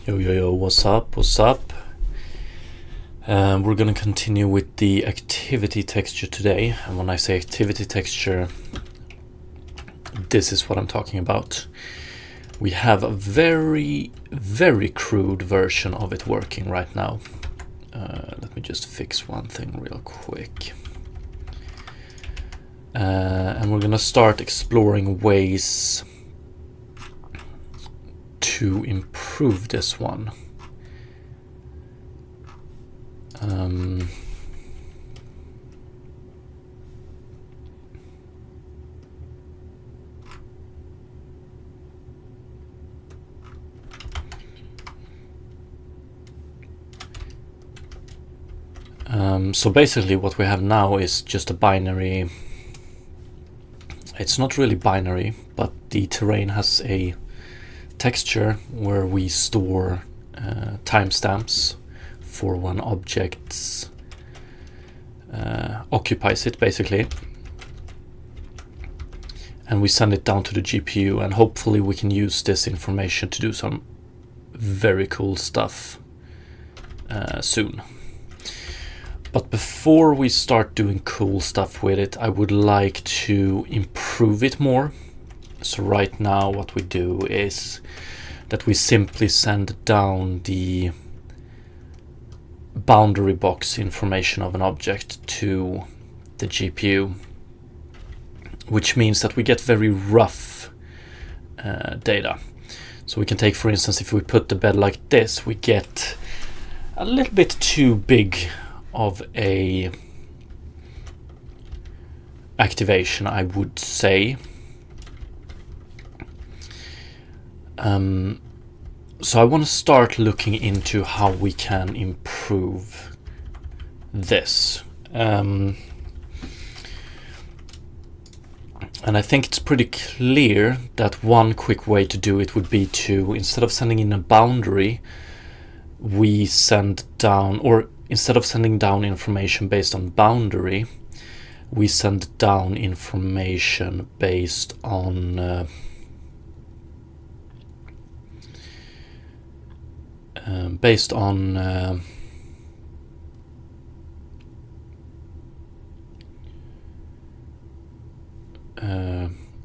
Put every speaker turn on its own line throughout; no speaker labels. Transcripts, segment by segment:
Yo, yo, yo, what's up, what's up? We're gonna continue with the activity texture today. And when I say activity texture, this is what I'm talking about. We have a very, very crude version of it working right now. Let me just fix one thing real quick. And we're gonna start exploring ways to improve this one. So basically what we have now is just a binary. It's not really binary, but the terrain has a texture where we store timestamps for when objects occupies it, basically. And we send it down to the GPU, and hopefully we can use this information to do some very cool stuff soon. But before we start doing cool stuff with it, I would like to improve it more. So right now what we do is that we simply send down the boundary box information of an object to the GPU, which means that we get very rough data. So we can take, for instance, if we put the bed like this, we get a little bit too big of a activation, I would say. So I want to start looking into how we can improve this. And I think it's pretty clear that one quick way to do it would be to, instead of sending in a boundary, we send down, or instead of sending down information based on boundary, we send down information based on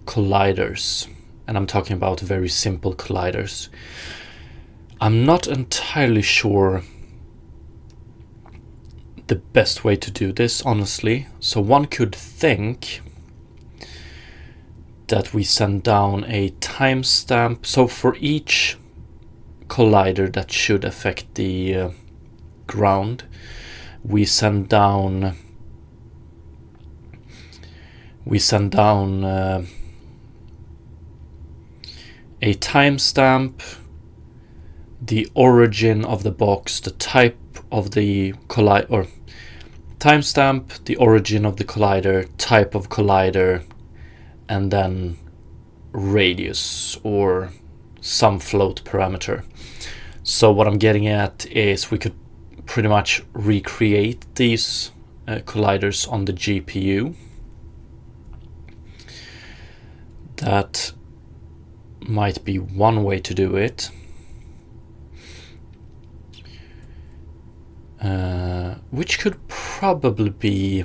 colliders, and I'm talking about very simple colliders. I'm not entirely sure the best way to do this, honestly. So one could think that we send down a timestamp. So for each collider that should affect the ground, we send down a timestamp, the origin of the box, the type of the collider, or timestamp, the origin of the collider, type of collider, and then radius or some float parameter. So what I'm getting at is we could pretty much recreate these colliders on the GPU. That might be one way to do it. Which could probably be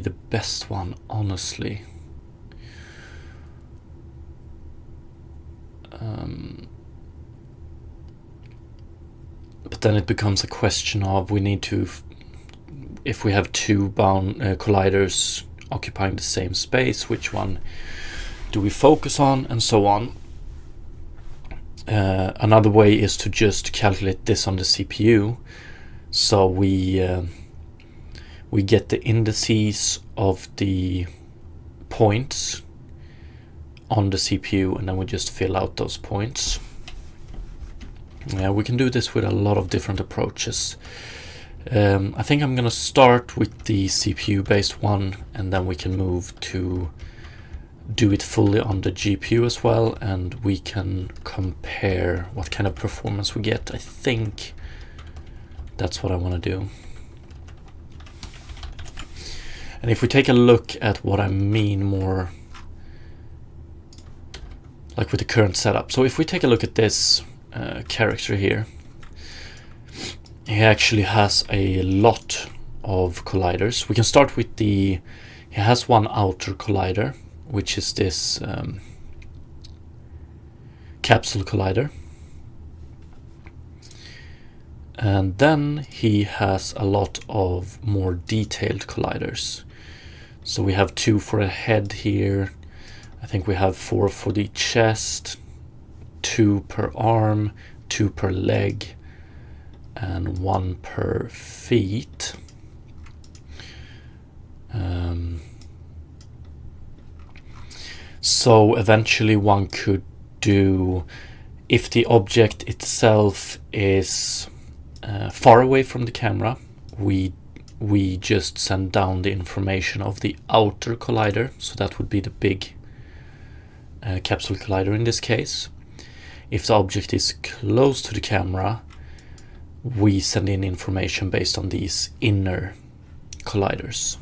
the best one, honestly. But then it becomes a question of, we need to, if we have two colliders occupying the same space, which one do we focus on, and so on. Another way is to just calculate this on the CPU. So we get the indices of the points on the CPU, and then we just fill out those points. Yeah, we can do this with a lot of different approaches. I think I'm gonna start with the CPU based one, and then we can move to do it fully on the GPU as well, and we can compare what kind of performance we get. I think that's what I want to do. And if we take a look at what I mean more like with the current setup. So if we take a look at this character here, he actually has a lot of colliders. We can start with he has one outer collider, which is this capsule collider. And then he has a lot of more detailed colliders. So we have 2 for a head here. I think we have 4 for the chest, 2 per arm, 2 per leg, and 1 per feet. So eventually one could do, if the object itself is far away from the camera, we just send down the information of the outer collider. So that would be the big capsule collider in this case. If the object is close to the camera, we send in information based on these inner colliders.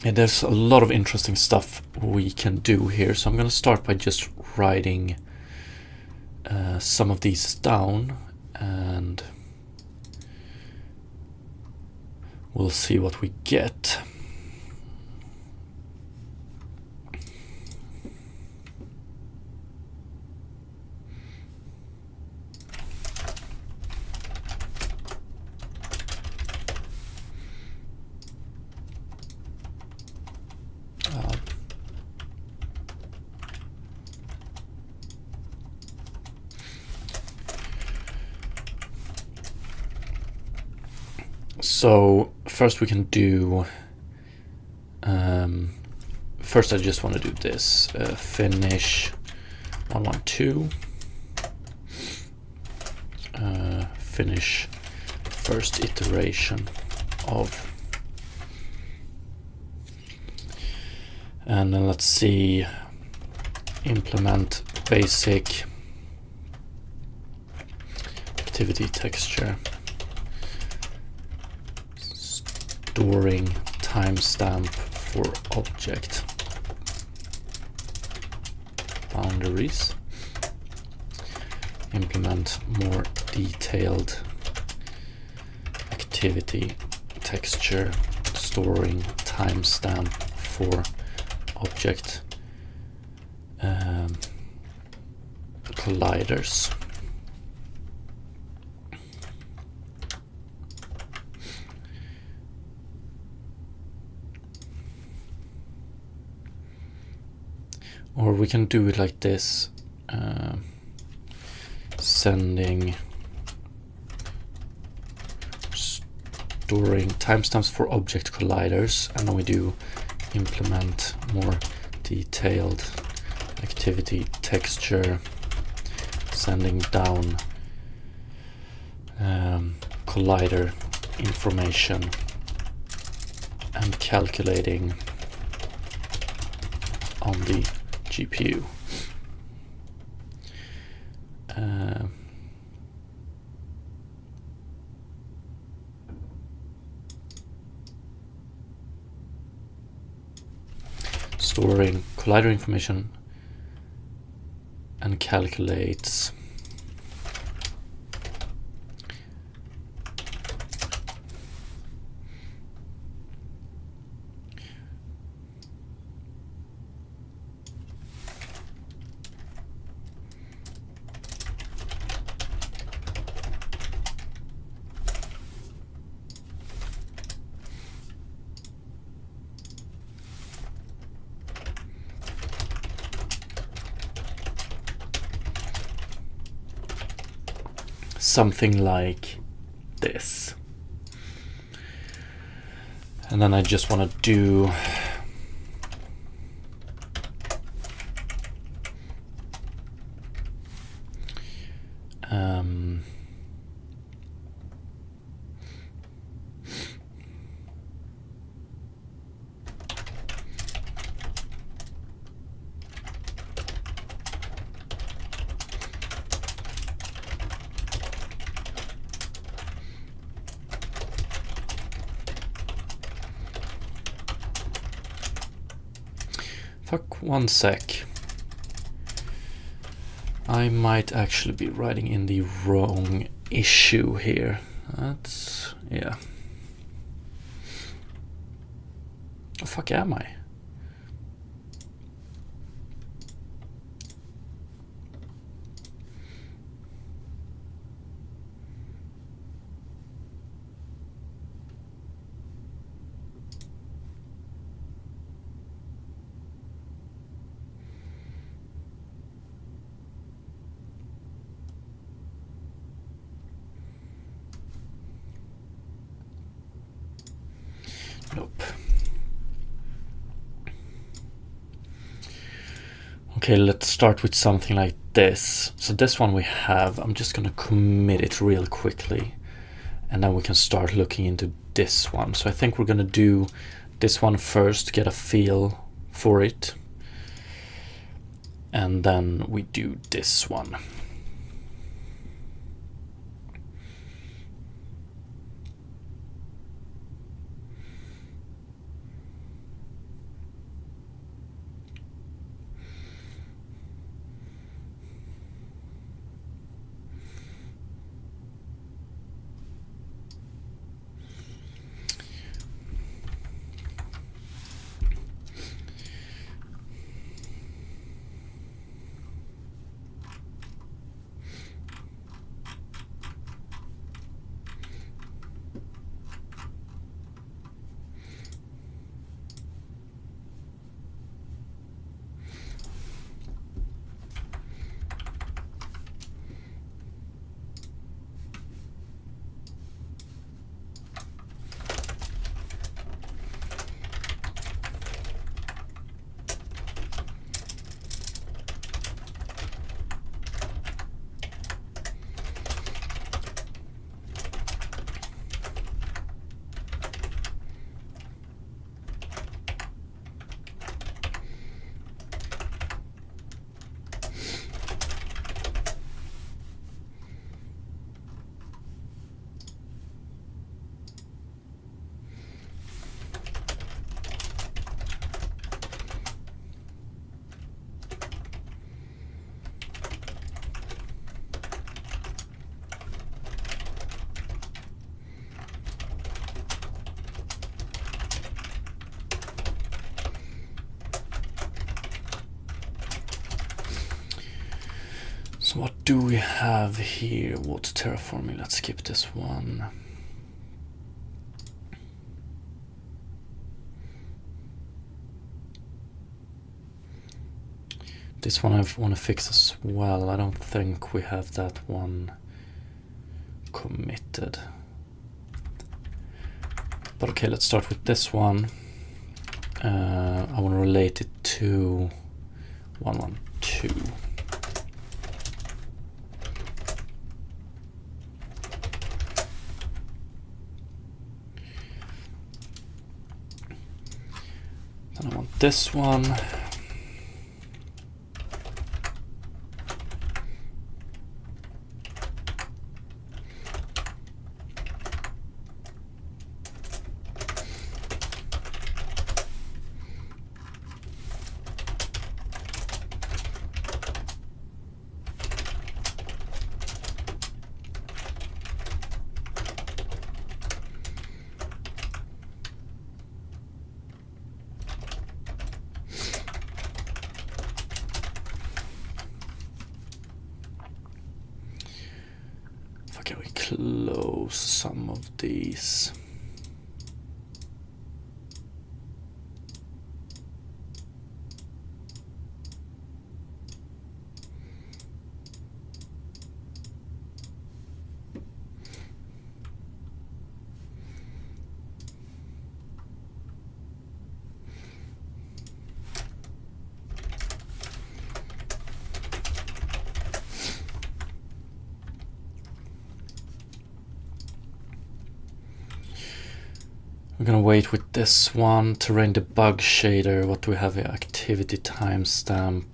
And there's a lot of interesting stuff we can do here, so I'm going to start by just writing some of these down, and we'll see what we get. So first we can do, first I just want to do this, finish 112, finish first iteration of, and then let's see, implement basic activity texture, storing timestamp for object boundaries, implement more detailed activity texture, storing timestamp for object colliders. Or we can do it like this, storing timestamps for object colliders, and then we do implement more detailed activity texture, sending down collider information and calculating on the GPU. Storing collider information and calculates something like this. And then I just want to do Fuck, one sec. I might actually be writing in the wrong issue here. That's... yeah. The fuck am I? Nope. Okay, let's start with something like this. So this one we have, I'm just gonna commit it real quickly, and then we can start looking into this one. So I think we're gonna do this one first, get a feel for it, and then we do this one. So what do we have here? Water terraforming, let's skip this one. This one I want to fix as well. I don't think we have that one committed. But okay, let's start with this one. I want to relate it to 112. Then I want this one. Can we close some of these? We're gonna wait with this one. Terrain debug shader. What do we have here? Activity timestamp.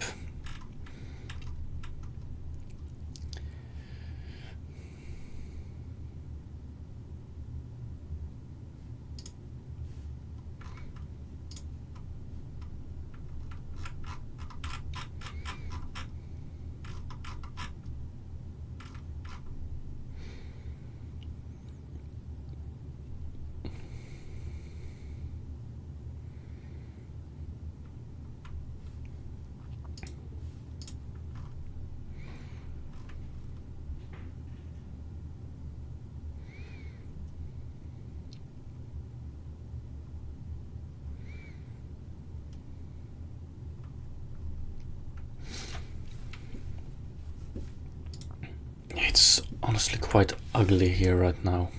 quite ugly here right now.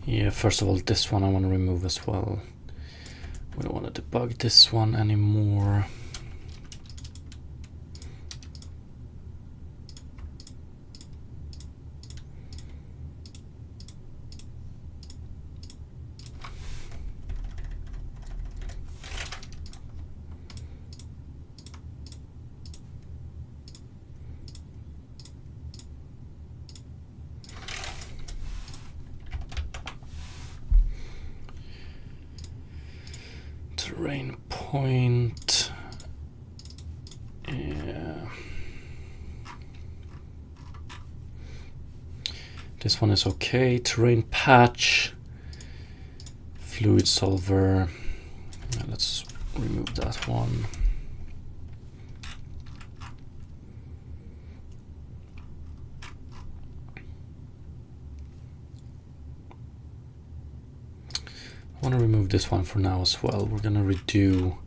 Yeah, first of all, this one I want to remove as well. We don't want to debug this one anymore. Terrain point. Yeah. This one is okay. Terrain patch. Fluid solver. Let's remove that one. I want to remove this one for now as well. We're gonna redo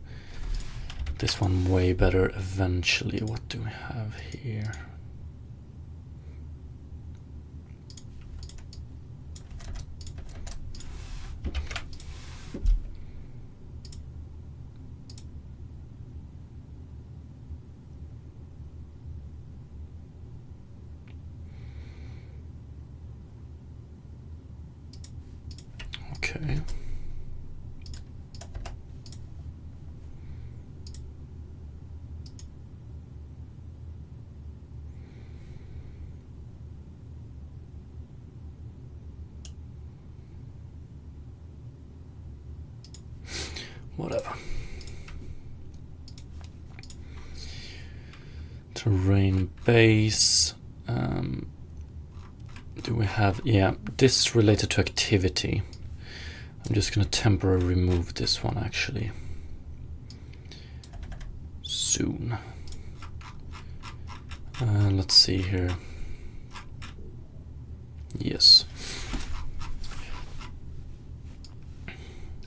this one way better eventually. What do we have here? Okay. Whatever. Terrain base. Do we have, yeah, this related to activity. I'm just going to temporarily remove this one actually. Soon. Let's see here. Yes.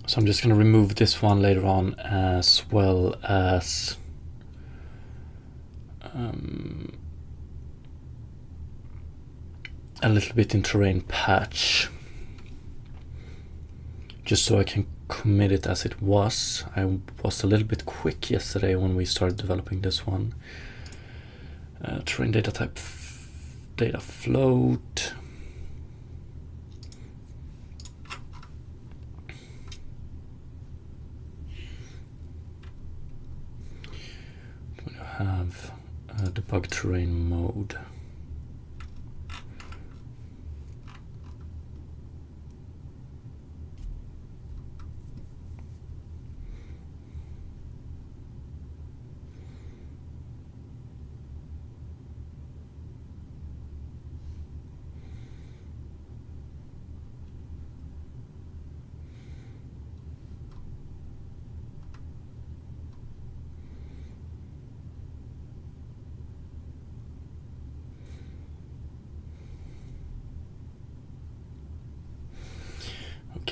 So I'm just going to remove this one later on, as well as a little bit in terrain patch, just so I can commit it as it was. I was a little bit quick yesterday when we started developing this one. Terrain data type, data float. We have debug terrain mode.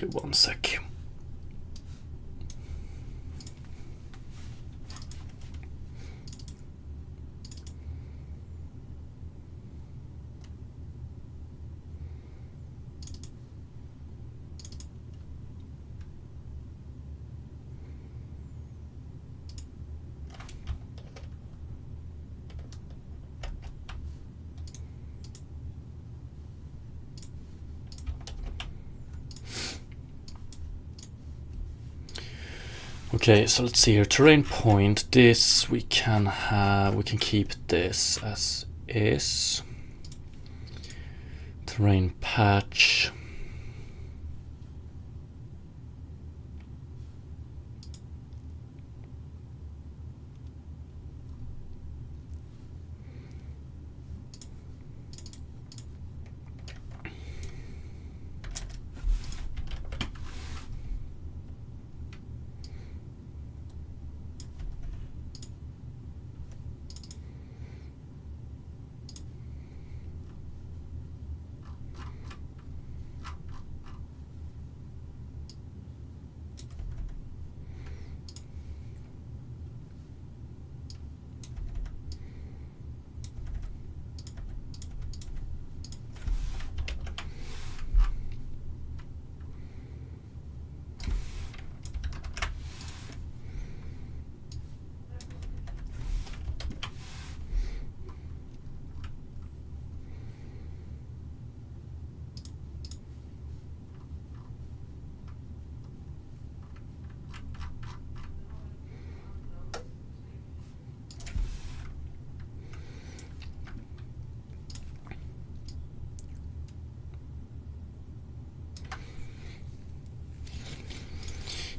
Okay, one sec. Okay, so let's see here. Terrain point. This we can have. We can keep this as is. Terrain patch.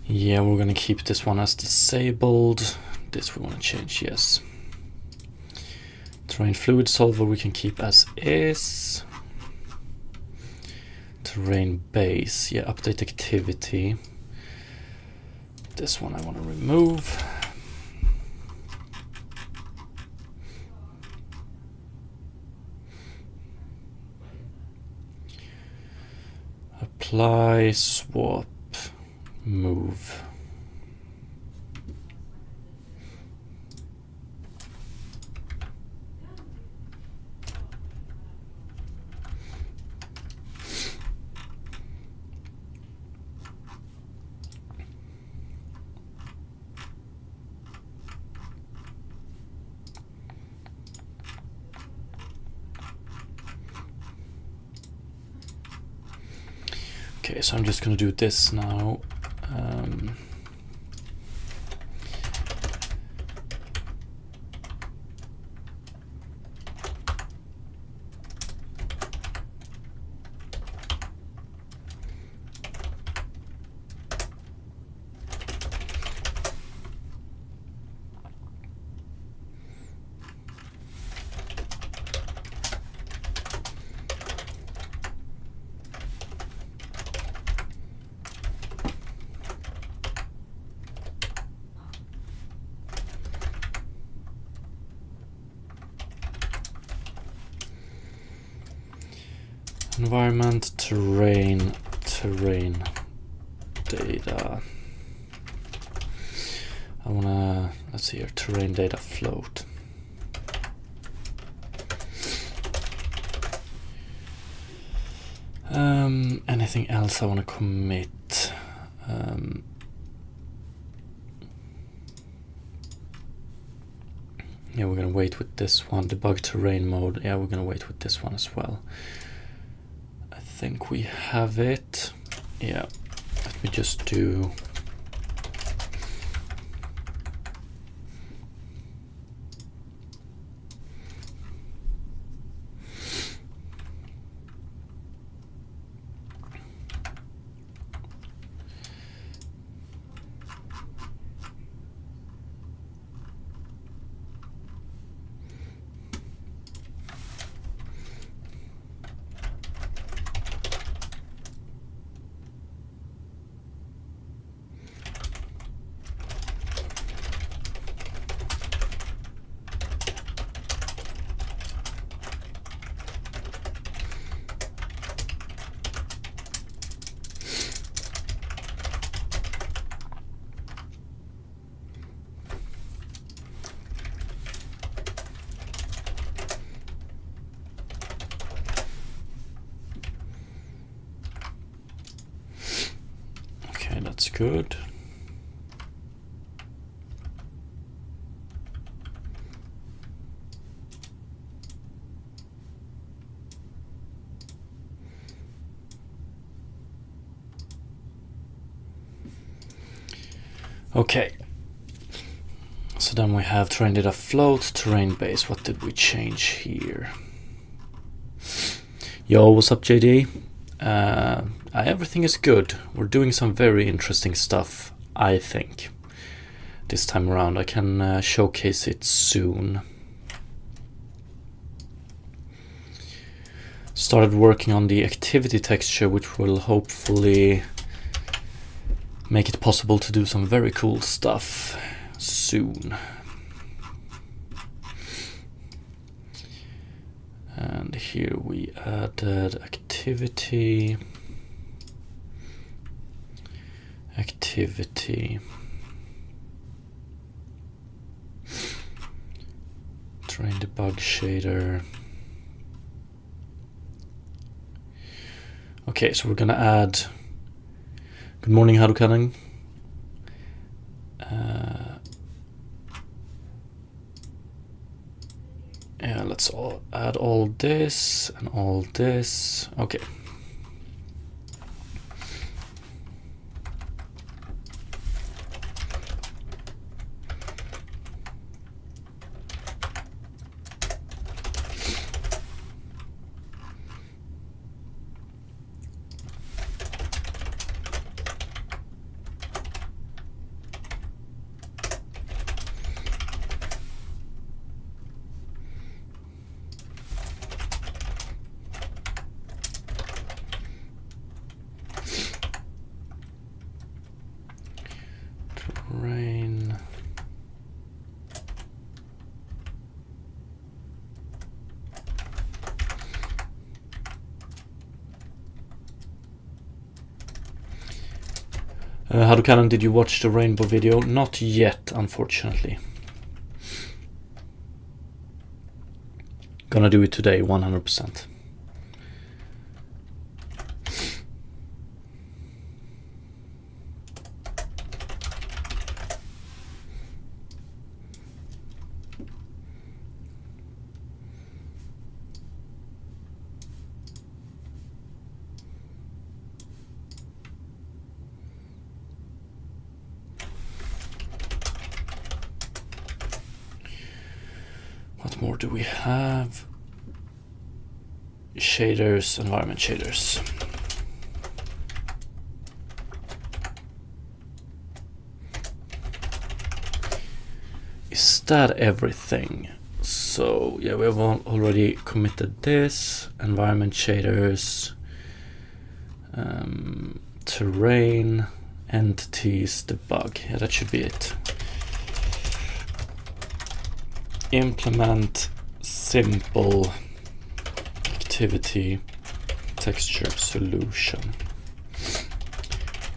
Yeah, we're gonna keep this one as disabled. This we want to change, yes. Terrain fluid solver we can keep as is. Terrain base, yeah, update activity. This one I want to remove. Apply, swap, move. Okay, so I'm just going to do this now. Environment, terrain data. I wanna, let's see here, terrain data float. Anything else I want to commit? Yeah, we're gonna wait with this one. Debug terrain mode. Yeah, we're gonna wait with this one as well. I think we have it. Yeah, let me just do. good. Okay. So then we have terrain data float, terrain base. What did we change here? Yo, what's up, JD? Everything is good. We're doing some very interesting stuff, I think. This time around, I can showcase it soon. Started working on the activity texture, which will hopefully make it possible to do some very cool stuff soon. And here we added activity. Terrain debug shader. Okay, so we're gonna add good morning, Harukanen. Yeah, let's add all this and all this. Okay. Rain. Harukanen, did you watch the rainbow video? Not yet, unfortunately. Gonna do it today, 100%. What more do we have? Shaders, environment shaders. Is that everything? So yeah, we have already committed this, environment shaders, terrain, entities, debug. Yeah, that should be it. Implement simple activity texture solution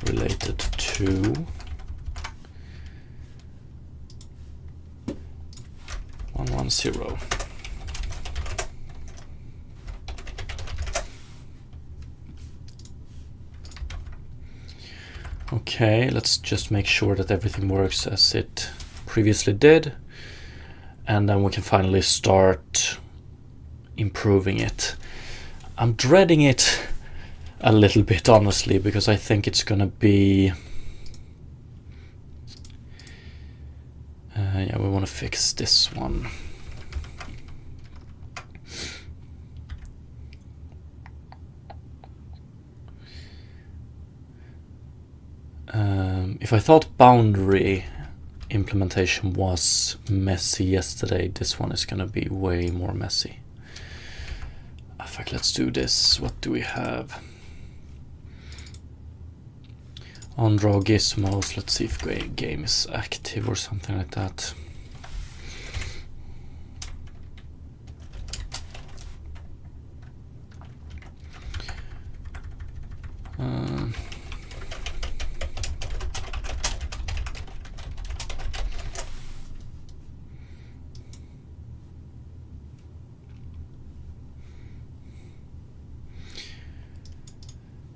related to (110). Okay, let's just make sure that everything works as it previously did. And then we can finally start improving it. I'm dreading it a little bit, honestly, because I think it's gonna be... yeah, we want to fix this one. If I thought boundary implementation was messy yesterday, this one is gonna be way more messy. In fact, let's do this. What do we have? On draw gizmos. Let's see if game is active or something like that.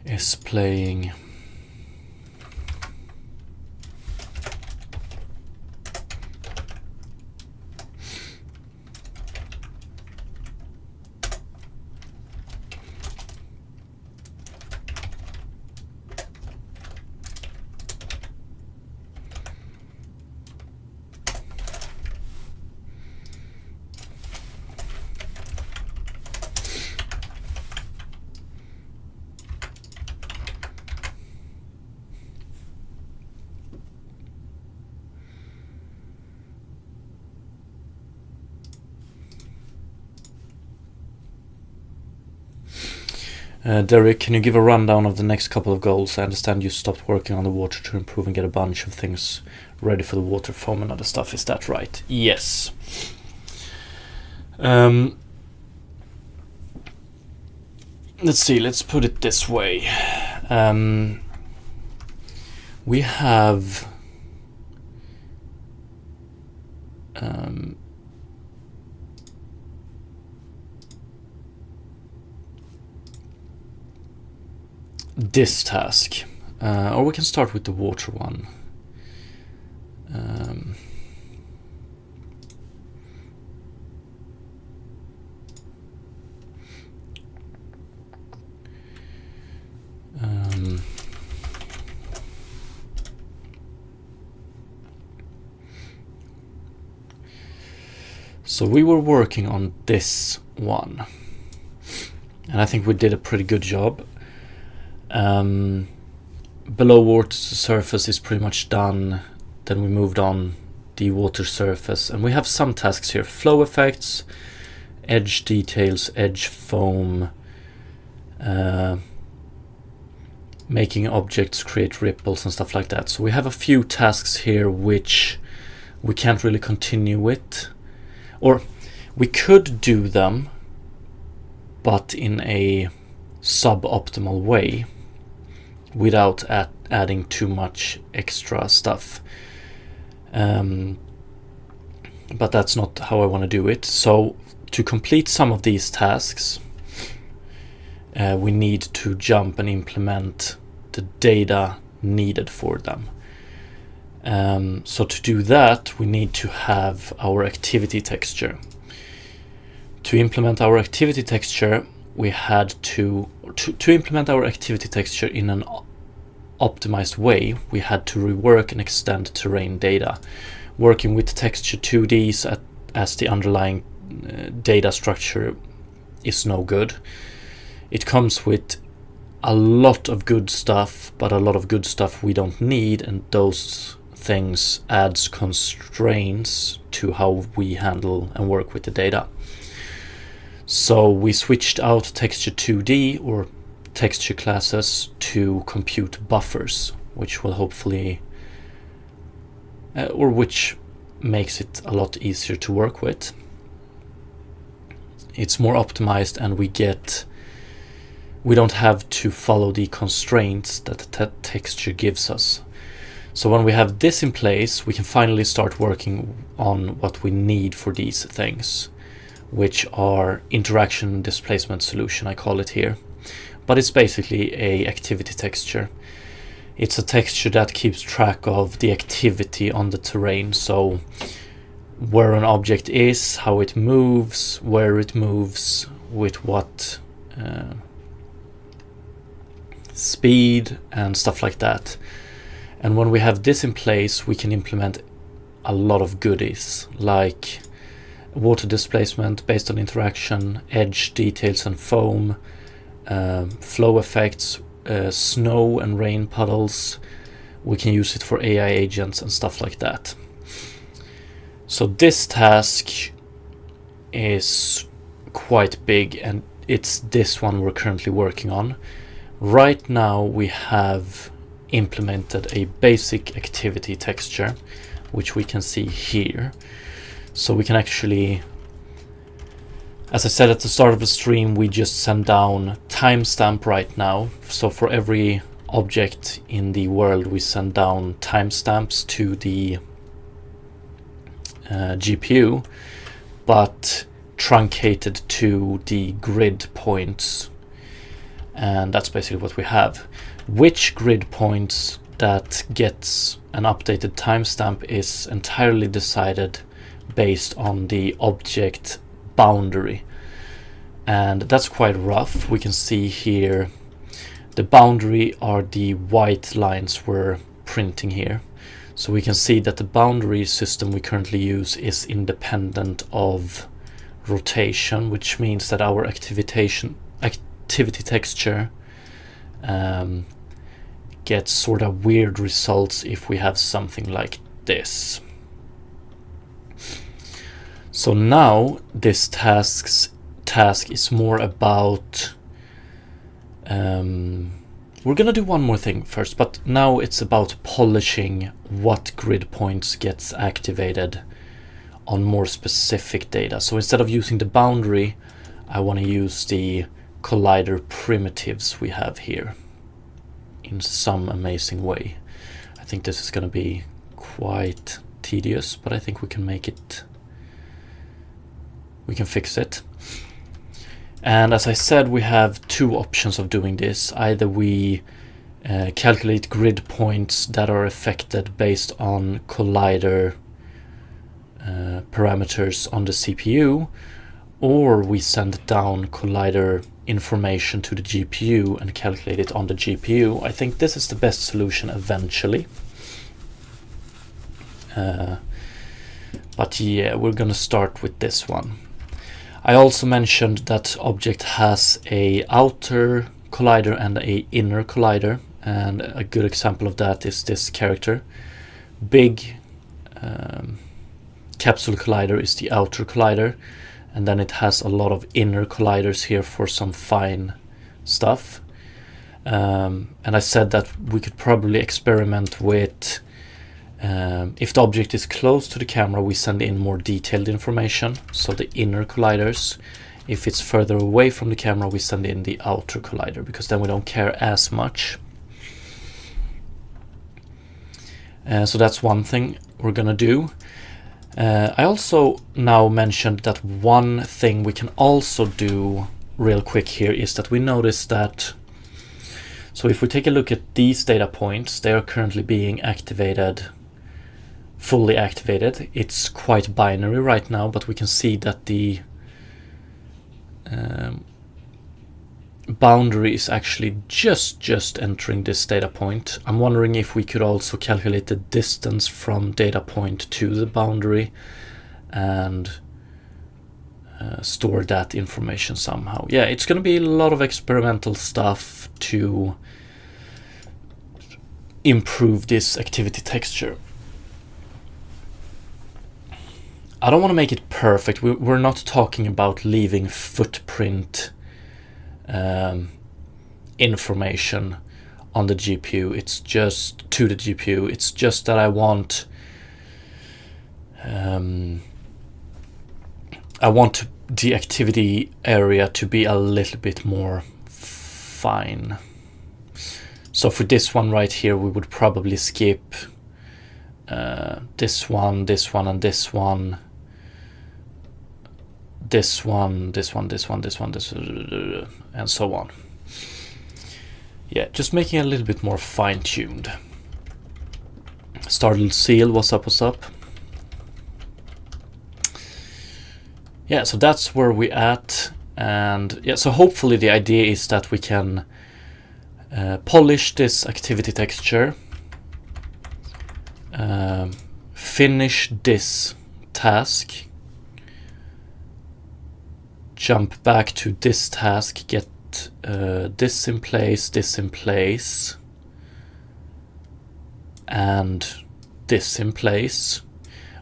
Is playing. Derek, can you give a rundown of the next couple of goals? I understand you stopped working on the water to improve and get a bunch of things ready for the water foam and other stuff. Is that right? Yes. Let's see, let's put it this way. We have this task, or we can start with the water one. So we were working on this one, and I think we did a pretty good job. Below water surface is pretty much done. Then we moved on the water surface, and we have some tasks here: flow effects, edge details, edge foam, making objects create ripples and stuff like that. So we have a few tasks here which we can't really continue with, or we could do them but in a suboptimal way without adding too much extra stuff, but that's not how I want to do it. So to complete some of these tasks, we need to jump and implement the data needed for them. So to do that, we need to have our activity texture. To implement our activity texture, we had to implement our activity texture in an optimized way, we had to rework and extend terrain data. Working with texture 2Ds as the underlying data structure is no good. It comes with a lot of good stuff, but a lot of good stuff we don't need, and those things adds constraints to how we handle and work with the data. So we switched out texture 2D or texture classes to compute buffers, which will hopefully which makes it a lot easier to work with. It's more optimized, and we don't have to follow the constraints that the texture gives us. So when we have this in place, we can finally start working on what we need for these things, which are interaction displacement solution, I call it here. But it's basically a activity texture. It's a texture that keeps track of the activity on the terrain, so where an object is, how it moves, where it moves, with what speed and stuff like that. And when we have this in place, we can implement a lot of goodies like water displacement based on interaction, edge details and foam, flow effects, snow and rain puddles. We can use it for AI agents and stuff like that. So this task is quite big, and it's this one we're currently working on. Right now we have implemented a basic activity texture, which we can see here. So we can actually, as I said at the start of the stream, we just send down timestamp right now. So for every object in the world, we send down timestamps to the GPU, but truncated to the grid points. And that's basically what we have. Which grid points that gets an updated timestamp is entirely decided based on the object boundary, and that's quite rough. We can see here the boundary are the white lines we're printing here, so we can see that the boundary system we currently use is independent of rotation, which means that our activity texture gets sort of weird results if we have something like this. So now this task is more about We're gonna do one more thing first, but now it's about polishing what grid points gets activated on more specific data. So instead of using the boundary, I want to use the collider primitives we have here in some amazing way. I think this is going to be quite tedious, but I think we can make it, we can fix it. And as I said, we have two options of doing this. Either we calculate grid points that are affected based on collider parameters on the CPU, or we send down collider information to the GPU and calculate it on the GPU. I think this is the best solution eventually. But yeah, we're gonna start with this one. I also mentioned that object has a outer collider and a inner collider, and a good example of that is this character. Big capsule collider is the outer collider, and then it has a lot of inner colliders here for some fine stuff. And I said that we could probably experiment with if the object is close to the camera, we send in more detailed information, so the inner colliders. If it's further away from the camera, we send in the outer collider, because then we don't care as much. So that's one thing we're gonna do. I also now mentioned that one thing we can also do real quick here is that we notice that, so if we take a look at these data points, they are currently being activated, fully activated. It's quite binary right now, but we can see that the boundary is actually just entering this data point. I'm wondering if we could also calculate the distance from data point to the boundary and store that information somehow. Yeah, it's going to be a lot of experimental stuff to improve this activity texture. I don't want to make it perfect. We're not talking about leaving footprint information on the GPU. It's just to the GPU. It's just that I want the activity area to be a little bit more fine. So for this one right here, we would probably skip this one, this one, and this one. This one, this one, this one, this one, this, and so on. Yeah, just making it a little bit more fine-tuned. Startled Seal, what's up, what's up? Yeah, so that's where we're at. And yeah, so hopefully the idea is that we can polish this activity texture, finish this task, jump back to this task, get this in place, and this in place.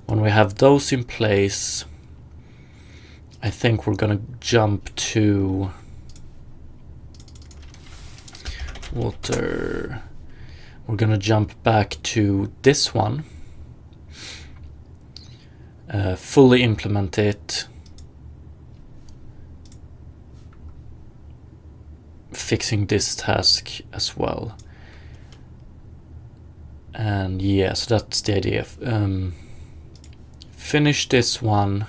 When we have those in place, I think we're gonna jump to water. We're gonna jump back to this one, fully implement it, fixing this task as well. And yeah, so that's the idea. Finish this one,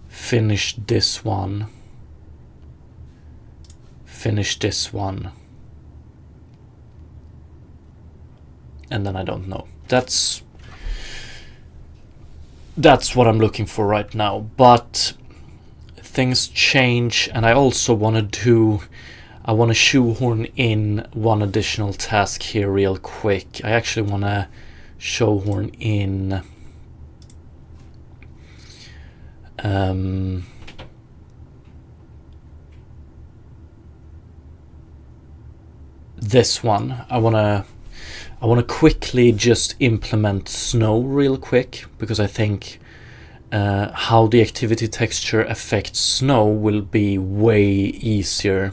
finish this one, finish this one, and then I don't know. That's what I'm looking for right now, but things change, and I also want to shoehorn in one additional task here real quick. I actually want to shoehorn in this one. I want to quickly just implement snow real quick, because I think how the activity texture affects snow will be way easier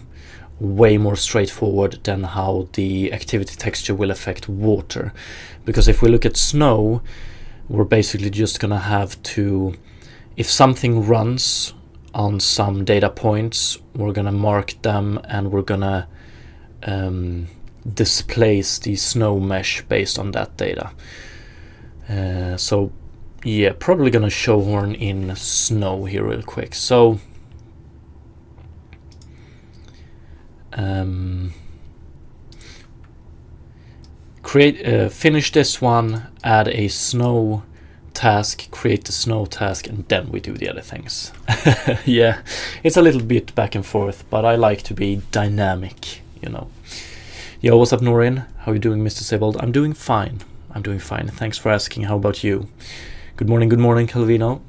way more straightforward than how the activity texture will affect water. Because if we look at snow, we're basically just gonna have to, if something runs on some data points, we're gonna mark them and we're gonna displace the snow mesh based on that data. So yeah, probably gonna shoehorn in snow here real quick. So finish this one, add a snow task, create the snow task, and then we do the other things. Yeah, it's a little bit back and forth, but I like to be dynamic, you know. Yo, what's up, Norin? How are you doing, Mr. Sebold? I'm doing fine. I'm doing fine. Thanks for asking. How about you? Good morning, Calvino.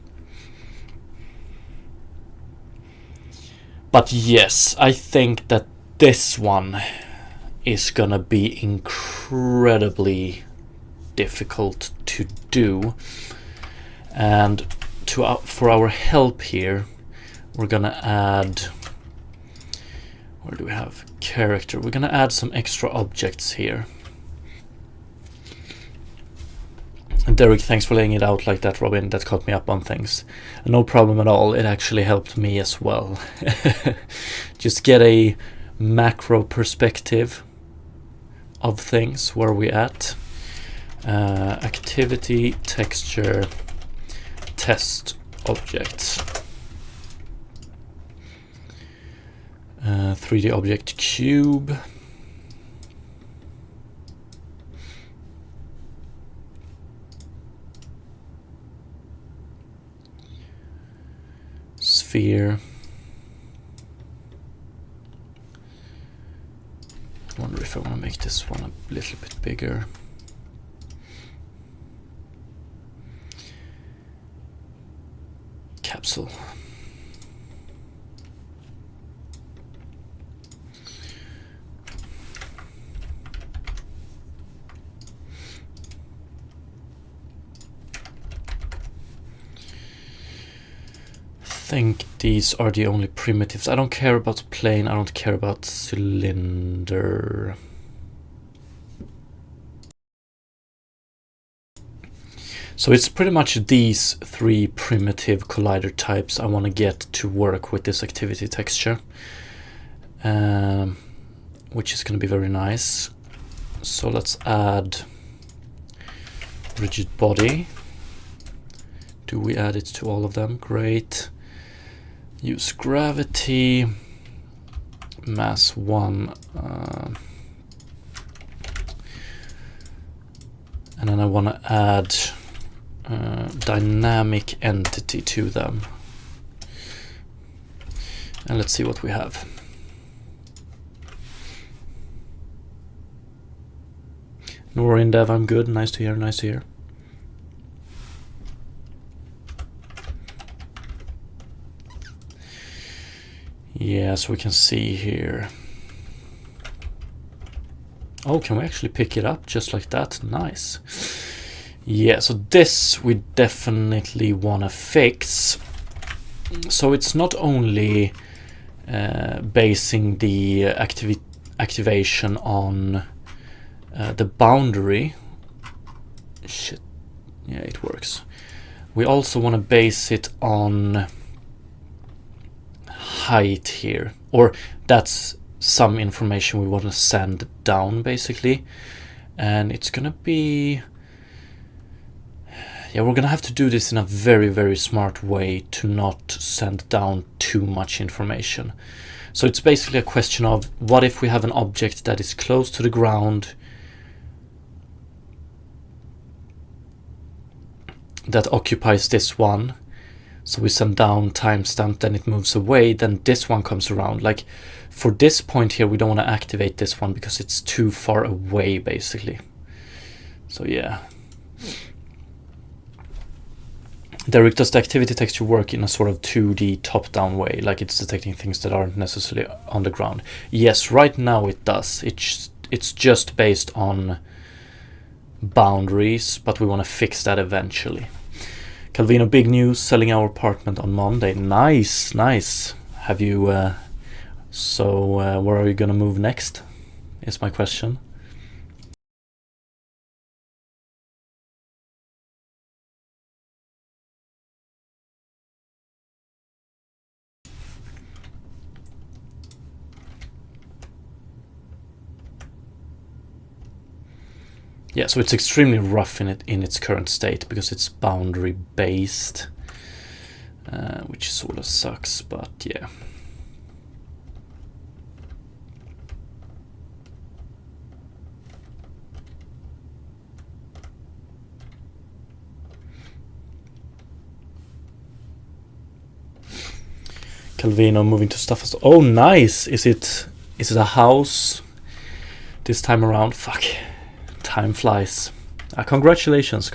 But yes, I think that this one is gonna be incredibly difficult to do. And for our help here, we're gonna add, where do we have character? We're gonna add some extra objects here. And Derek, thanks for laying it out like that, Robin. That caught me up on things. No problem at all. It actually helped me as well. Just get a macro perspective of things. Where are we at? Activity texture test objects. 3D object cube. Sphere. I wonder if I want to make this one a little bit bigger. Capsule. I think these are the only primitives. I don't care about plane, I don't care about cylinder. So it's pretty much these three primitive collider types I want to get to work with this activity texture, which is going to be very nice. So let's add rigid body. Do we add it to all of them? Great. Use gravity, mass 1, and then I want to add dynamic entity to them. And let's see what we have. Norin Dev, I'm good. Nice to hear, nice to hear. Yeah, so we can see here. Oh, can we actually pick it up just like that? Nice. Yeah, so this we definitely want to fix. So it's not only basing the activation on the boundary. Shit. Yeah, it works. We also want to base it on height here, or that's some information we want to send down basically, and it's gonna be, yeah, we're gonna have to do this in a very, very smart way to not send down too much information. So it's basically a question of, what if we have an object that is close to the ground that occupies this one? So we send down timestamp, then it moves away, then this one comes around. Like for this point here, we don't want to activate this one because it's too far away basically. So yeah. Derek, does the activity texture work in a sort of 2D top-down way, like it's detecting things that aren't necessarily on the ground? Yes, right now it does. It's just based on boundaries, but we want to fix that eventually. Calvino, big news, selling our apartment on Monday. Nice, nice. Have you So where are you gonna move next is my question. Yeah, so it's extremely rough in its current state because it's boundary based, which sort of sucks, but yeah. Calvino moving to Staffas. Oh, nice! Is it a house this time around? Fuck. Time flies. Congratulations.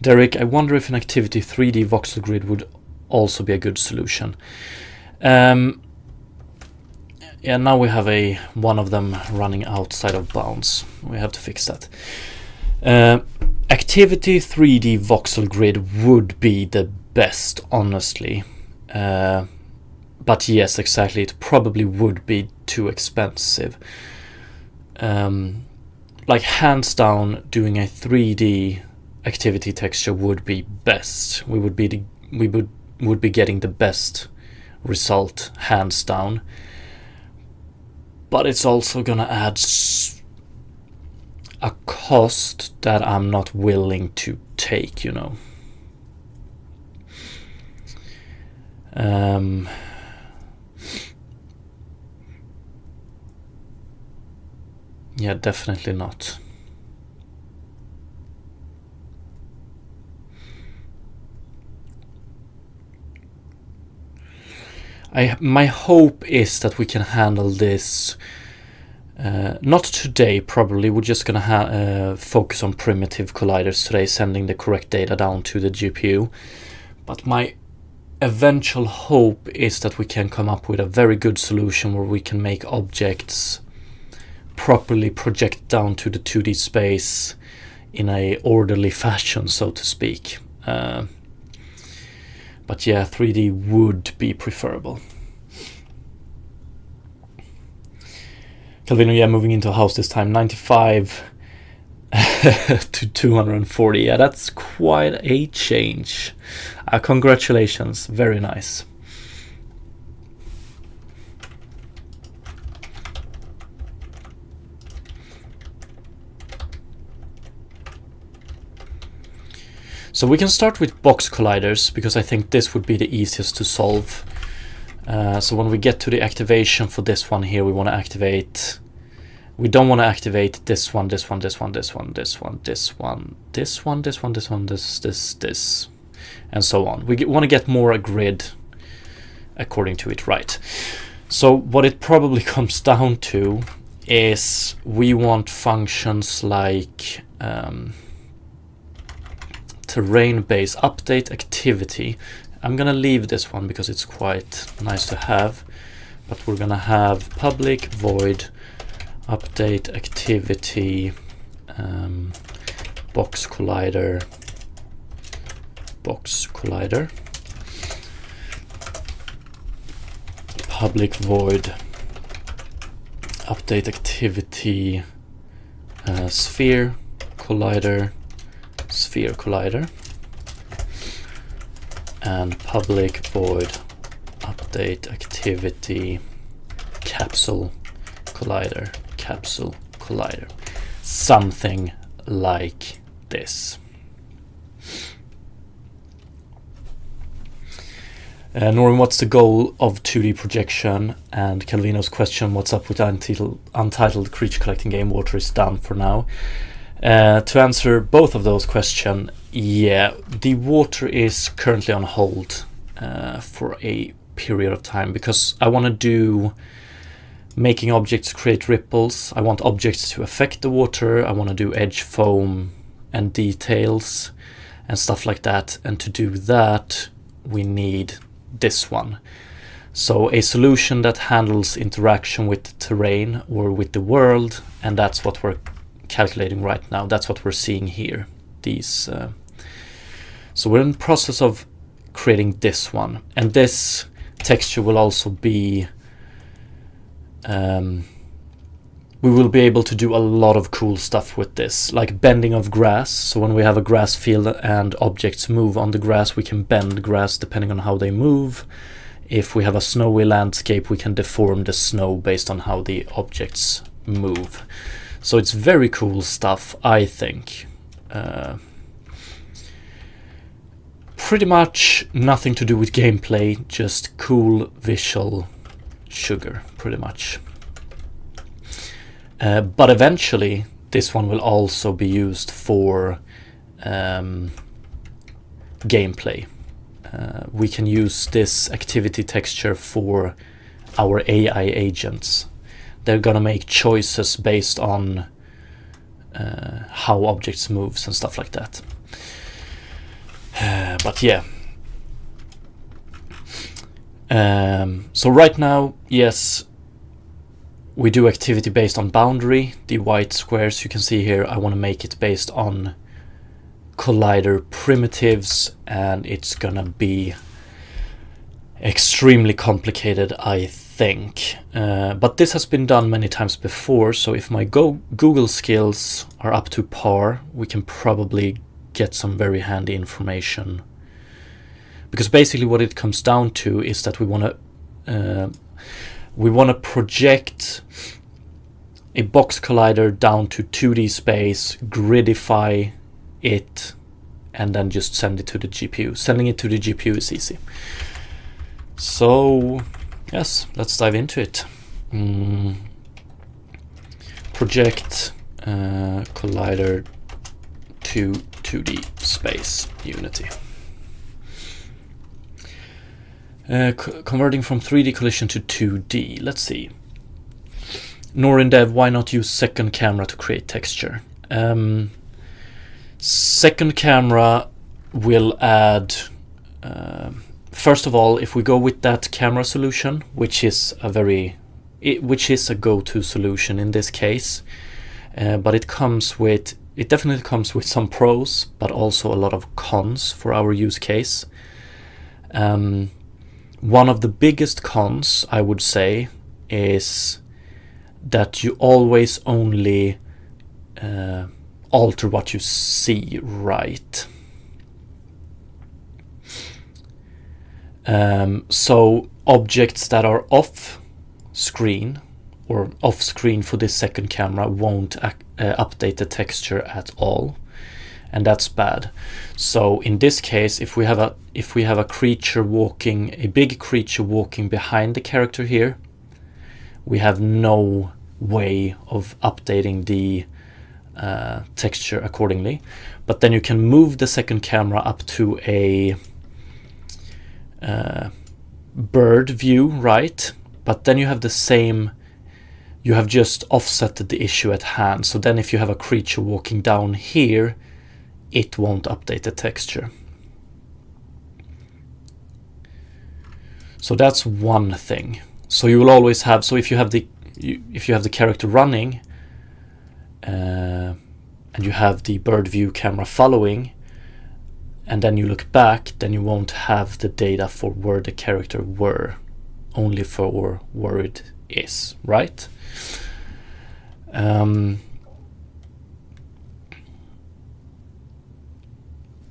Derek, I wonder if an Activity 3D voxel grid would also be a good solution. Yeah, now we have one of them running outside of bounds. We have to fix that. Activity 3D voxel grid would be the best, honestly. But yes, exactly, it probably would be too expensive. Like hands down, doing a 3D activity texture would be best. We would be getting the best result, hands down. But it's also gonna add a cost that I'm not willing to take, you know. Yeah, definitely not. My hope is that we can handle this. Not today, probably. We're just gonna focus on primitive colliders today, sending the correct data down to the GPU. But my eventual hope is that we can come up with a very good solution where we can make objects properly project down to the 2D space in a orderly fashion, so to speak. But yeah, 3D would be preferable. Calvino, yeah, moving into a house this time, 95 to 240. Yeah, that's quite a change. Congratulations, very nice. So we can start with box colliders, because I think this would be the easiest to solve. So when we get to the activation for this one here, we want to activate... We don't want to activate this one, this one, this one, this one, this one, this one, this one, this one, this one, this, and so on. We want to get more a grid according to it, right? So what it probably comes down to is we want functions like terrain base update activity. I'm gonna leave this one because it's quite nice to have, but we're gonna have public void update activity box collider public void update activity sphere collider and public void update activity capsule collider, something like this. Norman, what's the goal of 2D projection? And Calvino's question, what's up with untitled creature collecting game? Water is done for now. To answer both of those questions, yeah, the water is currently on hold for a period of time, because I want to do making objects create ripples. I want objects to affect the water. I want to do edge foam and details and stuff like that. And to do that, we need this one. So a solution that handles interaction with the terrain or with the world, and that's what we're calculating right now. That's what we're seeing here. These. So we're in the process of creating this one. And this texture will also be we will be able to do a lot of cool stuff with this, like bending of grass. So when we have a grass field and objects move on the grass, we can bend grass depending on how they move. If we have a snowy landscape, we can deform the snow based on how the objects move. So it's very cool stuff, I think. Pretty much nothing to do with gameplay, just cool visual sugar, pretty much. But eventually this one will also be used for gameplay. We can use this activity texture for our AI agents. They're gonna make choices based on how objects moves and stuff like that. But yeah. So right now, yes, we do activity based on boundary. The white squares you can see here, I want to make it based on collider primitives, and it's gonna be extremely complicated, I think. But this has been done many times before, so if my Google skills are up to par, we can probably get some very handy information. Because basically what it comes down to is that we want to project a box collider down to 2D space, gridify it, and then just send it to the GPU. Sending it to the GPU is easy. So yes, let's dive into it. Project collider to 2D space, Unity. Converting from 3D collision to 2D. Let's see. NorinDev, why not use second camera to create texture? Second camera will add... first of all, if we go with that camera solution, which is a go-to solution in this case, but it definitely comes with some pros, but also a lot of cons for our use case. One of the biggest cons, I would say, is that you always only alter what you see, right? So objects that are off screen or off screen for this second camera won't update the texture at all, and that's bad. So in this case, if we have a creature walking, a big creature walking behind the character here, we have no way of updating the texture accordingly. But then you can move the second camera up to a bird view, right? But then you have the same, you have just offsetted the issue at hand. So then if you have a creature walking down here, it won't update the texture. So that's one thing. So you will always have, so if you have the character running and you have the bird view camera following, and then you look back, then you won't have the data for where the character were, only for where it is, right?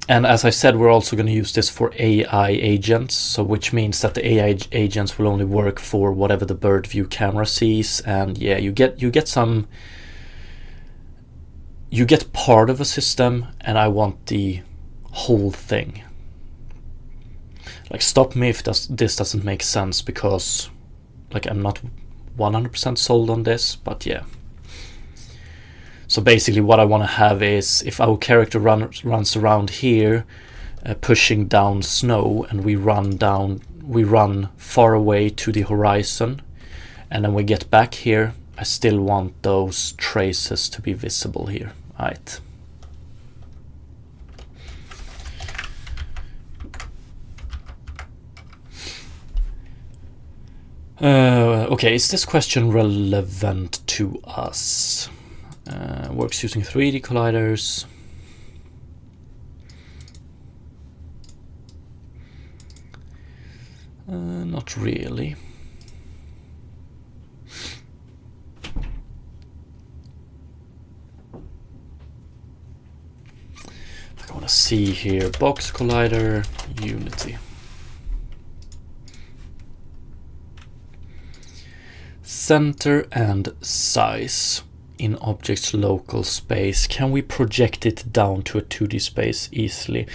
And as I said, we're also going to use this for AI agents, so which means that the AI agents will only work for whatever the bird view camera sees. And yeah, you get part of a system, and I want the whole thing. Like, stop me if this doesn't make sense, because like I'm not 100% sold on this, but yeah. So basically what I want to have is, if our character runs around here pushing down snow, and we run far away to the horizon, and then we get back here, I still want those traces to be visible here, right? Okay, is this question relevant to us? Works using 3D colliders. Not really. I want to see here, box collider, Unity. Center and size in object's local space. Can we project it down to a 2D space easily?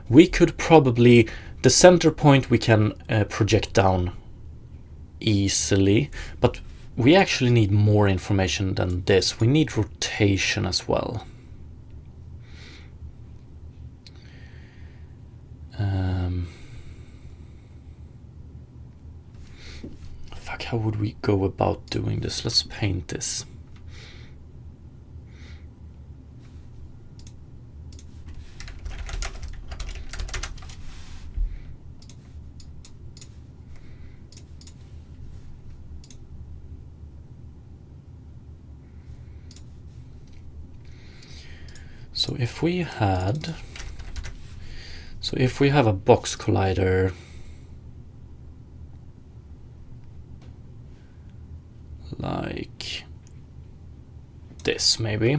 We could probably, the center point we can project down easily, but we actually need more information than this. We need rotation as well. Fuck, how would we go about doing this? Let's paint this. So if we have a box collider like this, maybe.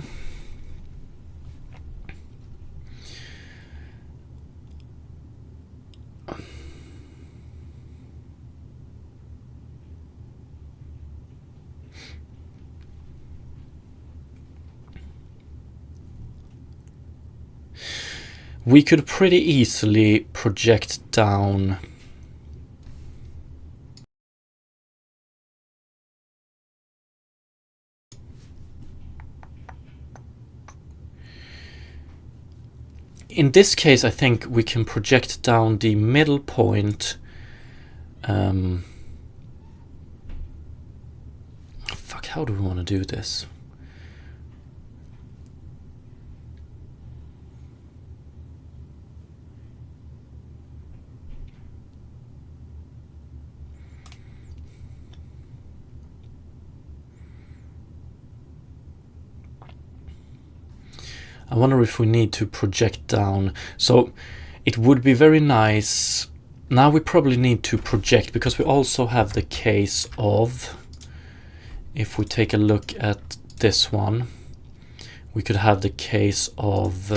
We could pretty easily project down in this case. I think we can project down the middle point. Fuck, how do we want to do this? I wonder if we need to project down. So it would be very nice. Now we probably need to project, because we also have the case of, if we take a look at this one, we could have the case of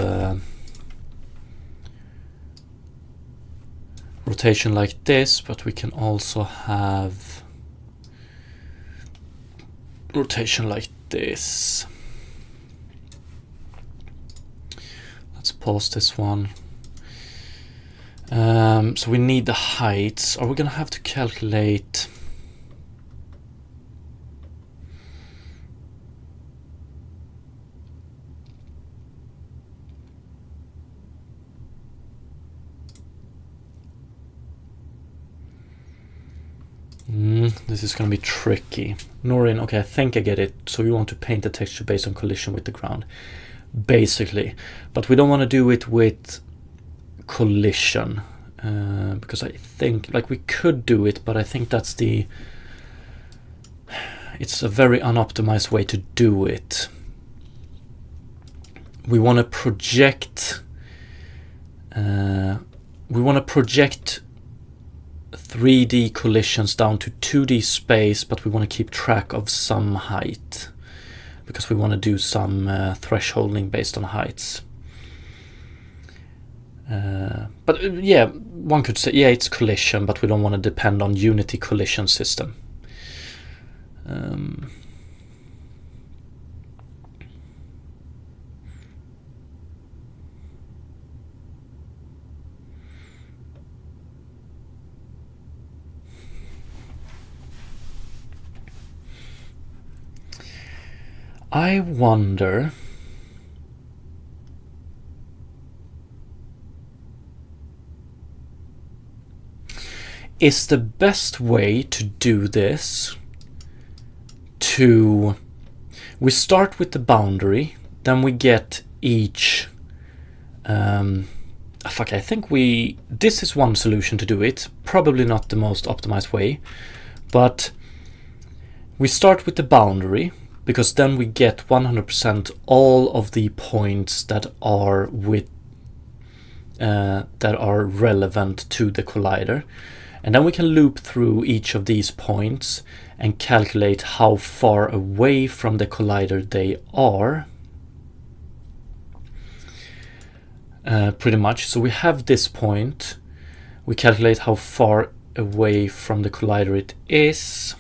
rotation like this, but we can also have rotation like this. Let's pause this one. So we need the heights. Are we gonna have to calculate? This is gonna be tricky. Norin, okay, I think I get it. So you want to paint the texture based on collision with the ground, basically, but we don't want to do it with collision, because I think, like, we could do it, but I think it's a very unoptimized way to do it. We want to project 3D collisions down to 2D space, but we want to keep track of some height, because we want to do some thresholding based on heights. But yeah, one could say, yeah, it's collision, but we don't want to depend on Unity collision system. I wonder, is the best way to do this to, we start with the boundary, then we get each, I think this is one solution to do it, probably not the most optimized way, but we start with the boundary, because then we get 100% all of the points that are relevant to the collider, And then we can loop through each of these points and calculate how far away from the collider they are. Pretty much. So we have this point. We calculate how far away from the collider it is.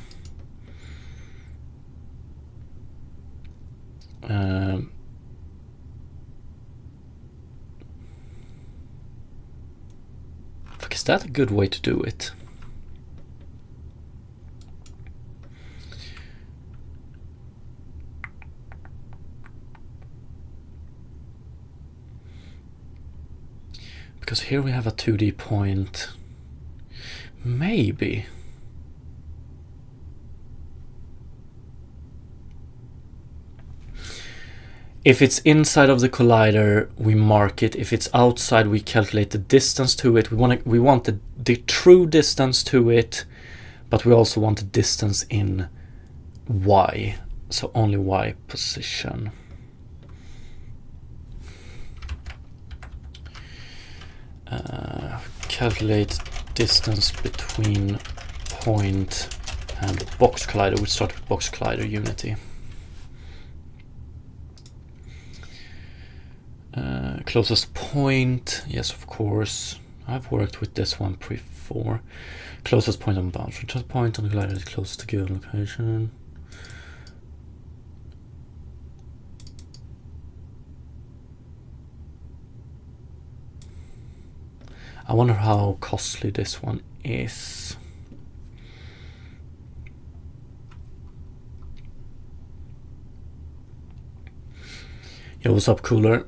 Fuck, is that a good way to do it? Because here we have a 2D point. Maybe. If it's inside of the collider, we mark it. If it's outside, we calculate the distance to it. We want the true distance to it, but we also want the distance in Y. So only Y position. Calculate distance between point and box collider. We start with box collider Unity. Closest point, yes, of course. I've worked with this one before. Closest point on boundary. Just point on the collider is closest to given location. I wonder how costly this one is. Yo, what's up, Cooler?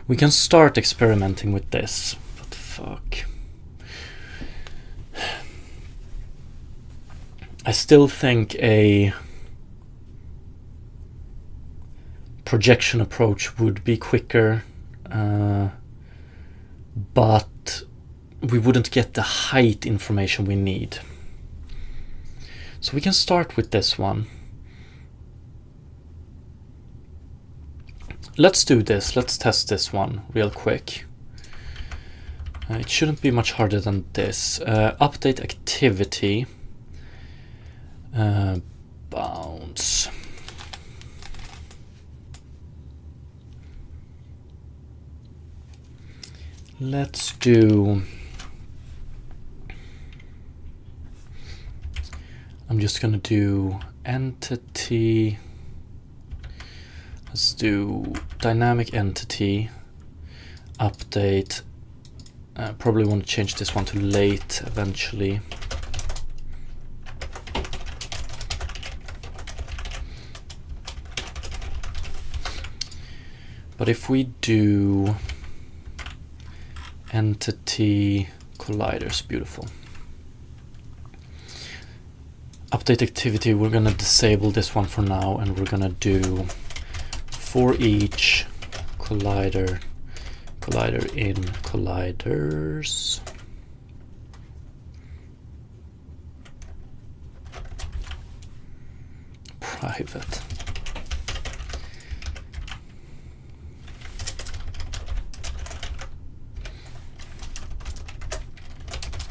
We can start experimenting with this, but fuck. I still think a projection approach would be quicker, but we wouldn't get the height information we need. So we can start with this one. Let's do this. Let's test this one real quick. It shouldn't be much harder than this. Update activity. Bounce. Let's do... I'm just gonna do entity. Let's do dynamic entity, update. Probably want to change this one to late eventually. But if we do entity colliders, beautiful. Update activity, we're gonna disable this one for now, and we're gonna do for each collider in colliders. Private.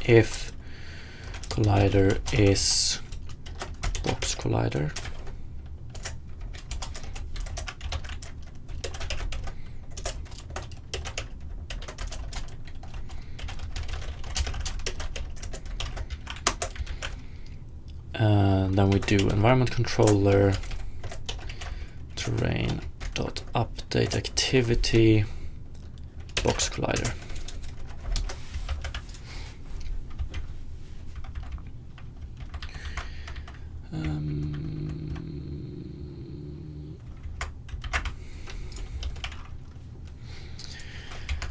If collider is box collider, then we do environment controller terrain dot update activity box collider.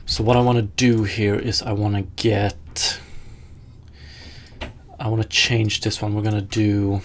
So what I want to do here is I want to change this one. We're going to do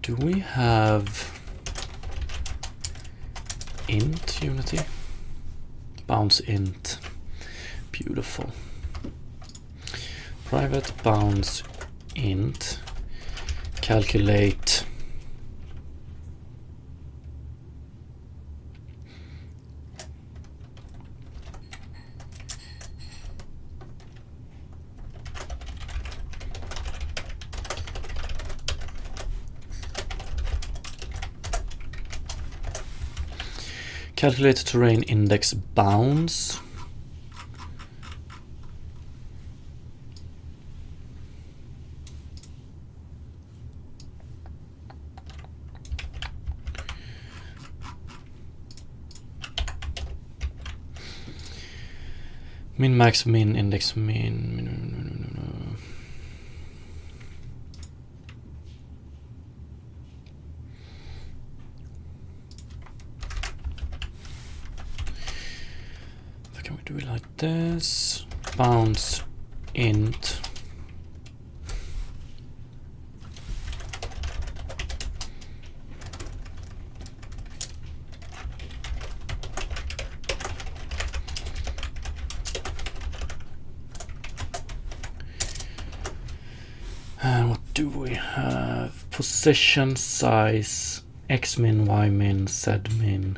do we have int Unity? Bounce int. Beautiful. Private bounce int. Calculate. Calculate terrain index bounds. Min max min index min. Can we do it like this? Bounce int. And what do we have? Position size x min, y min, z min.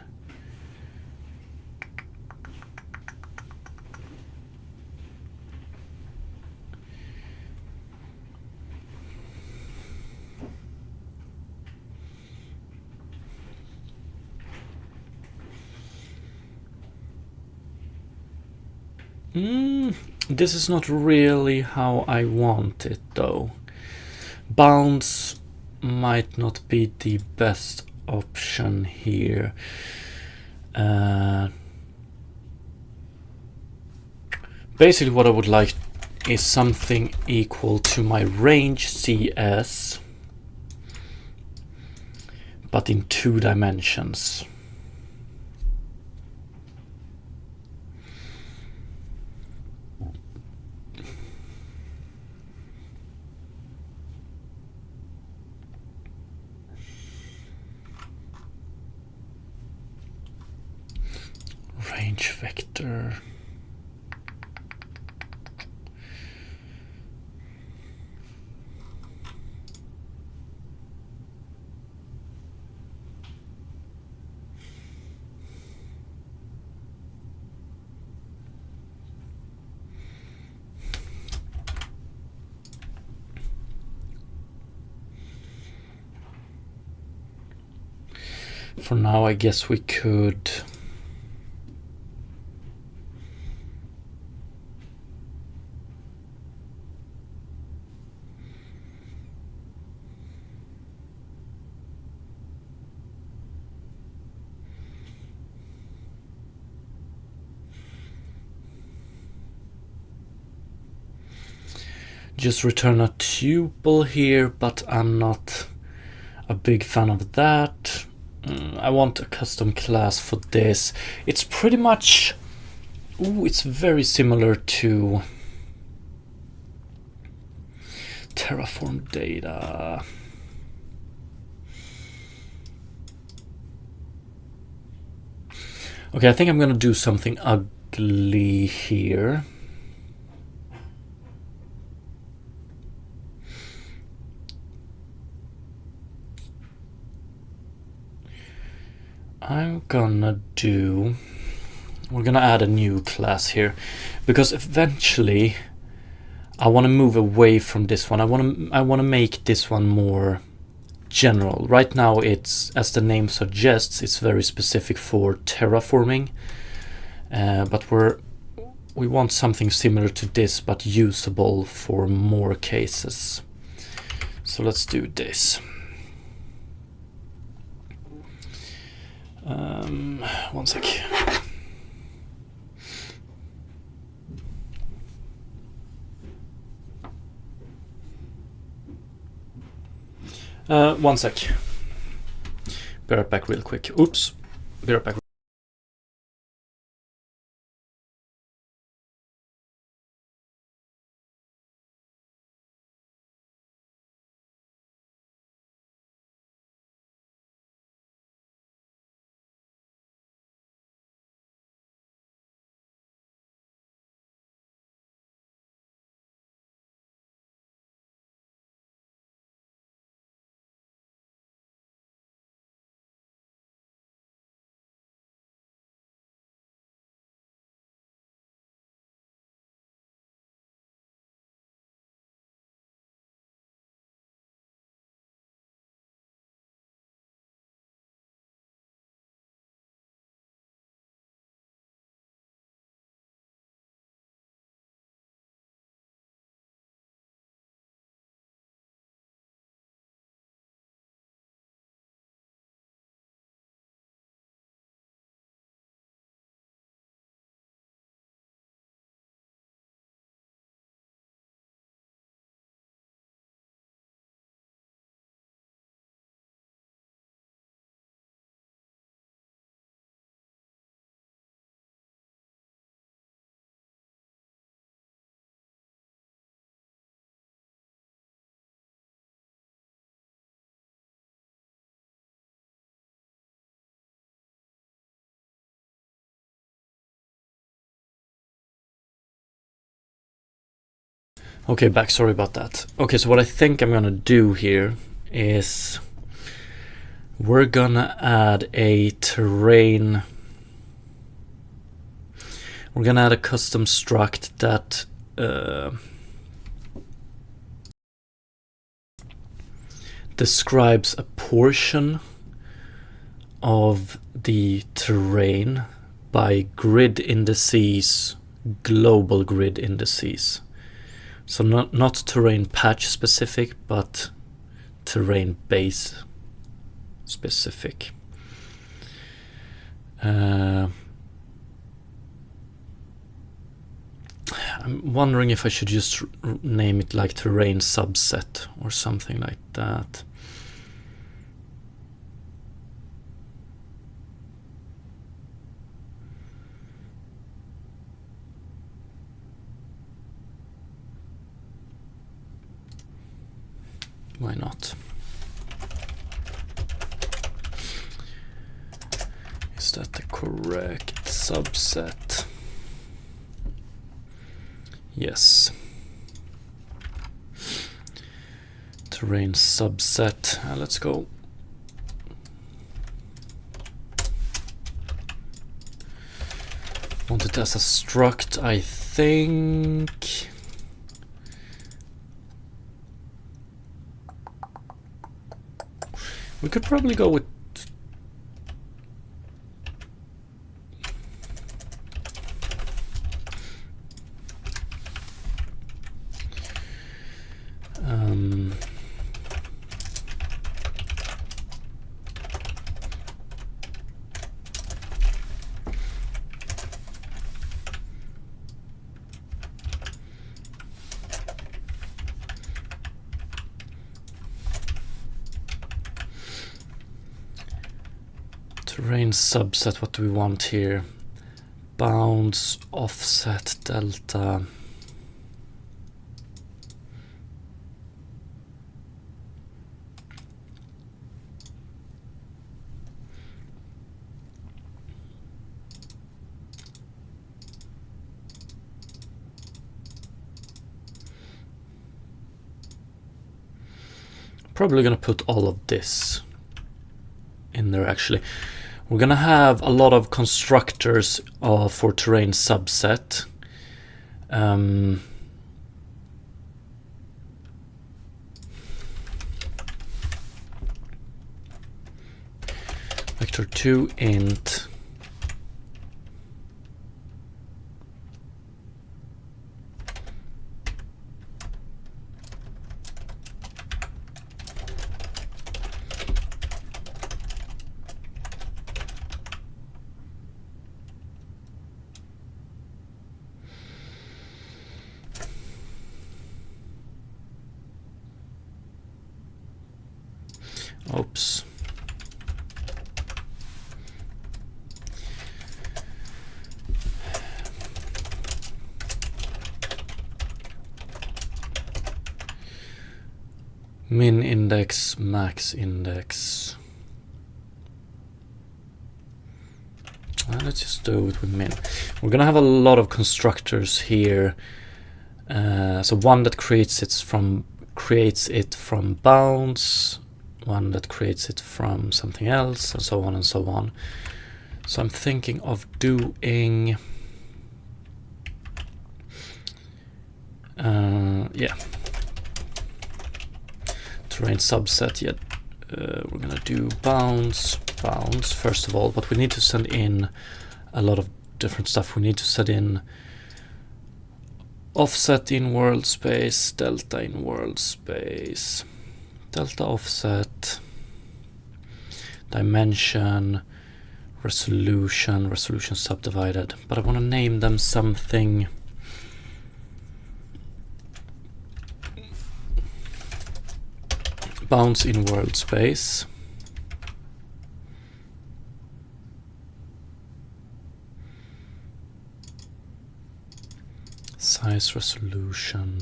This is not really how I want it though. Bounds might not be the best option here. Basically what I would like is something equal to my range CS, but in 2 dimensions. Range vector. For now, I guess we could just return a tuple here, but I'm not a big fan of that. I want a custom class for this. It's pretty much, it's very similar to Terraform data. Okay, I think I'm gonna do something ugly here. we're gonna add a new class here, because eventually I want to move away from this one. I want to make this one more general. Right now it's, as the name suggests, it's very specific for terraforming, but we want something similar to this but usable for more cases. So let's do this. One sec. One sec. Be right back real quick. Oops. Be right back. Okay, back. Sorry about that. Okay, so what I think I'm gonna do here is we're gonna add a terrain. We're gonna add a custom struct that describes a portion of the terrain by grid indices, global grid indices. So not terrain patch specific, but terrain base specific. I'm wondering if I should just name it like terrain subset or something like that. Why not? Is that the correct subset? Yes. Terrain subset. Let's go. Want it as a struct, I think. We could probably go with terrain subset. What do we want here? Bounds, offset, delta. Probably gonna put all of this in there actually. We're gonna have a lot of constructors for terrain subset. Vector2 int oops. Min index, max index. Let's just do it with min. We're gonna have a lot of constructors here. So one that creates it from bounds, one that creates it from something else, and so on and so on. So I'm thinking of doing terrain subset. Yet we're gonna do bounds first of all, but we need to send in a lot of different stuff. We need to set in offset in world space, delta in world space, delta offset, dimension, resolution subdivided, but I want to name them something. Bounds in world space, size resolution,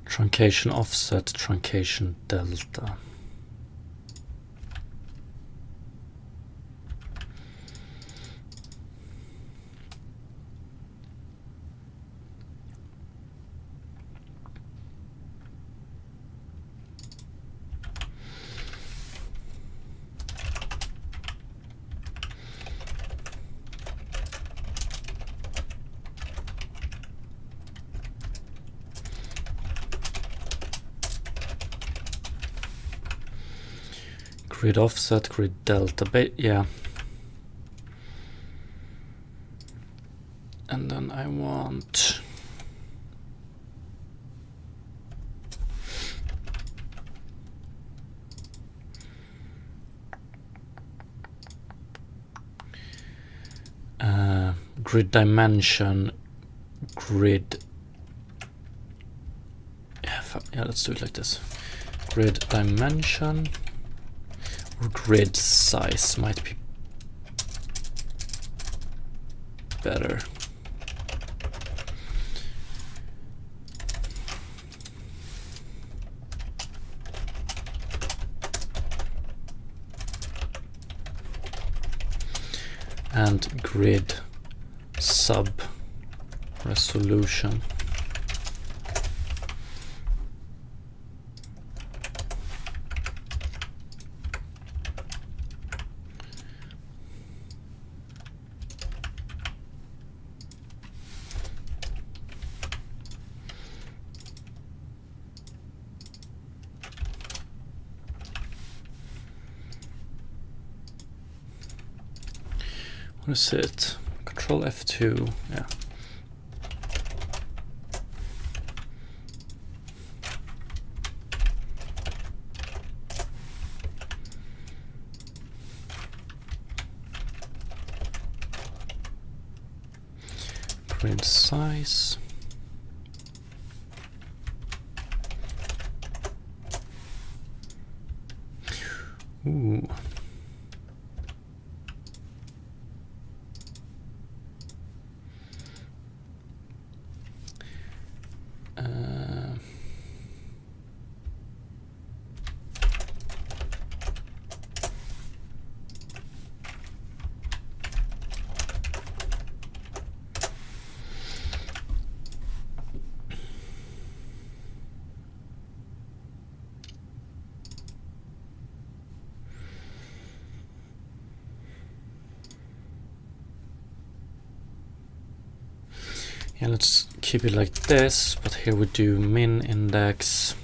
truncation offset, truncation delta. Grid offset, grid delta, yeah. And then I want grid dimension, grid. Yeah, let's do it like this. Grid dimension. Or grid size might be better. And grid sub resolution. What is it? Control F2, yeah. Print size. Ooh. Yeah, let's keep it like this, but here we do min index.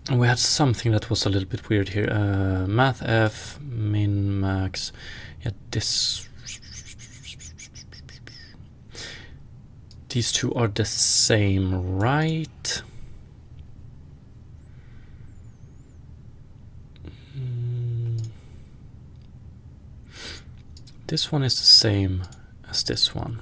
And we had something that was a little bit weird here. Mathf, min, max. Yeah, this. These two are the same, right? This one is the same as this one.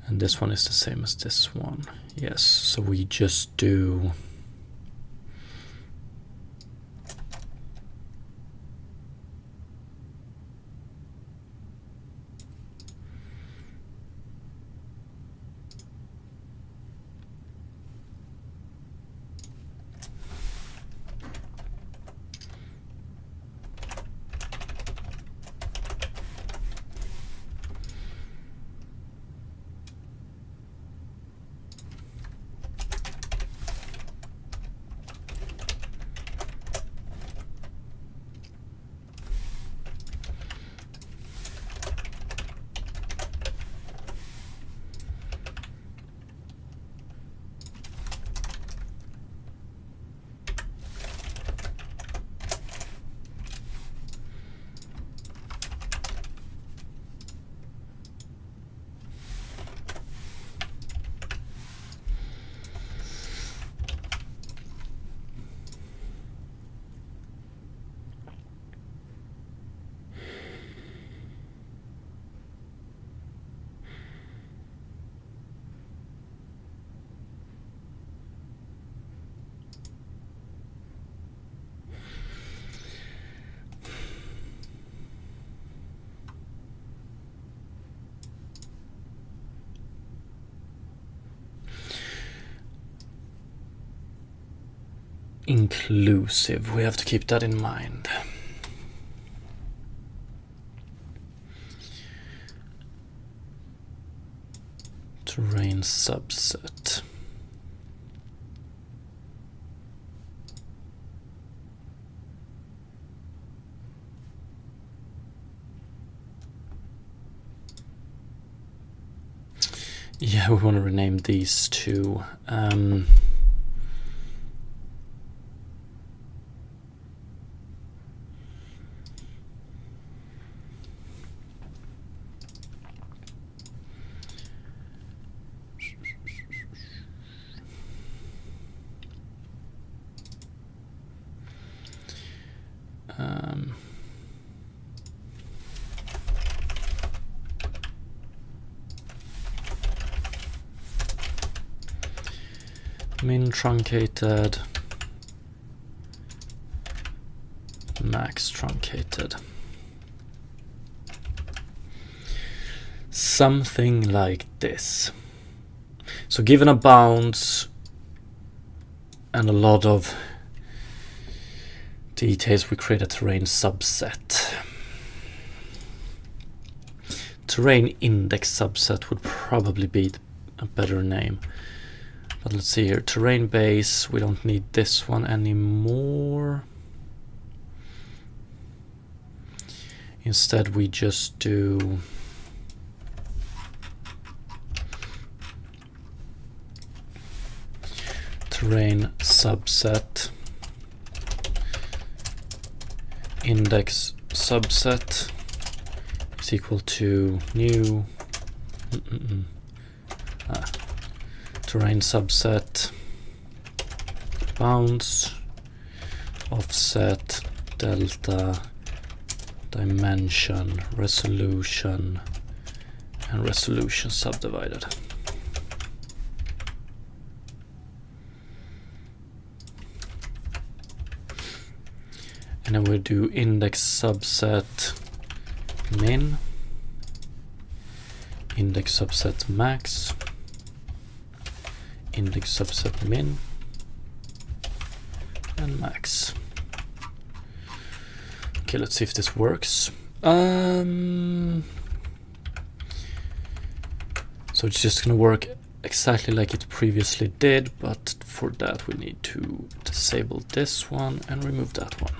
And this one is the same as this one. Yes, so we just do inclusive. We have to keep that in mind. Terrain subset. Yeah, we want to rename these two. Min truncated, max truncated. Something like this. So given a bounds and a lot of details, we create a terrain subset. Terrain index subset would probably be a better name. But let's see here, terrain base, we don't need this one anymore. Instead we just do terrain subset index subset is equal to new terrain subset bounds offset delta dimension resolution and resolution subdivided. And then we'll do index subset min, index subset max, index subset min, and max. Okay, let's see if this works. So it's just gonna work exactly like it previously did, but for that we need to disable this one and remove that one.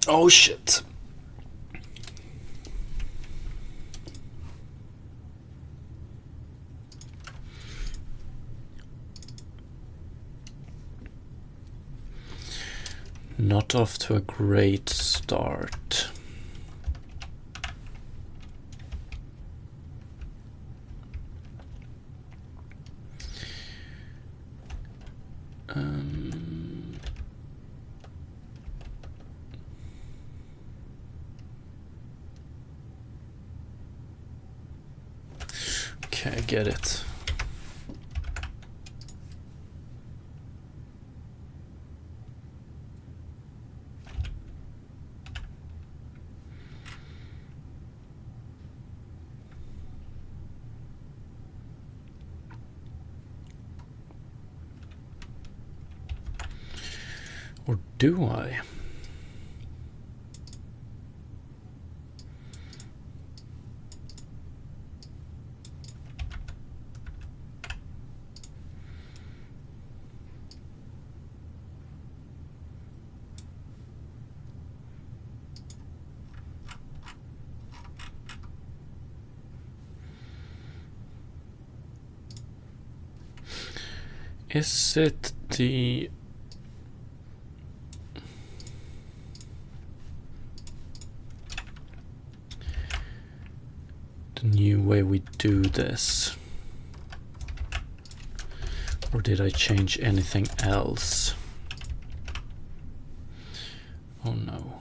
Oh shit. Not off to a great start. Okay, I get it. Or do I? Is it the new way we do this? Or did I change anything else? Oh no.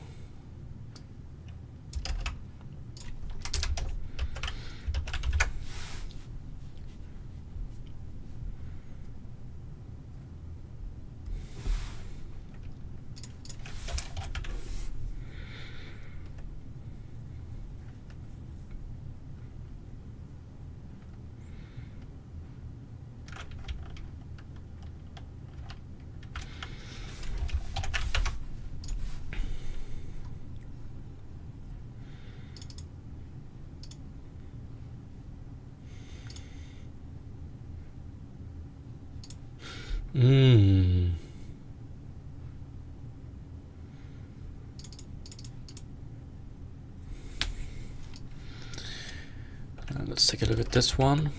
Let's take a look at this one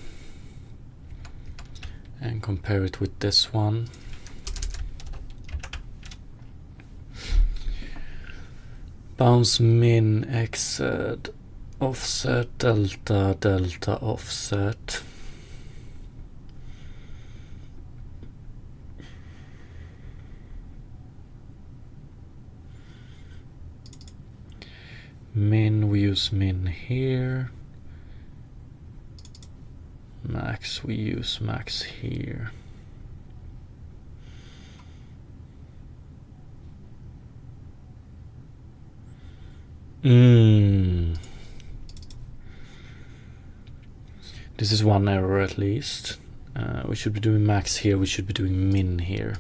and compare it with this one. Bounce min xz offset delta delta offset. Min, we use min here. Max, we use max here. This is one error at least. We should be doing max here, we should be doing min here.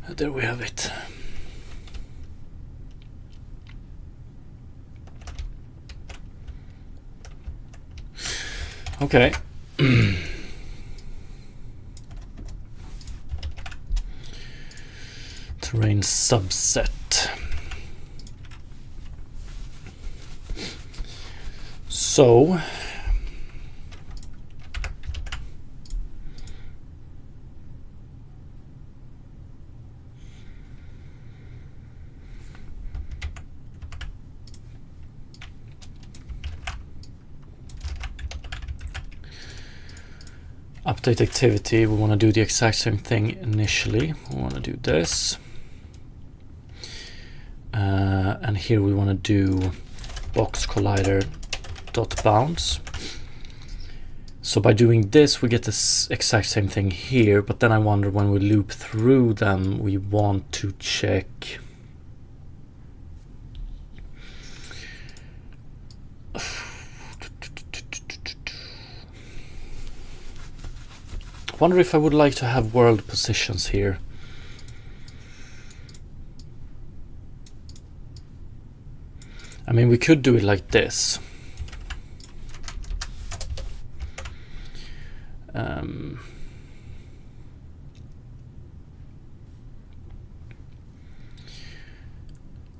There we have it. Okay. Terrain subset. So update activity, we want to do the exact same thing initially. We want to do this. And here we want to do box collider dot bounce. So by doing this, we get the exact same thing here, but then I wonder when we loop through them, we want to check I wonder if I would like to have world positions here. I mean, we could do it like this.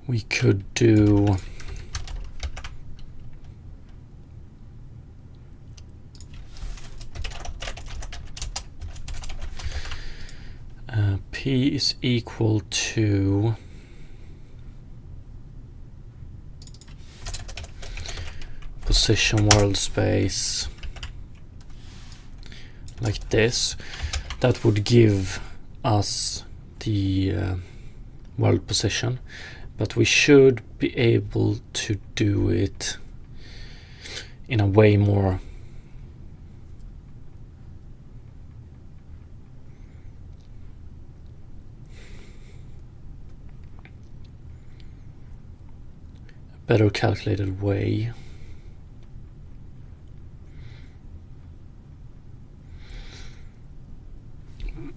We could do P is equal to position world space like this. That would give us the world position, but we should be able to do it in a way more better calculated way.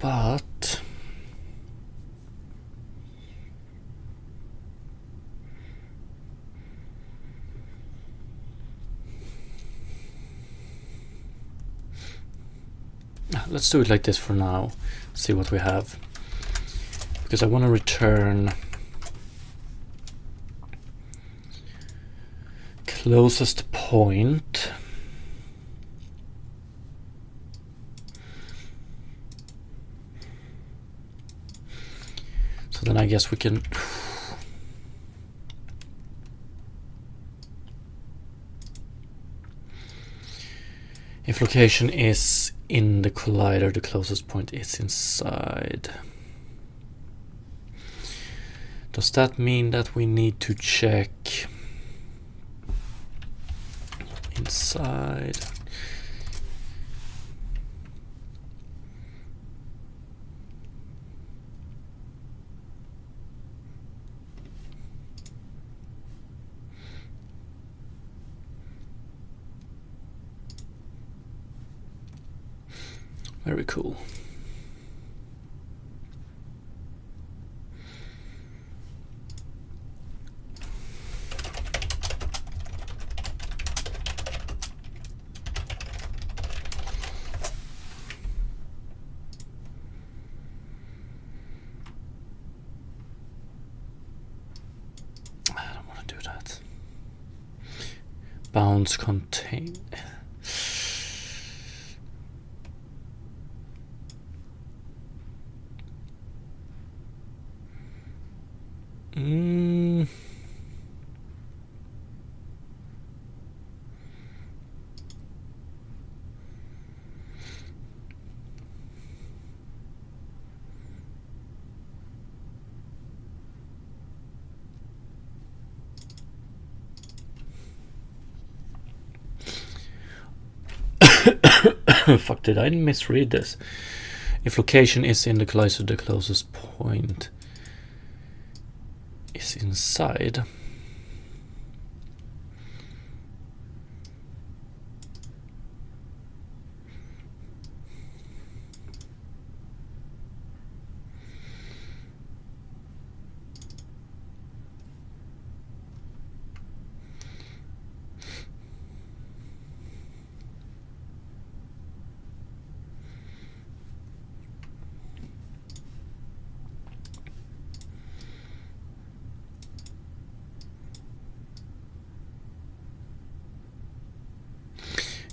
But let's do it like this for now, see what we have, because I want to return closest point. So then I guess we can if location is in the collider, the closest point is inside. Does that mean that we need to check inside? Very cool. I don't want to do that. Bounds contain. Fuck, did I misread this? If location is in the collider, the closest point is inside.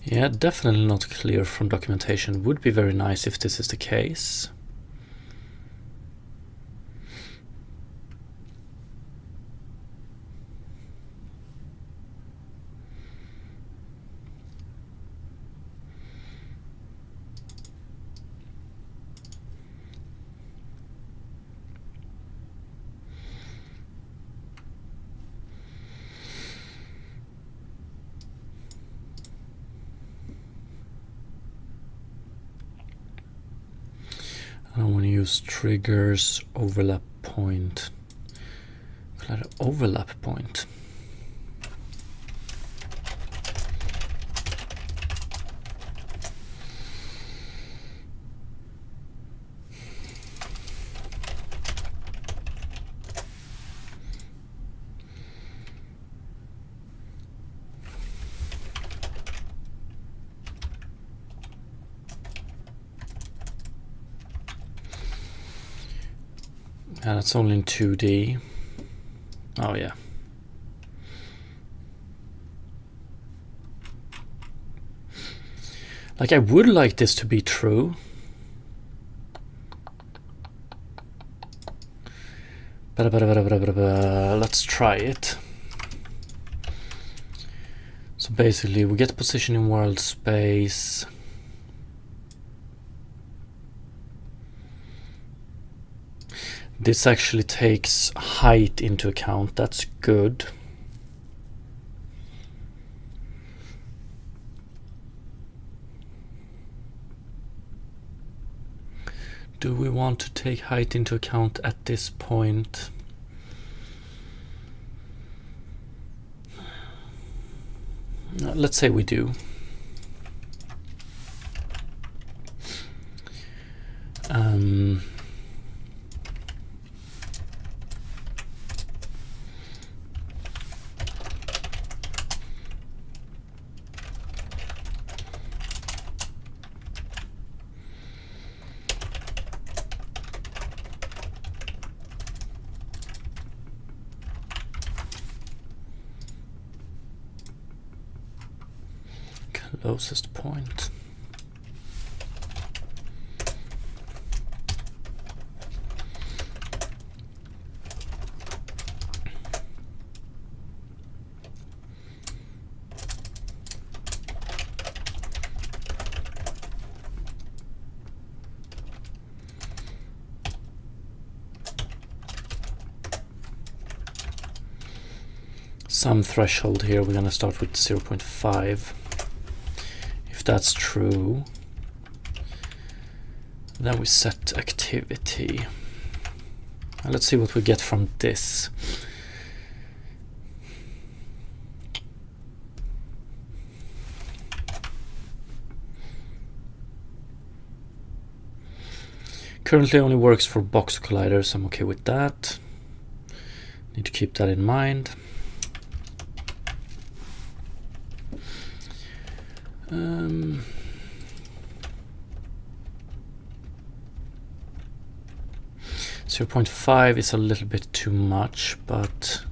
Yeah, definitely not clear from documentation. Would be very nice if this is the case. I want to use triggers overlap point. Collider overlap point. And it's only in 2D. Oh yeah. Like, I would like this to be true. Let's try it. So basically we get position in world space. This actually takes height into account. That's good. Do we want to take height into account at this point? Let's say we do. Closest point. Some threshold here. We're gonna start with 0.5. If that's true, then we set activity. And let's see what we get from this. Currently only works for box colliders. I'm okay with that. Need to keep that in mind. 0.5 is a little bit too much, but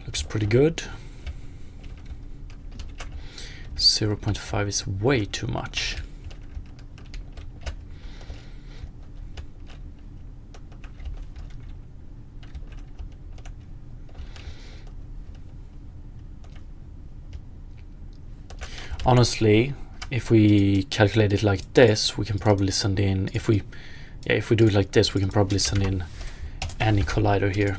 looks pretty good. 0.5 is way too much. Honestly, if we calculate it like this, we can probably send in, if we do it like this, we can probably send in any collider here.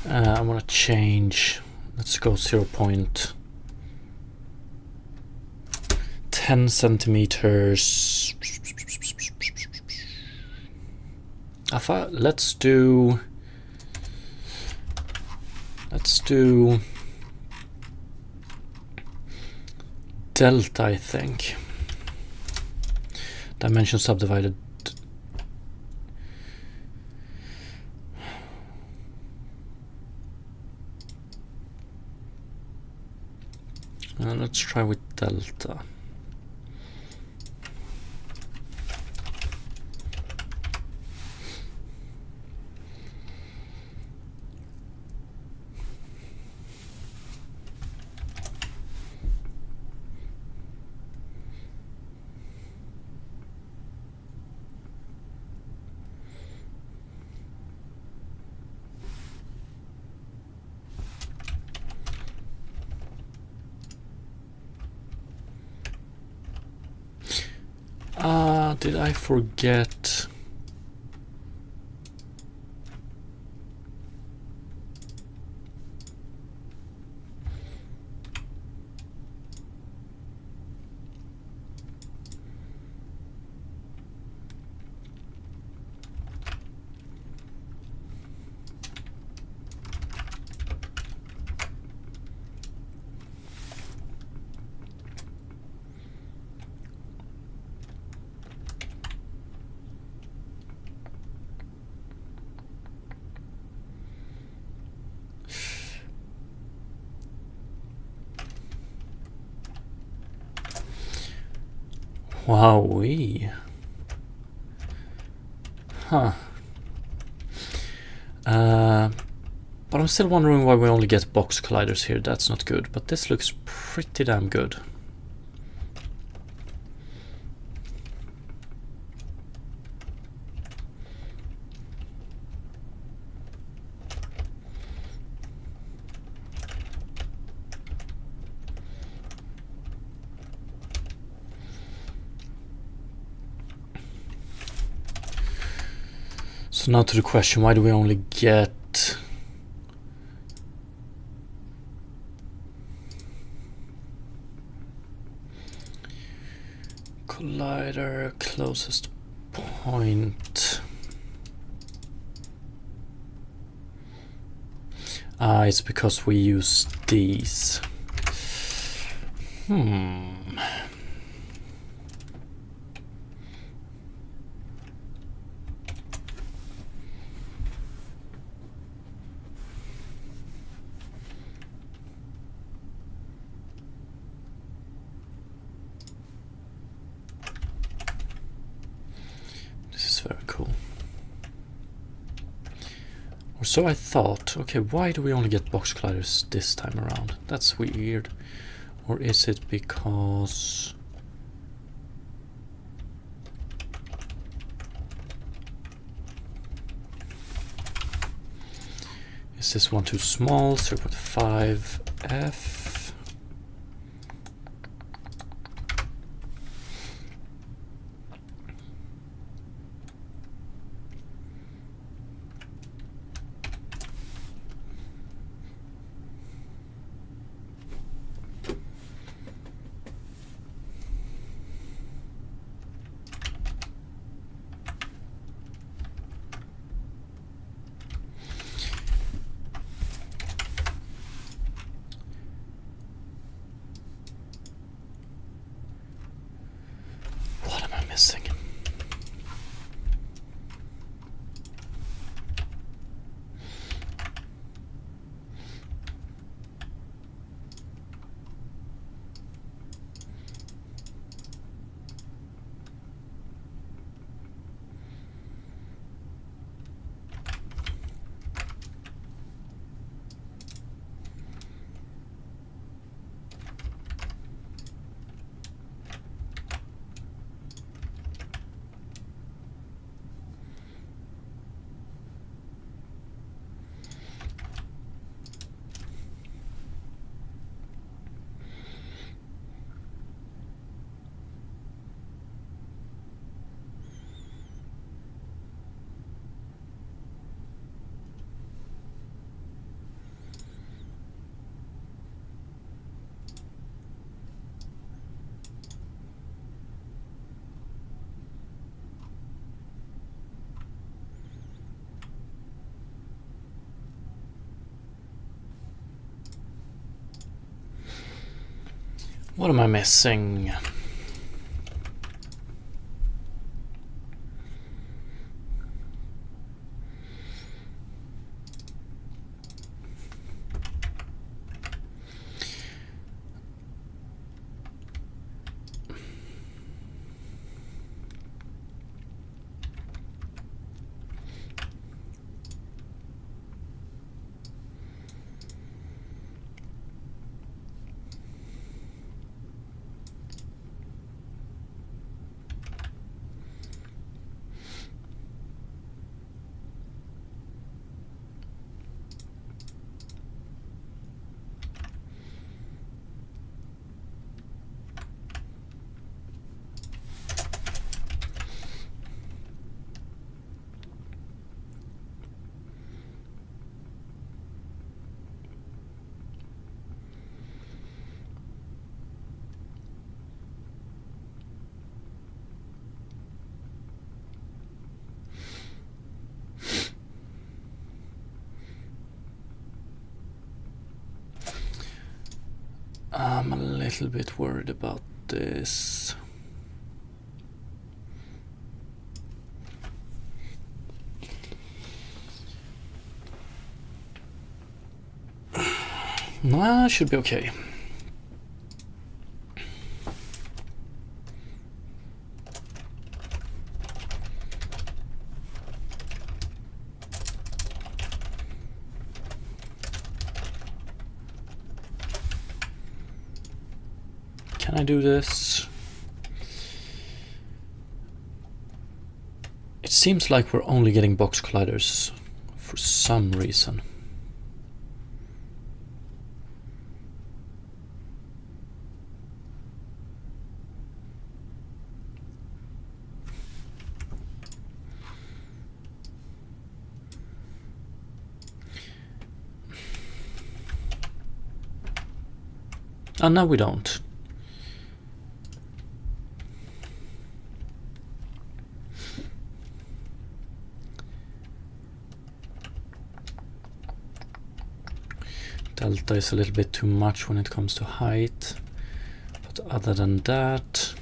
I want to change Let's go 0.10 centimeters. Let's do delta, I think. Dimension subdivided. Let's try with delta. Did I forget? Wowee. Huh. But I'm still wondering why we only get box colliders here. That's not good, but this looks pretty damn good. So now to the question, why do we only get collider closest point? It's because we use these. Very cool. Or so I thought. Okay, why do we only get box colliders this time around? That's weird. Or is it because... Is this one too small? 0.5 F. What am I missing? I'm a little bit worried about this. Nah, should be okay. Can I do this? It seems like we're only getting box colliders for some reason. And now we don't. Delta is a little bit too much when it comes to height, but other than that,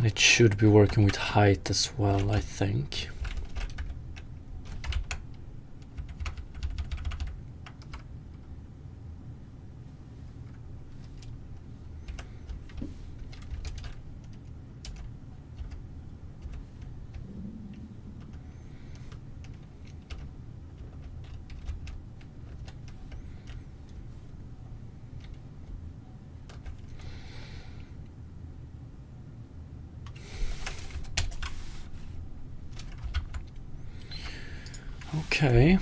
and it should be working with height as well, I think. Okay.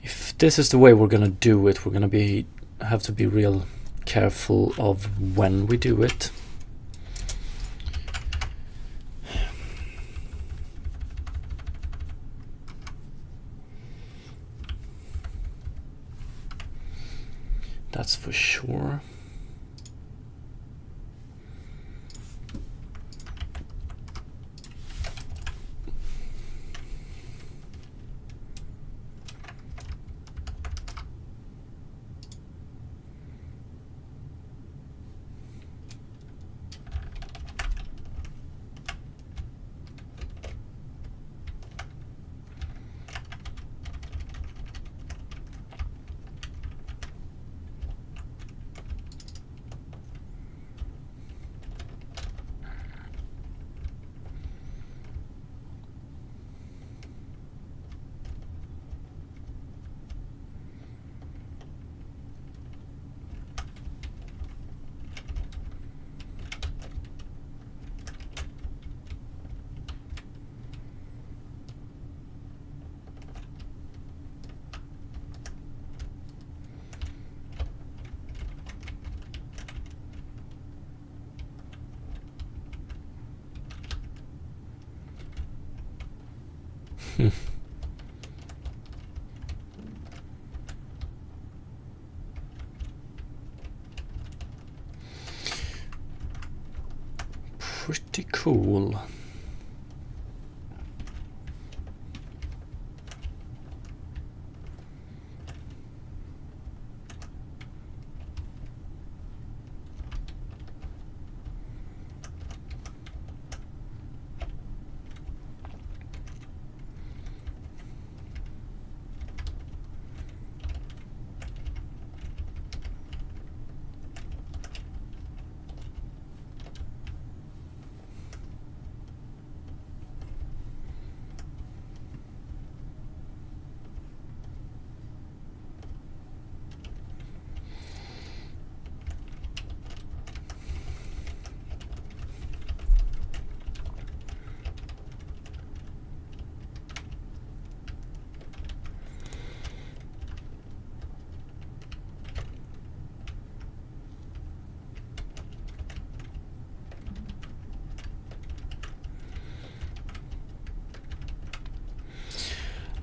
If this is the way we're gonna do it, we're gonna have to be real careful of when we do it. That's for sure. Pretty cool.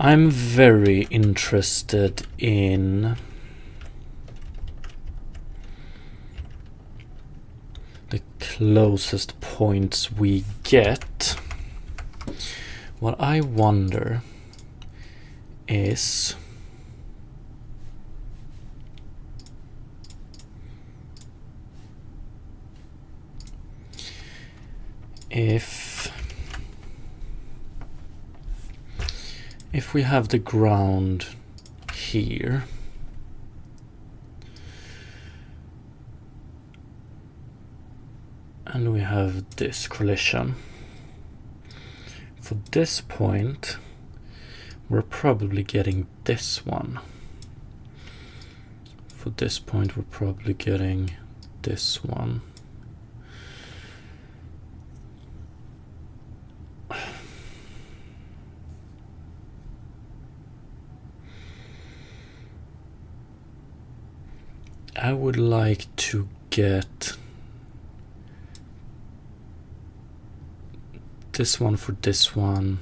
I'm very interested in the closest points we get. What I wonder is if we have the ground here, and we have this collision, for this point we're probably getting this one. For this point we're probably getting this one. I would like to get this one for this one,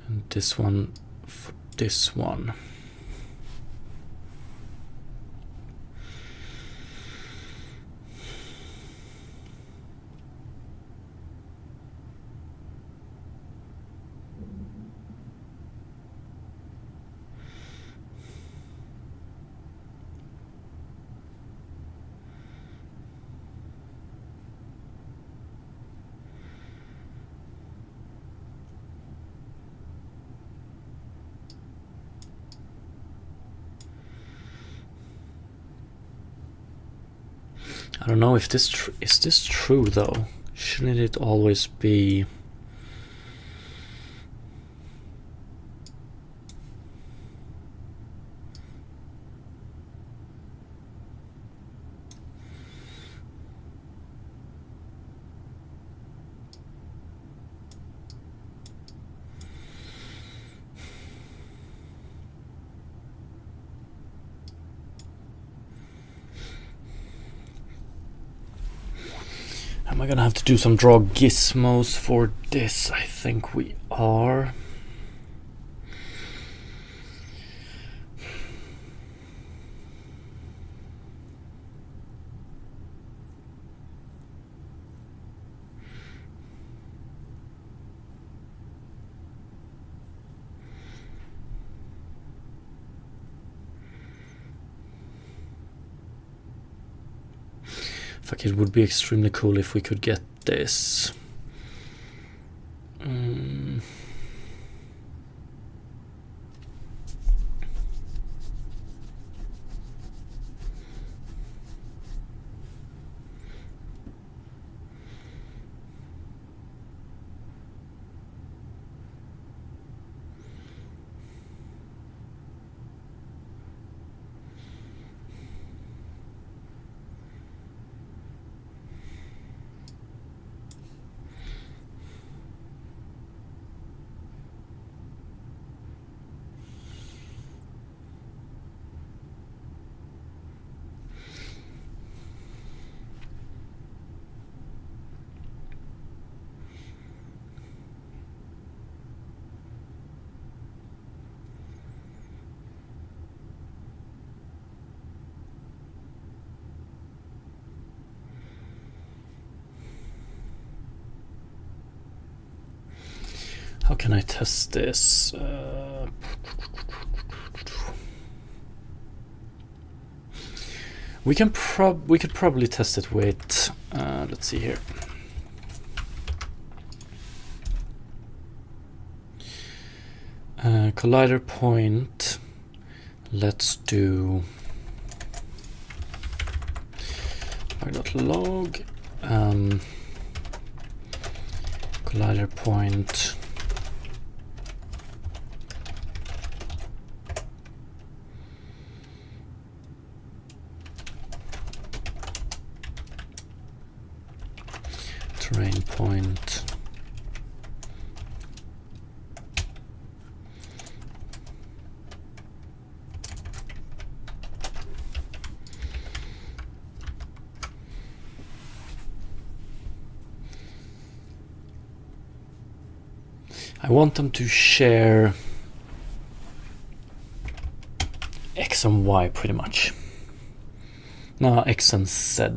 and this one for this one. I don't know if this is this true though. Shouldn't it always be Am I gonna have to do some draw gizmos for this? I think we are. Fuck, it would be extremely cool if we could get this. How can I test this? We could probably test it with let's see here. Collider point. Let's do log collider point terrain point I want them to share X and Y pretty much. No, X and Z.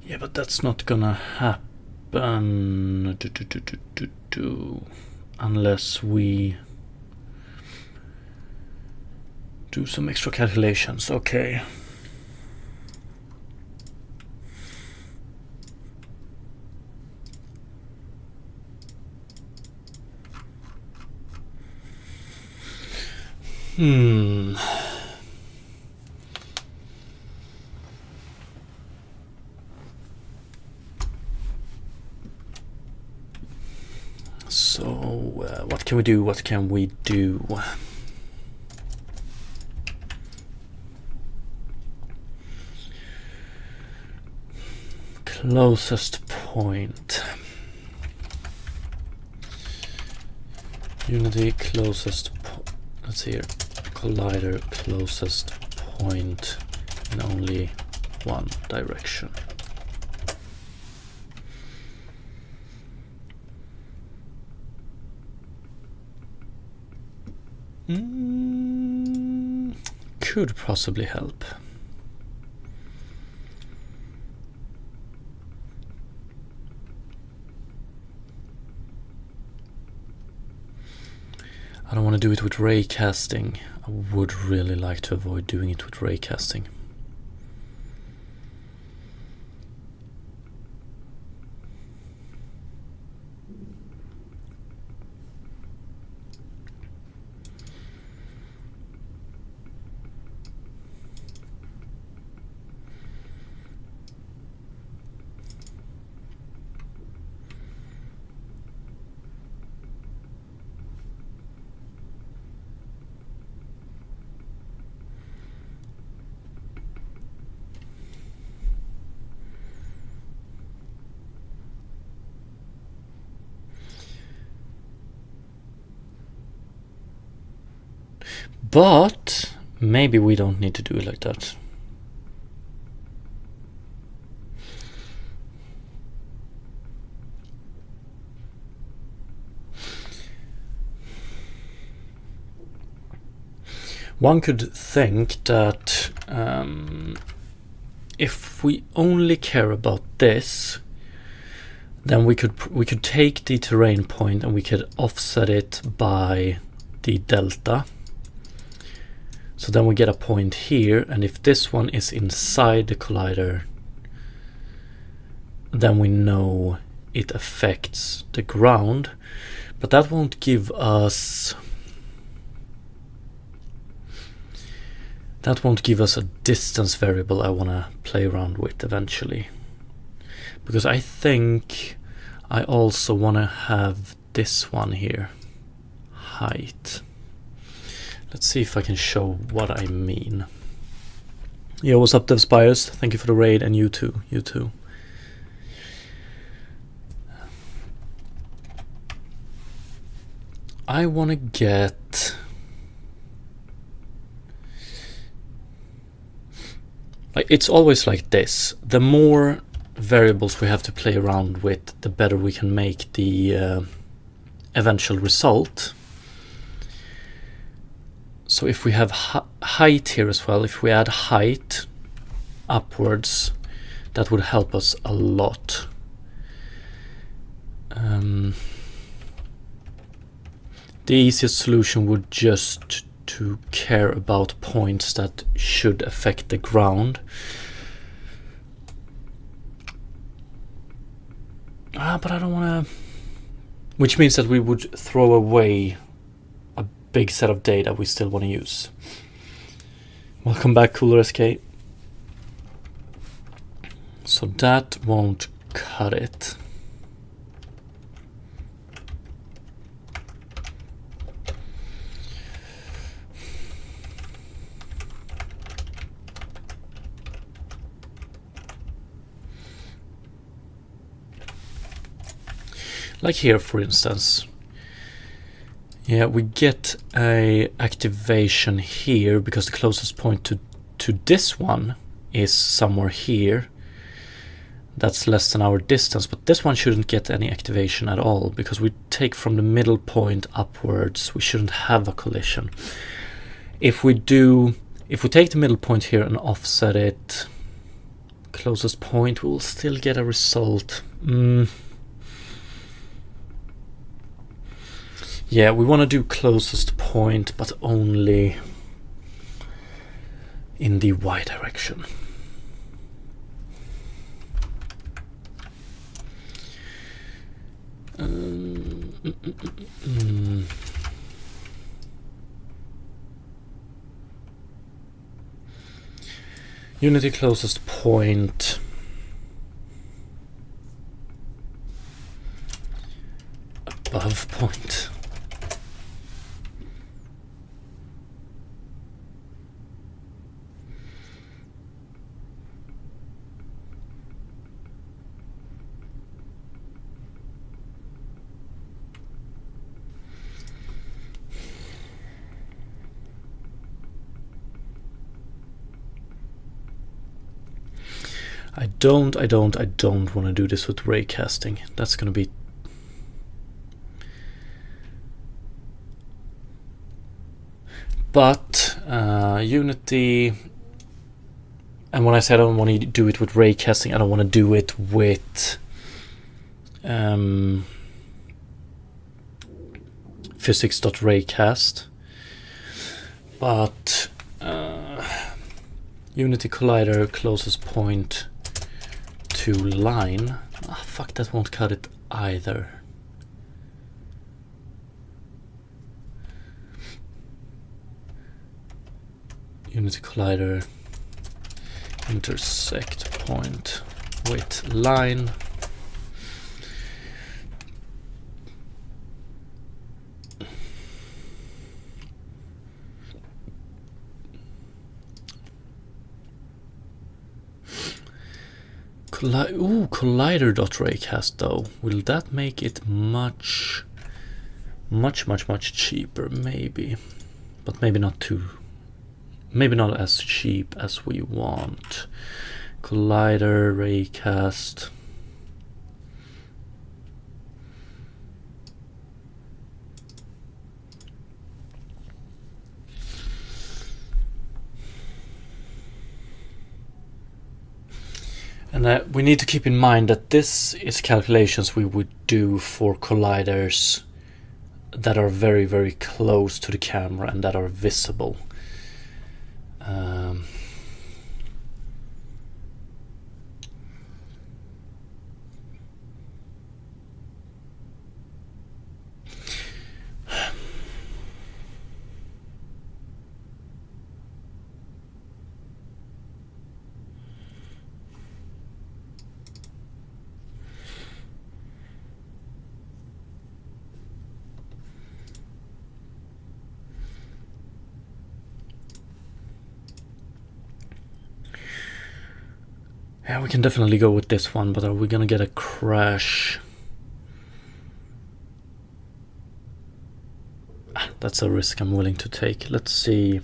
Yeah, but that's not gonna happen unless we do some extra calculations. Okay. So what can we do? What can we do? Closest point. Unity closest. Let's see here. Collider closest point in only one direction. Could possibly help. I don't want to do it with ray casting. I would really like to avoid doing it with ray casting. But maybe we don't need to do it like that. One could think that if we only care about this, then we could take the terrain point and we could offset it by the delta. So then we get a point here, and if this one is inside the collider, then we know it affects the ground, but that won't give us a distance variable I want to play around with eventually, because I think I also want to have this one here, height. Let's see if I can show what I mean. Yo, what's up, DevSpires? Thank you for the raid, and you too, you too. I want to get... like, it's always like this. The more variables we have to play around with, the better we can make the eventual result. So if we have height here as well, if we add height upwards, that would help us a lot. The easiest solution would just to care about points that should affect the ground. But I don't want to... which means that we would throw away a big set of data we still want to use. Welcome back, Cooler SK. So that won't cut it. Like here, for instance. Yeah, we get a activation here because the closest point to this one is somewhere here. That's less than our distance, but this one shouldn't get any activation at all because we take from the middle point upwards. We shouldn't have a collision. If we take the middle point here and offset it, closest point, we will still get a result. Yeah, we want to do closest point, but only in the Y direction. Unity closest point. Above point. I don't want to do this with raycasting. That's going to be... But Unity... And when I say I don't want to do it with raycasting, I don't want to do it with physics.raycast. But Unity Collider closest point to line. Fuck, that won't cut it either. Unity Collider intersect point with line. Collider.raycast though. Will that make it much cheaper? Maybe. But maybe not too. Maybe not as cheap as we want. Collider, raycast. And we need to keep in mind that this is calculations we would do for colliders that are very, very close to the camera and that are visible. Yeah, we can definitely go with this one, but are we gonna get a crash? That's a risk I'm willing to take. Let's see.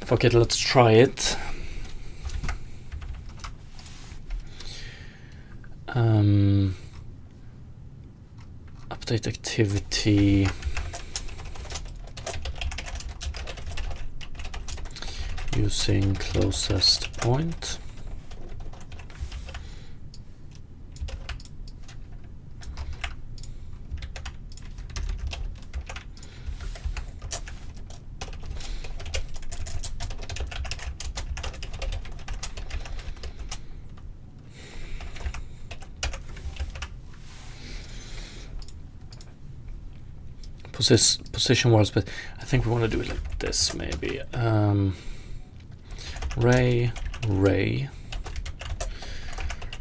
Fuck it, let's try it. Update activity. Using closest point. Position worlds, but I think we want to do it like this maybe.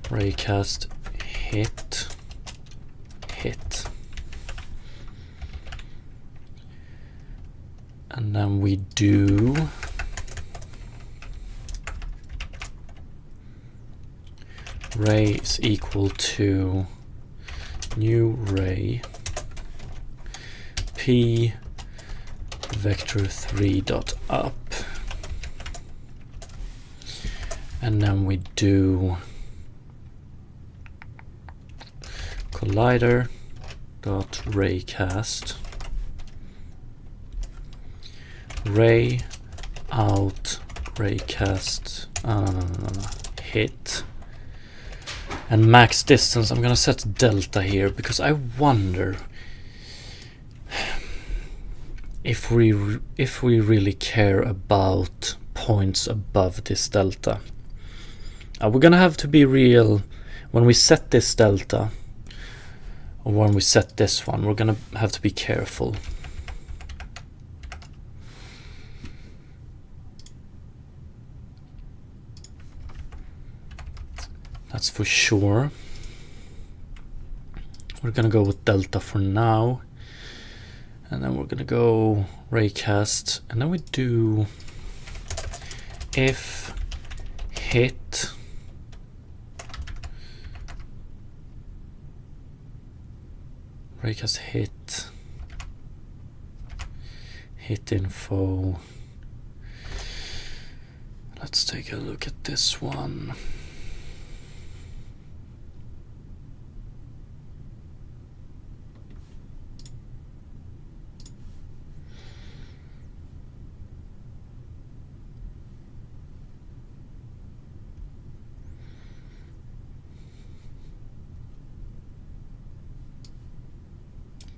Raycast hit. And then we do ray is equal to new ray p vector 3 dot up, and then we do collider dot raycast ray out raycast hit, and max distance. I'm gonna set delta here because I wonder if we really care about points above this delta. We're gonna have to be real when we set this delta, or when we set this one. We're gonna have to be careful. That's for sure. We're gonna go with delta for now. And then we're gonna go raycast, and then we do if hit raycast hit info. Let's take a look at this one.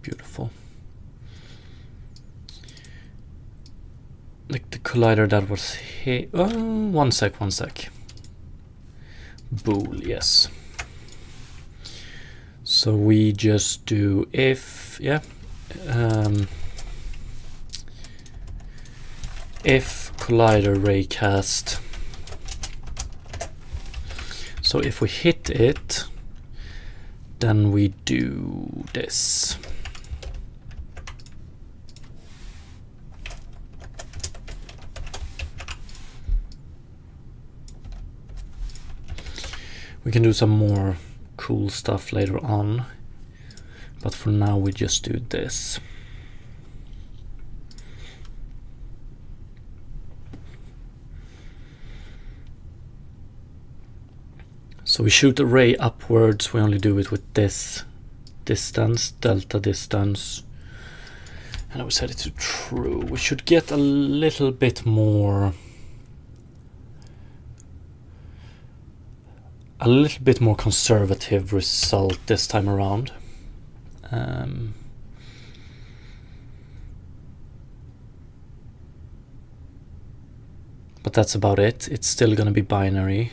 Beautiful. Like the collider that was here. Oh, one sec. Bool, yes. So we just do if, yeah. If collider raycast. So if we hit it, then we do this. We can do some more cool stuff later on, but for now we just do this. So we shoot the ray upwards. We only do it with this distance, delta distance, and I will set it to true. We should get a little bit more conservative result this time around. But that's about it. It's still gonna be binary.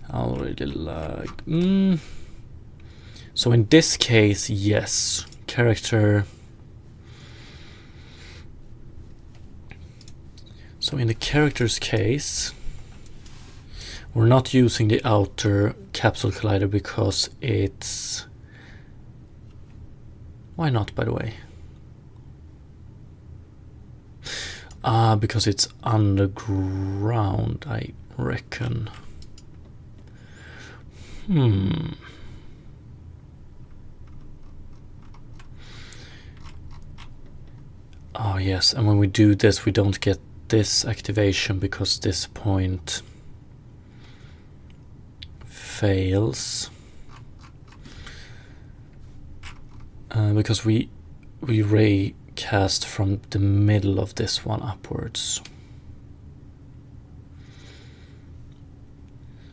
I really like... So in this case, yes. Character... So in the character's case, we're not using the outer capsule collider because it's... Why not, by the way? Because it's underground, I reckon. Oh yes, and when we do this, we don't get this activation because this point fails. Because we ray cast from the middle of this one upwards.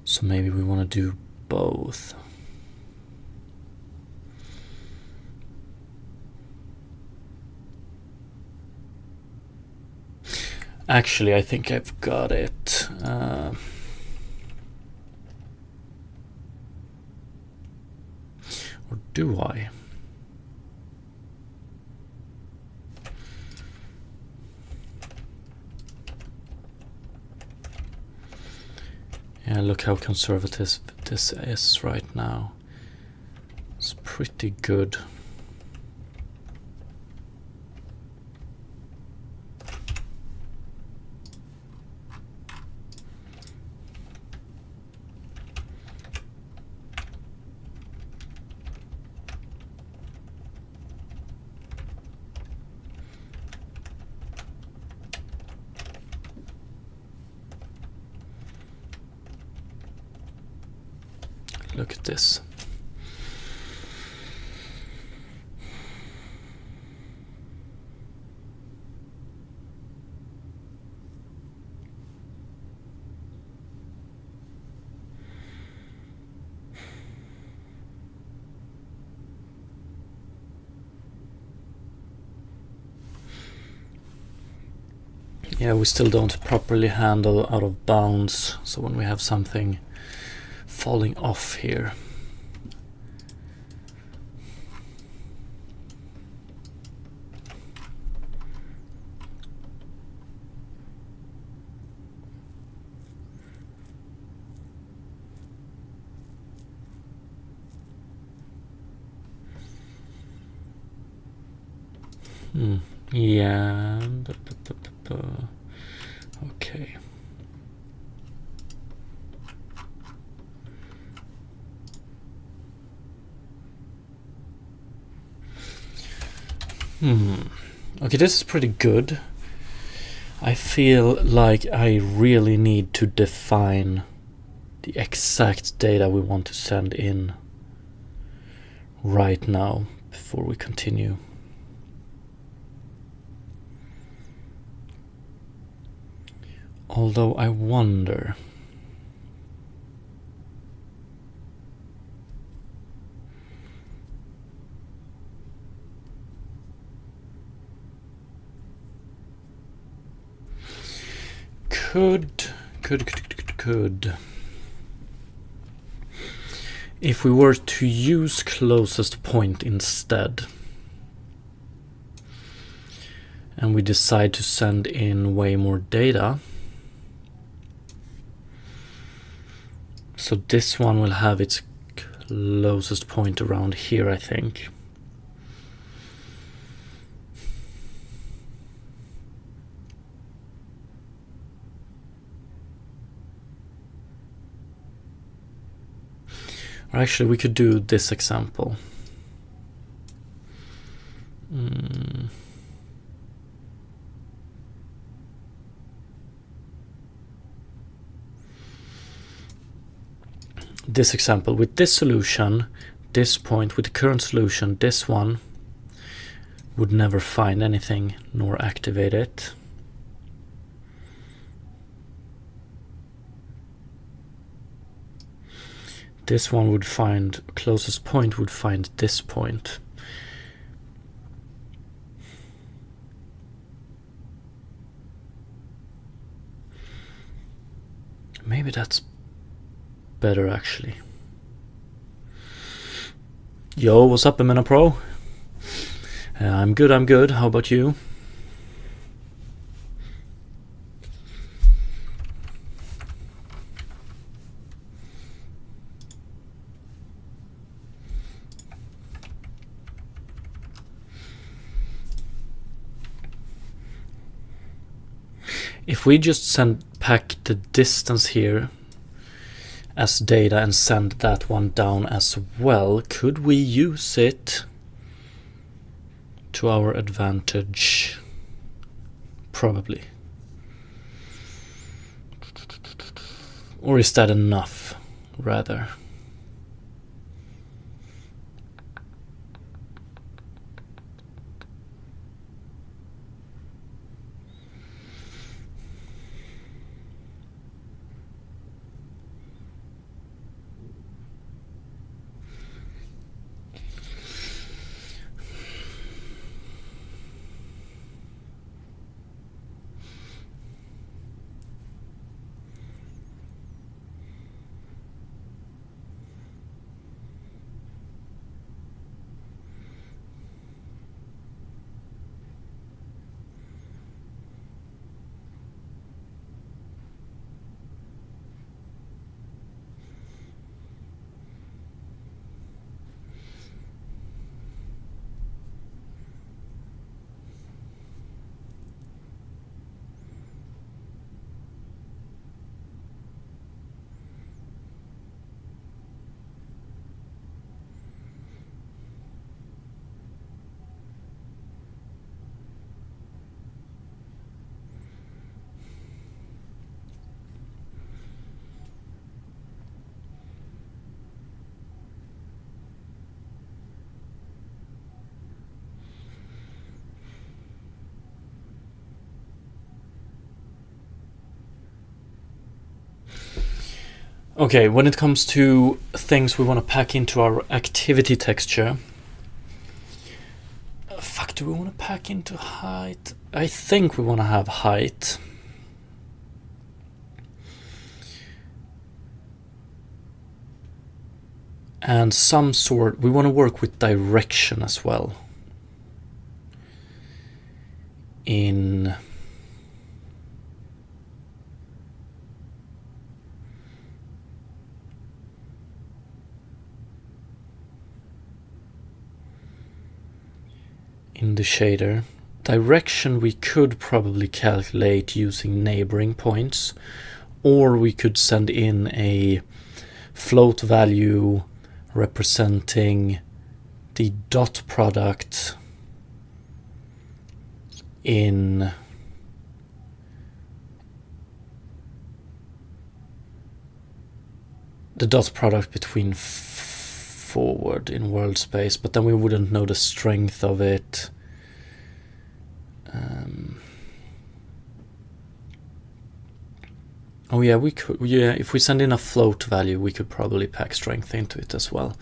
So maybe we want to do both. Actually, I think I've got it. Or do I? Yeah, look how conservative this is right now. It's pretty good. Look at this. Yeah, we still don't properly handle out of bounds, so when we have something falling off here. Yeah. Okay. Okay, this is pretty good. I feel like I really need to define the exact data we want to send in right now before we continue. Although I wonder... Could. If we were to use closest point instead, and we decide to send in way more data, so this one will have its closest point around here, I think. Or actually, we could do this example. This example, with this solution, this point, with the current solution, this one would never find anything nor activate it. This one would find, closest point would find this point. Maybe that's better actually. Yo, what's up, Amina Pro? I'm good, I'm good. How about you? If we just pack the distance here as data and send that one down as well, could we use it to our advantage? Probably. Or is that enough, rather? Okay, when it comes to things we want to pack into our activity texture, fuck, do we want to pack into height? I think we want to have height. And some sort, we want to work with direction as well. In the shader. Direction we could probably calculate using neighboring points, or we could send in a float value representing the dot product in the dot product between forward in world space, but then we wouldn't know the strength of it. Oh yeah, we could. Yeah, if we send in a float value, we could probably pack strength into it as well.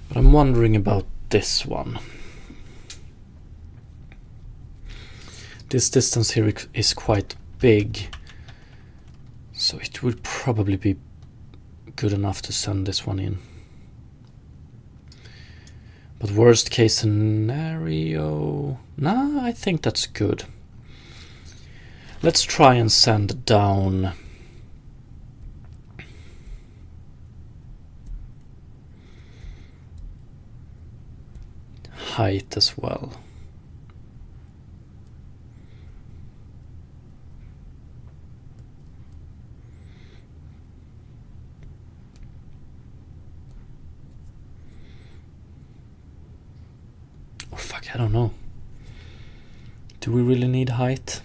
But I'm wondering about this one. This distance here is quite big, so it would probably be good enough to send this one in. But worst case scenario, nah, I think that's good. Let's try and send down height as well. Oh fuck, I don't know. Do we really need height?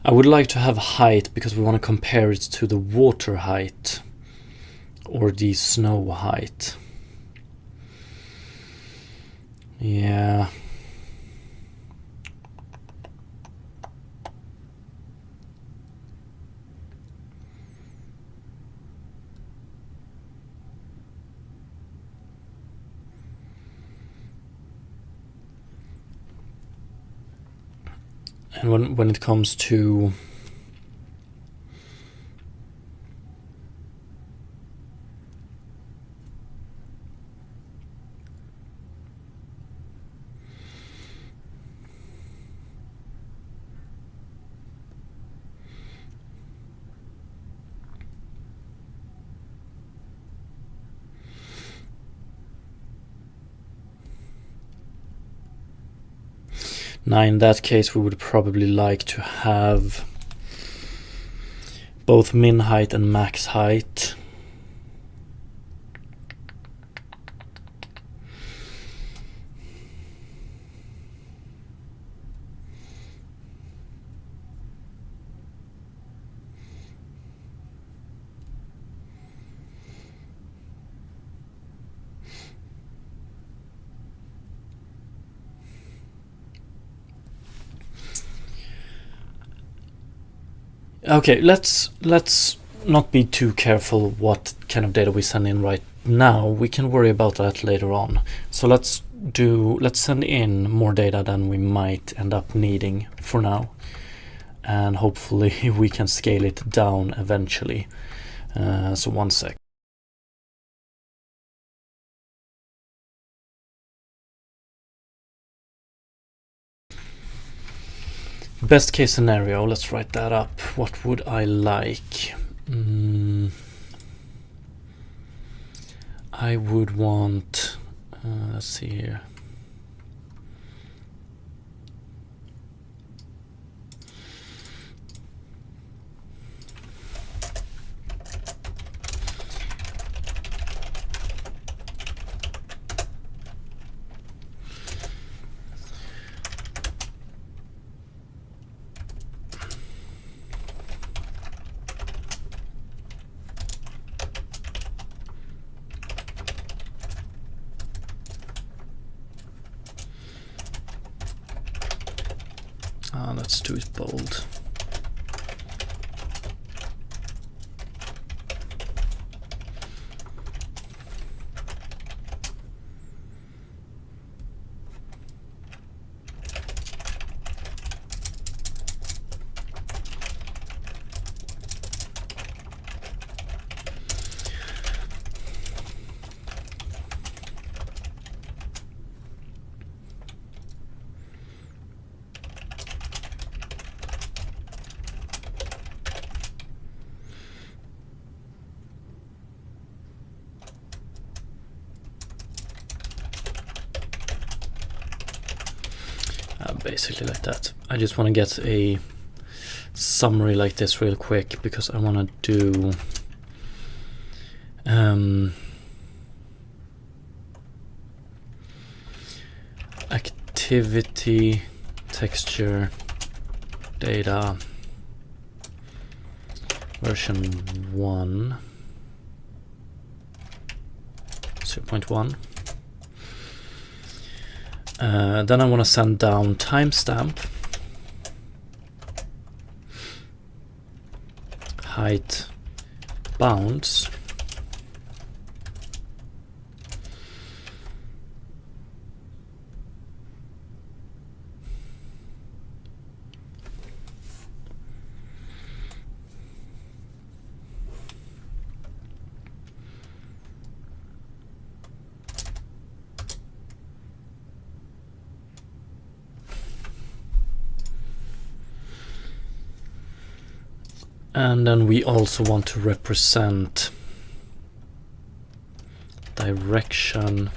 I would like to have height because we want to compare it to the water height or the snow height. Yeah. And when it comes to now, in that case, we would probably like to have both min height and max height. Okay, let's not be too careful what kind of data we send in right now. We can worry about that later on. So let's send in more data than we might end up needing for now, and hopefully we can scale it down eventually. So one sec. Best case scenario, let's write that up. What would I like? I would want, let's see here. Let's do it bold. Basically like that. I just want to get a summary like this real quick because I want to do activity texture data version 1 0.1. Then I want to send down timestamp, height bounds, and then we also want to represent direction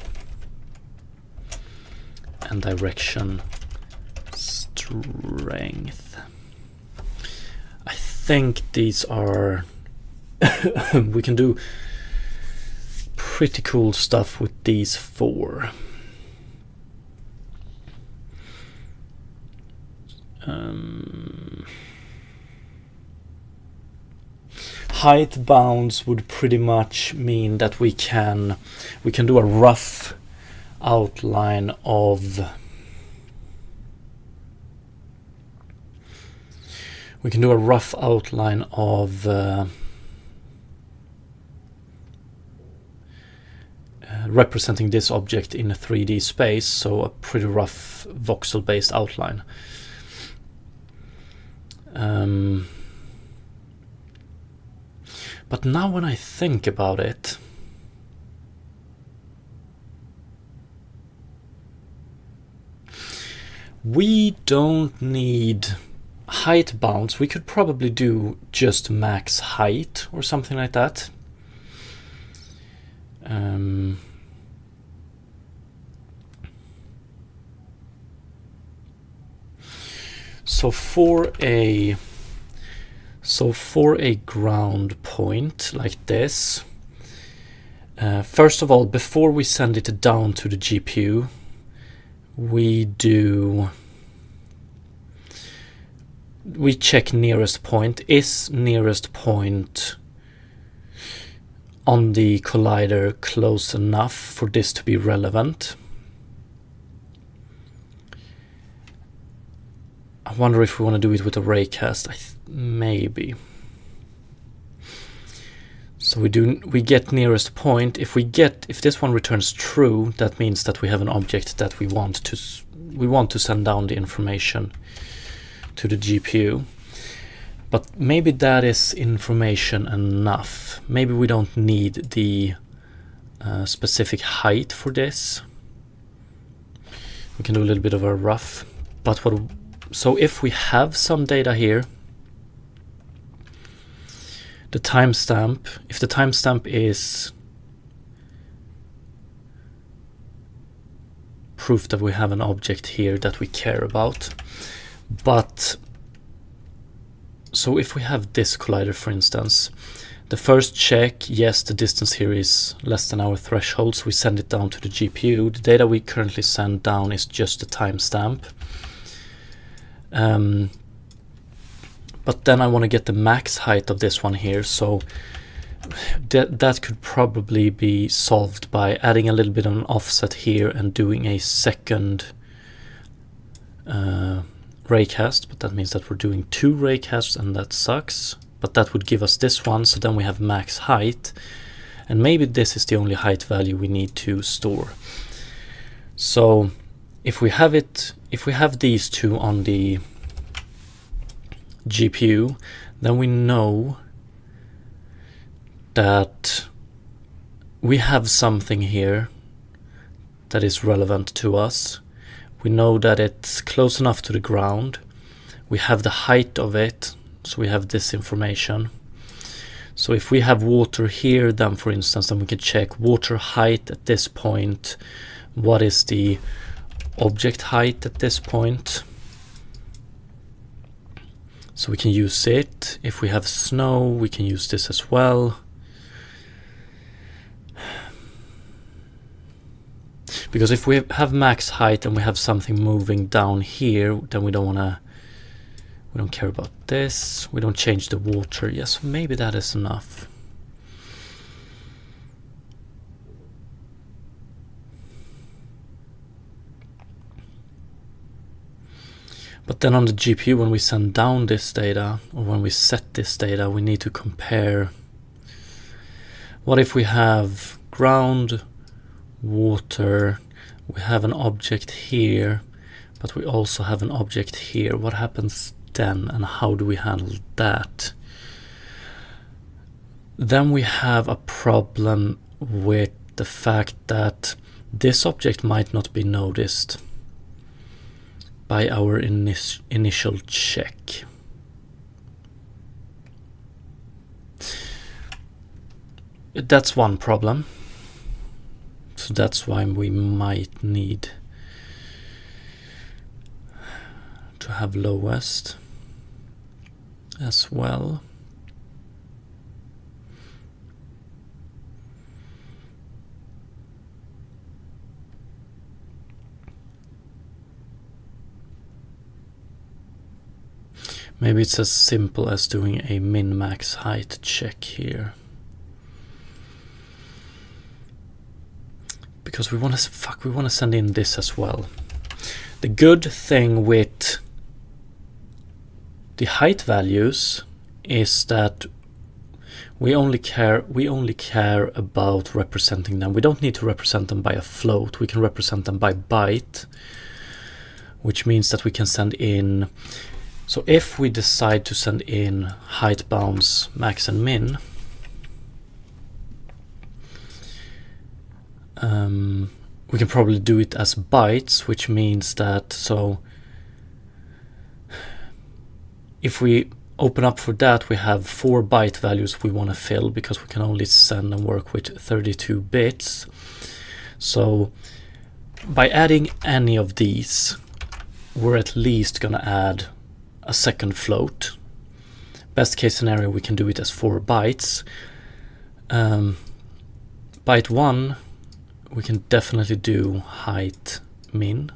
and direction strength. I think these are we can do pretty cool stuff with these 4. Height bounds would pretty much mean that we can do a rough outline of representing this object in a 3D space, so a pretty rough voxel based outline. But now when I think about it, we don't need height bounds. We could probably do just max height or something like that. So for a ground point like this, first of all, before we send it down to the GPU, we check nearest point. Is nearest point on the collider close enough for this to be relevant? I wonder if we want to do it with a raycast. Maybe. So we get nearest point. If this one returns true, that means that we have an object that we want to send down the information to the GPU. But maybe that is information enough. Maybe we don't need the specific height for this. We can do a little bit of a rough. So if we have some data here, the timestamp, if the timestamp is proof that we have an object here that we care about. But so if we have this collider, for instance, the first check, yes, the distance here is less than our threshold, so we send it down to the GPU. The data we currently send down is just the timestamp. But then I want to get the max height of this one here, so that could probably be solved by adding a little bit of an offset here and doing a second raycast. But that means that we're doing 2 raycasts, and that sucks. But that would give us this one, so then we have max height, and maybe this is the only height value we need to store. So if we have these 2 on the GPU, then we know that we have something here that is relevant to us. We know that it's close enough to the ground. We have the height of it, so we have this information. So if we have water here, then for instance, then we can check water height at this point. What is the object height at this point? So we can use it. If we have snow, we can use this as well. Because if we have max height and we have something moving down here, then we don't care about this. We don't change the water. Yes, maybe that is enough. But then on the GPU, when we send down this data, or when we set this data, we need to compare. What if we have ground, water, we have an object here, but we also have an object here? What happens then, and how do we handle that? Then we have a problem with the fact that this object might not be noticed by our initial check. That's one problem. So that's why we might need to have lowest as well. Maybe it's as simple as doing a min-max height check here. Because we want to send in this as well. The good thing with the height values is that we only care about representing them. We don't need to represent them by a float. We can represent them by byte, which means that we can send in. So if we decide to send in height bounds max and min, we can probably do it as bytes, which means that, so if we open up for that, we have 4 byte values we want to fill, because we can only send and work with 32 bits. So by adding any of these, we're at least going to add a second float. Best case scenario, we can do it as 4 bytes. Byte 1, we can definitely do height min.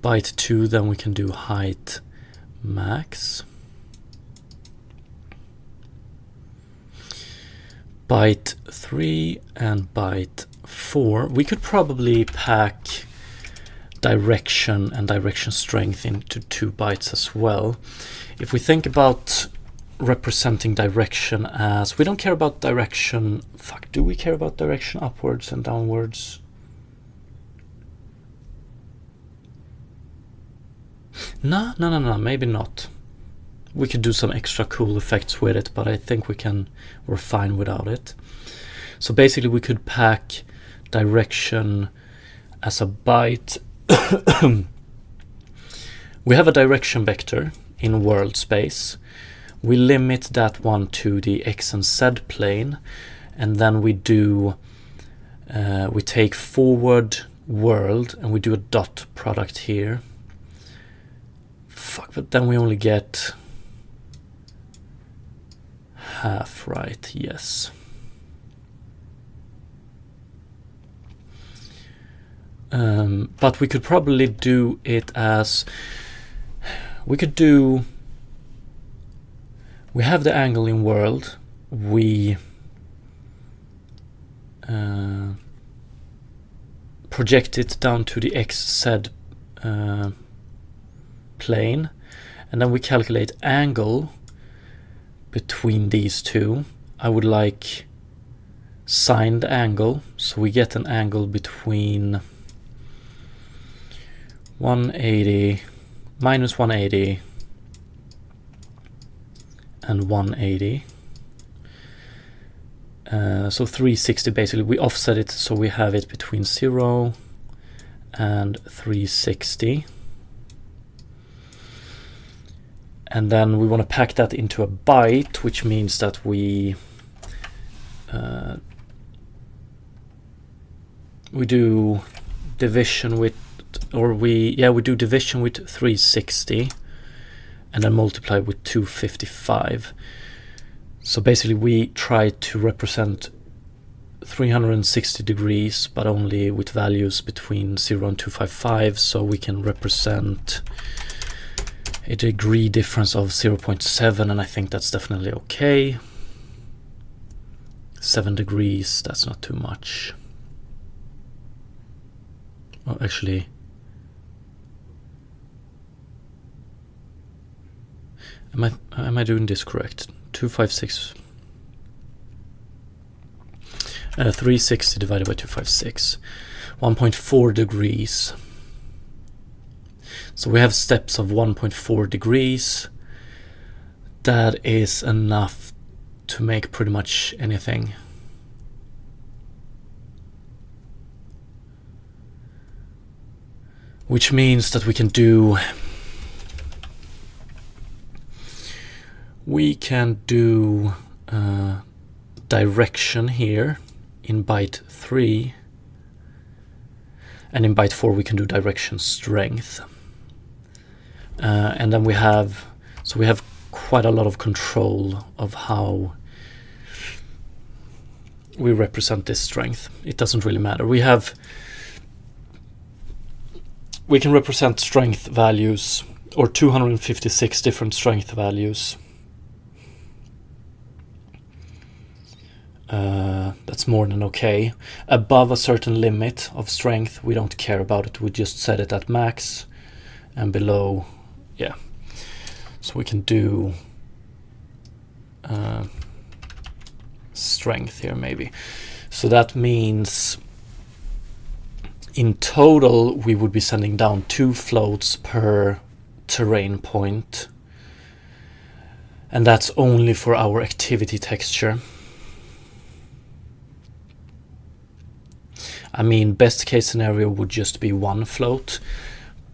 Byte 2, then we can do height max. Byte 3 and byte 4, we could probably pack direction and direction strength into 2 bytes as well. If we think about representing direction as, we don't care about direction, do we care about direction upwards and downwards? No, maybe not. We could do some extra cool effects with it, but I think we're fine without it. So basically we could pack direction as a byte. We have a direction vector in world space. We limit that one to the x and z plane, and then we take forward world and we do a dot product here. But then we only get half right, yes. But we could probably do it as, we have the angle in world, we project it down to the XZ plane, and then we calculate angle between these two. I would like signed angle, so we get an angle between 180, minus 180 and 180. So 360 basically. We offset it so we have it between 0 and 360. And then we want to pack that into a byte, which means that we do division with, we do division with 360 and then multiply with 255. So basically we try to represent 360 degrees, but only with values between 0 and 255, so we can represent a degree difference of 0.7, and I think that's definitely okay. 7 degrees, that's not too much. Well, actually, am I doing this correct? 256, 360 divided by 256, 1.4 degrees. So we have steps of 1.4 degrees. That is enough to make pretty much anything. Which means that we can do direction here in byte 3, And in byte 4 we can do direction strength. And then we have quite a lot of control of how we represent this strength. It doesn't really matter. We can represent strength values, or 256 different strength values. That's more than okay. Above a certain limit of strength, we don't care about it. We just set it at max, and below, yeah. So we can do strength here maybe. So that means in total we would be sending down 2 floats per terrain point, and that's only for our activity texture. I mean, best case scenario would just be 1 float,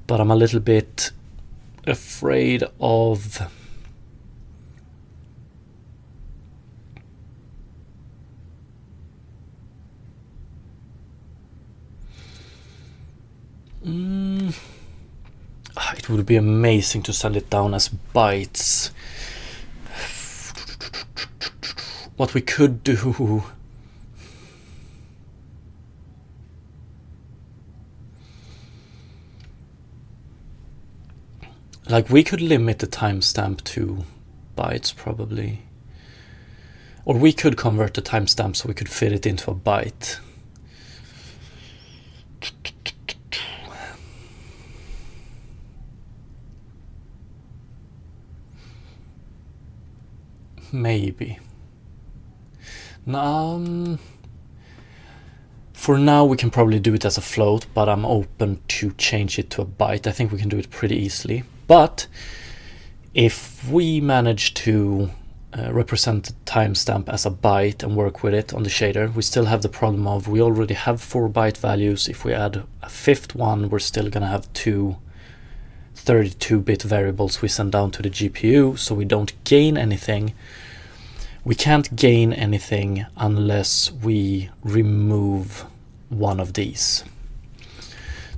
but I'm a little bit afraid of it would be amazing to send it down as bytes. What we could do, like, we could limit the timestamp to bytes probably, or we could convert the timestamp so we could fit it into a byte. Maybe. For now we can probably do it as a float, but I'm open to change it to a byte. I think we can do it pretty easily. But if we manage to represent the timestamp as a byte and work with it on the shader, we still have the problem of we already have 4 byte values. If we add a 5th one, we're still gonna have 2 32-bit variables we send down to the GPU, so we don't gain anything. We can't gain anything unless we remove one of these.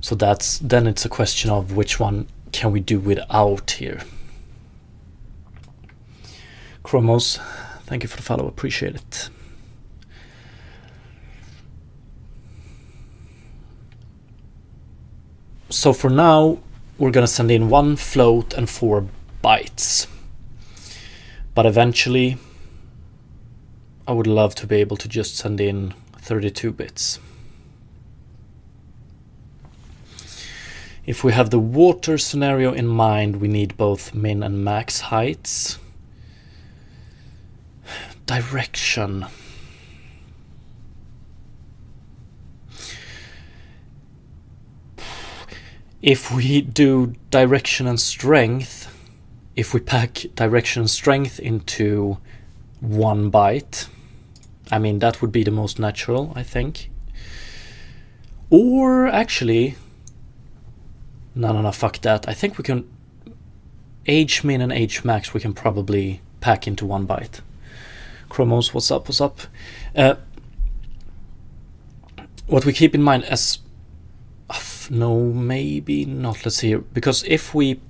So then it's a question of which one can we do without here. Chromos, thank you for the follow, appreciate it. So for now, we're gonna send in 1 float and 4 bytes. But eventually, I would love to be able to just send in 32 bits. If we have the water scenario in mind, we need both min and max heights. Direction. If we do direction and strength, if we pack direction and strength into 1 byte, I mean, that would be the most natural, I think. Or actually, no, fuck that. I think we can age min and age max we can probably pack into 1 byte. Chromos, what's up? What we keep in mind as no, maybe not. Let's see here, because if we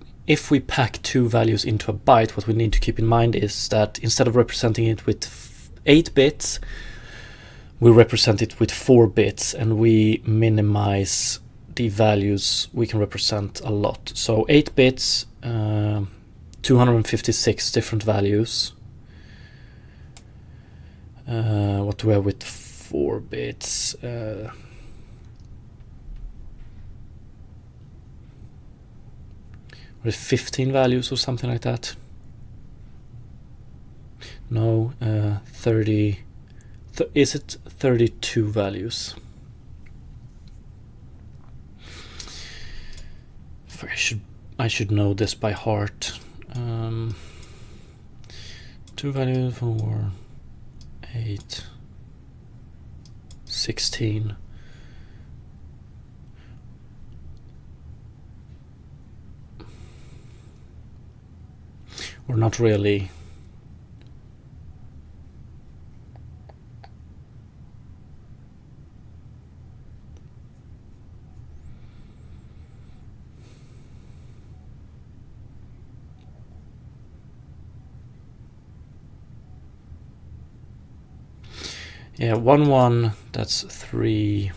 pack 2 values into a byte, what we need to keep in mind is that instead of representing it with 8 bits, we represent it with 4 bits, and we minimize the values we can represent a lot. So 8 bits, 256 different values. What do we have with 4 bits? With 15 values or something like that. No, 30. Is it 32 values? I should know this by heart. 2 values for 8, 16. We're not really. Yeah, 1 1, that's 3.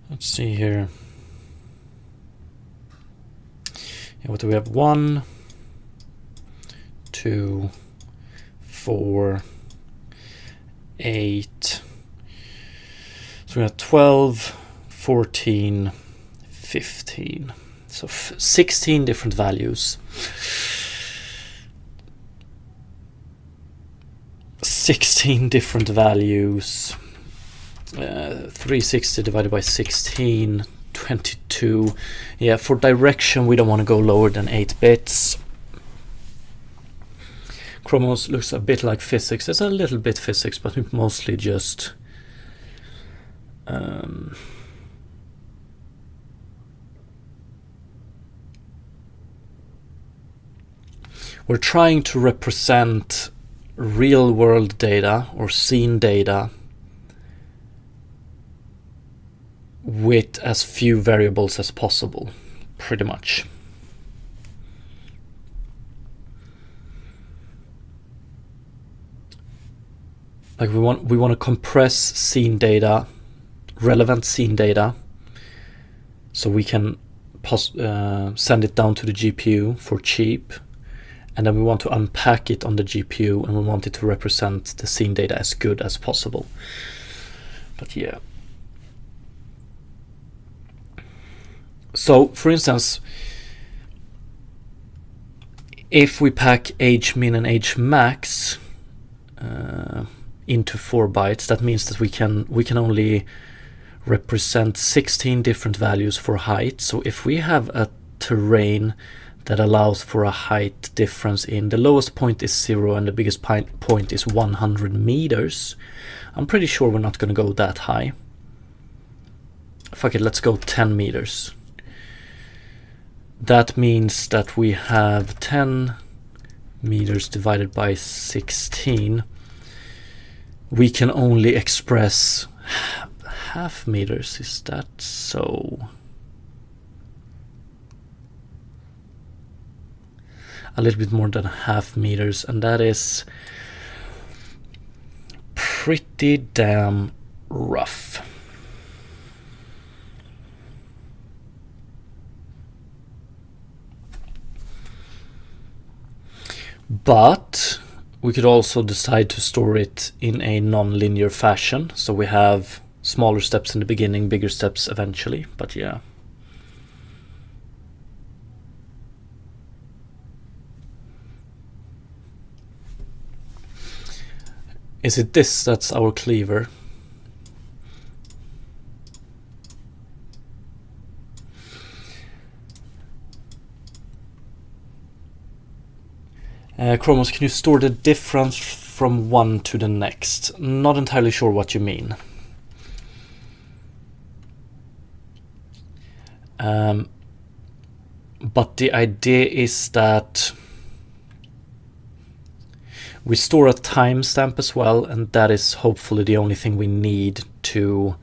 Let's see here. Yeah, what do we have? 1, 2, 4, 8. So we have 12, 14, 15. So 16 different values. 16 different values. 360 divided by 16, 22. Yeah, for direction we don't want to go lower than 8 bits. Chromos looks a bit like physics. It's a little bit physics, but mostly just we're trying to represent real world data or scene data with as few variables as possible, pretty much. Like we want to compress scene data, relevant scene data, so we can send it down to the GPU for cheap, and then we want to unpack it on the GPU, and we want it to represent the scene data as good as possible. But yeah. So, for instance, if we pack age min and age max into 4 bytes, that means that we can only represent 16 different values for height. So if we have a terrain that allows for a height difference in the lowest point is 0 and the biggest point is 100 meters, I'm pretty sure we're not going to go that high. Fuck it, let's go 10 meters. That means that we have 10 meters divided by 16. We can only express half meters. Is that so? A little bit more than half meters, and that is pretty damn rough. But we could also decide to store it in a non-linear fashion, so we have smaller steps in the beginning, bigger steps eventually. But yeah. Is it this that's our cleaver? Chromos, can you store the difference from one to the next? Not entirely sure what you mean. But the idea is that we store a timestamp as well, and that is hopefully the only thing we need to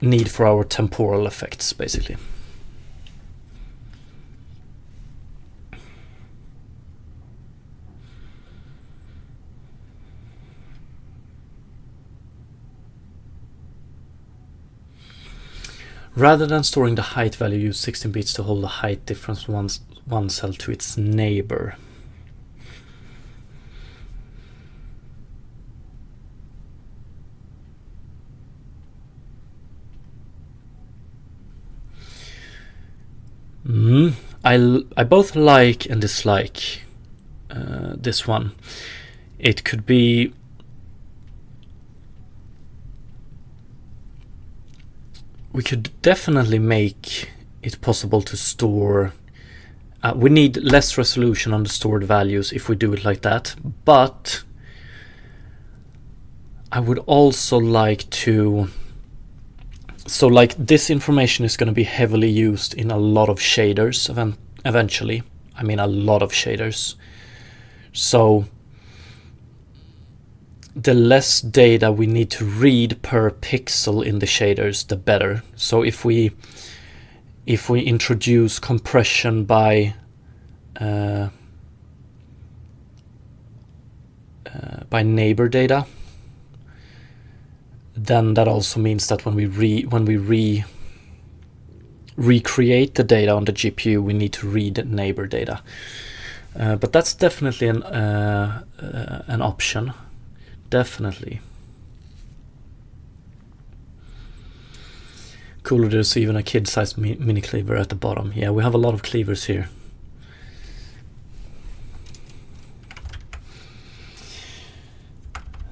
need for our temporal effects, basically. Rather than storing the height value, use 16 bits to hold the height difference from one cell to its neighbor. I both like and dislike this one. It could be we could definitely make it possible to store. We need less resolution on the stored values if we do it like that, but I would also like to. So like this information is going to be heavily used in a lot of shaders eventually. I mean a lot of shaders. So the less data we need to read per pixel in the shaders, the better. So if we introduce compression by neighbor data, then that also means that when we recreate the data on the GPU, we need to read neighbor data. But that's definitely an option. Definitely. Cooler, there's even a kid-sized mini cleaver at the bottom. Yeah, we have a lot of cleavers here.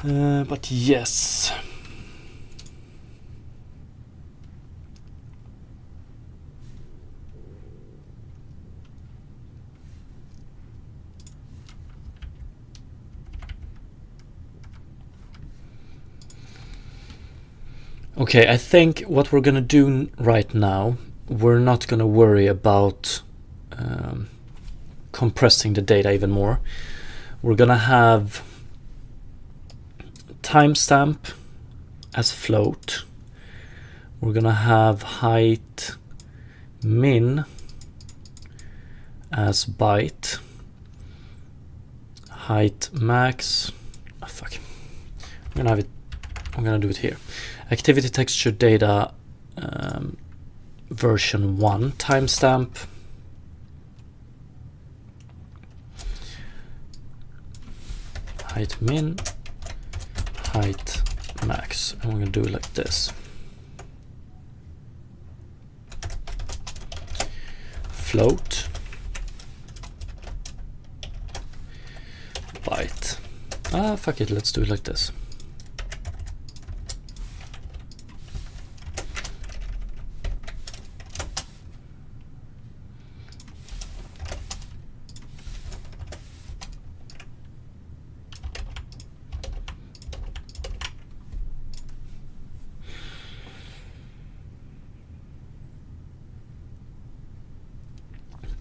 But yes. Okay, I think what we're gonna do right now, we're not gonna worry about compressing the data even more. We're gonna have timestamp as float. We're gonna have height min as byte. Height max. Oh, fuck. I'm gonna do it here. Activity texture data version 1 timestamp. Height min, height max. And we're gonna do it like this. Float byte. Fuck it, let's do it like this.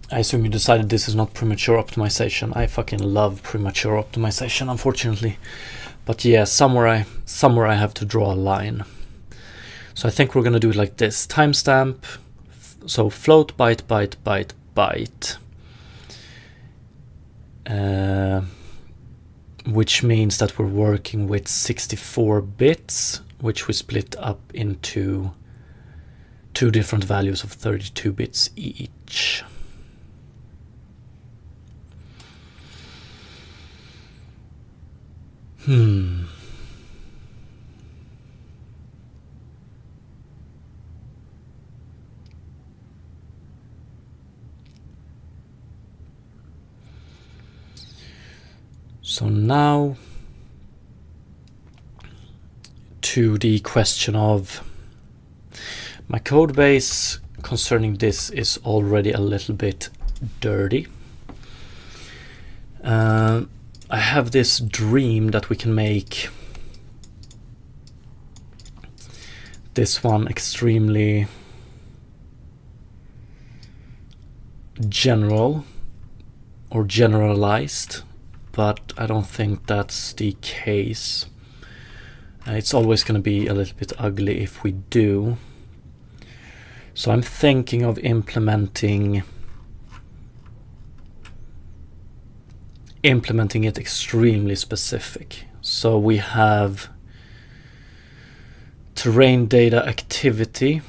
I assume you decided this is not premature optimization. I fucking love premature optimization, unfortunately. But yeah, somewhere I have to draw a line. So I think we're gonna do it like this. Timestamp, so float byte, byte, byte, byte. Which means that we're working with 64 bits, which we split up into two different values of 32 bits each. So now to the question of my code base concerning this is already a little bit dirty. I have this dream that we can make this one extremely general or generalized, but I don't think that's the case. It's always going to be a little bit ugly if we do. So I'm thinking of implementing it extremely specific. So we have terrain data activity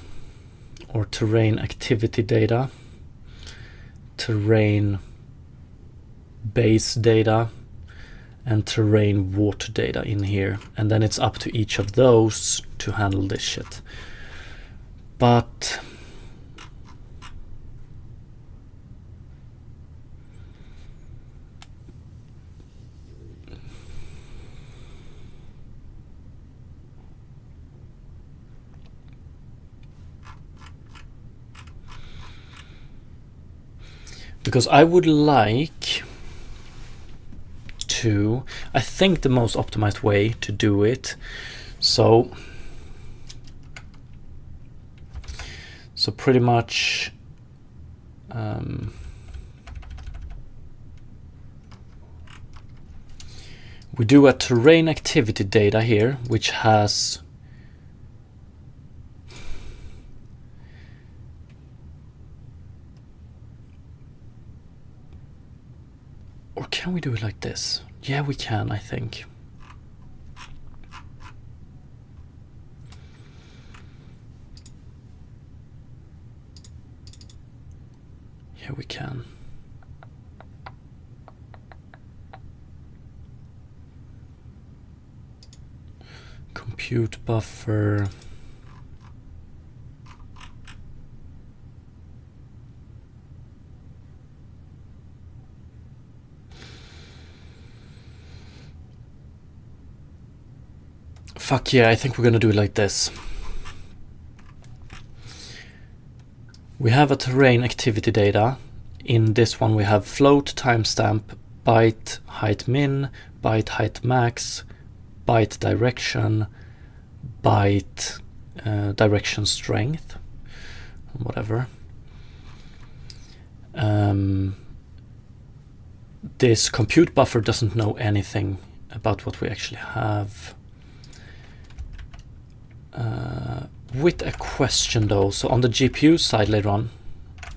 or terrain activity data, terrain base data, and terrain water data in here, and then it's up to each of those to handle this shit. But because I would like to, I think the most optimized way to do it, so pretty much we do a terrain activity data here, which has or can we do it like this? Yeah, we can, I think. Yeah, we can. Compute buffer. Fuck yeah, I think we're gonna do it like this. We have a terrain activity data. In this one we have float timestamp, byte height min, byte height max, byte direction, byte direction strength, whatever. This compute buffer doesn't know anything about what we actually have. With a question though, so on the GPU side later on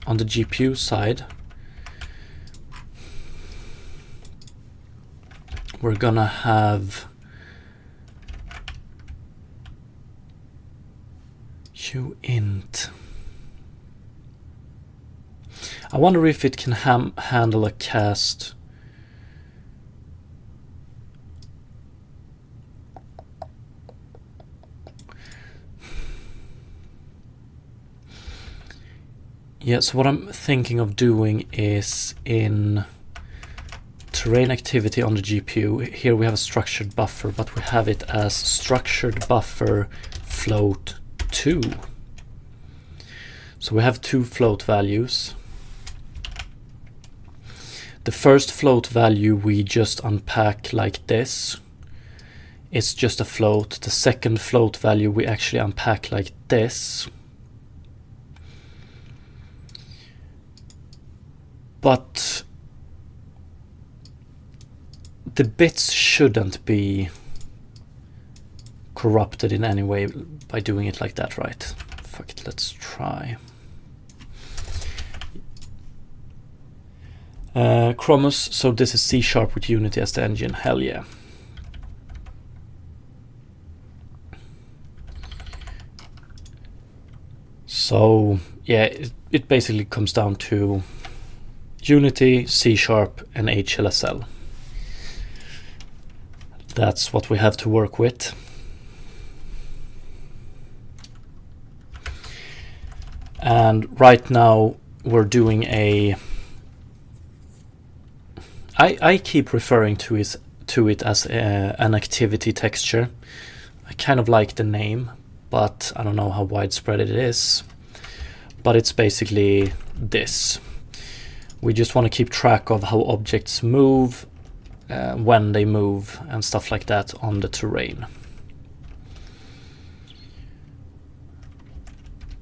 the GPU side, we're gonna have uint. I wonder if it can handle a cast. Yeah, so what I'm thinking of doing is in terrain activity on the GPU, here we have a structured buffer, but we have it as structured buffer float 2. So we have 2 float values. The first float value we just unpack like this. It's just a float. The second float value we actually unpack like this. But the bits shouldn't be corrupted in any way by doing it like that, right? Fuck it, let's try. Chromus, so this is C# with Unity as the engine, hell yeah. So yeah, it basically comes down to Unity, C# and HLSL. That's what we have to work with. And right now we're doing a... I keep referring to it as an activity texture. I kind of like the name, but I don't know how widespread it is. But it's basically this. We just want to keep track of how objects move, when they move, and stuff like that on the terrain.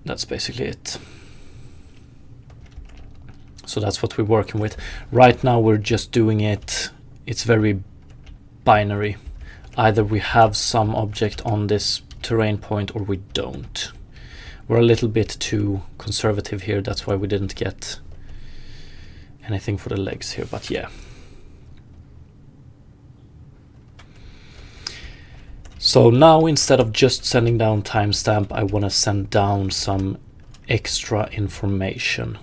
That's basically it. So that's what we're working with. Right now we're just doing it, it's very binary. Either we have some object on this terrain point or we don't. We're a little bit too conservative here, that's why we didn't get anything for the legs here, but yeah. So now instead of just sending down timestamp, I want to send down some extra information.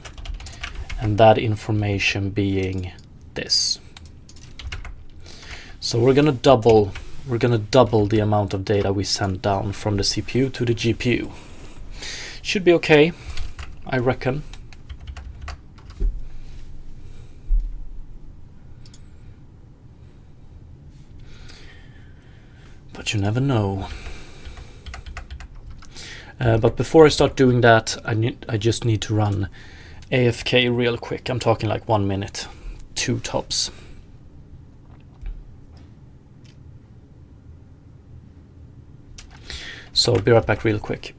And that information being this. So we're gonna double the amount of data we send down from the CPU to the GPU. Should be okay, I reckon. But you never know. But before I start doing that, I just need to run AFK real quick. I'm talking like 1 minute, 2 tops. So I'll be right back real quick.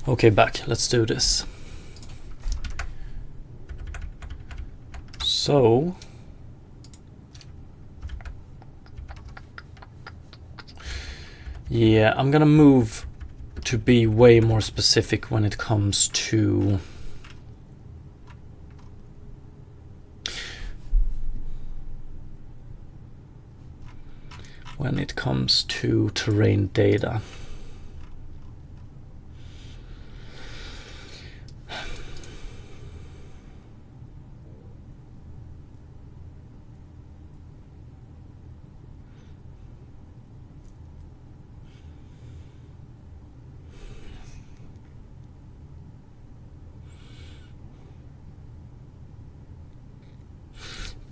Okay, back. Let's do this. So yeah, I'm gonna move to be way more specific when it comes to terrain data.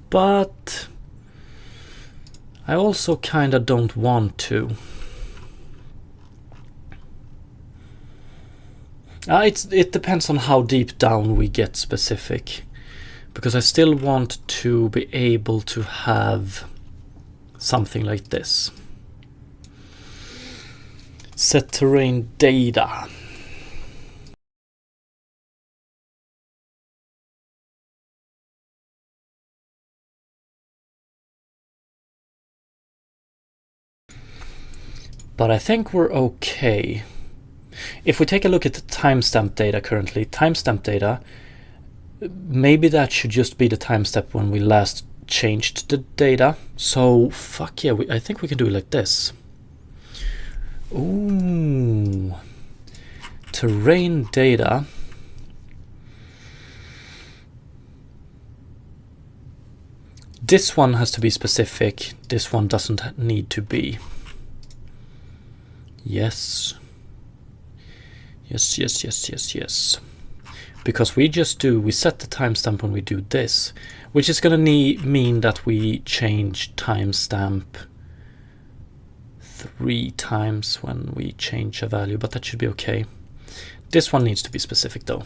But I also kinda don't want to. It depends on how deep down we get specific, because I still want to be able to have something like this. Set terrain data. But I think we're okay. If we take a look at the timestamp data currently, timestamp data, maybe that should just be the timestamp when we last changed the data. So fuck yeah, I think we can do it like this. Ooh, terrain data. This one has to be specific. This one doesn't need to be. Yes. Yes. Because we set the timestamp when we do this, which is going to mean that we change timestamp 3 times when we change a value, but that should be okay. This one needs to be specific though.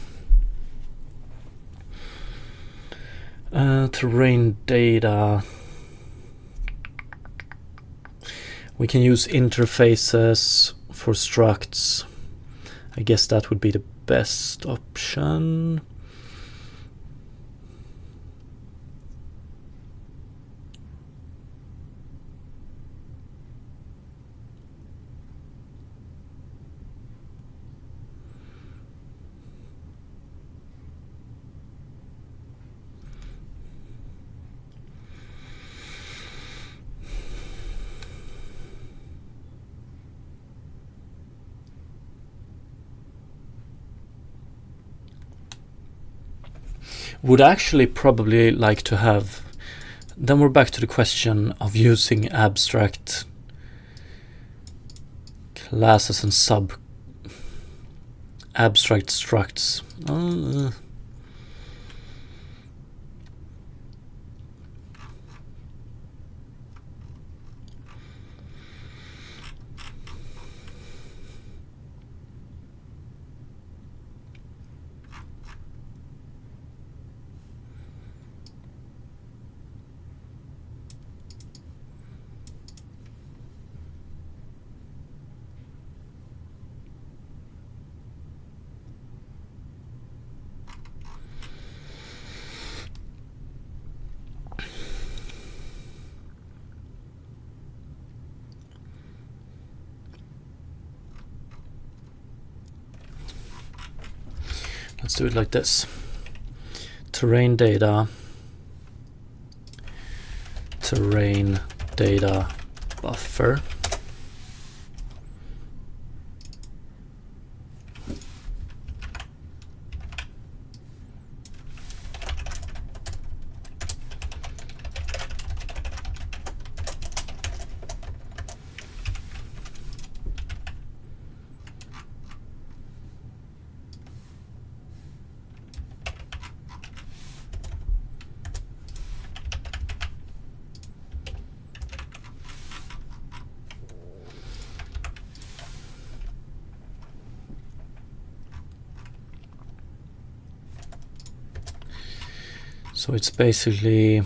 Terrain data. We can use interfaces for structs. I guess that would be the best option. Would actually probably like to have, then we're back to the question of using abstract classes and sub abstract structs. Let's do it like this. Terrain data buffer. So it's basically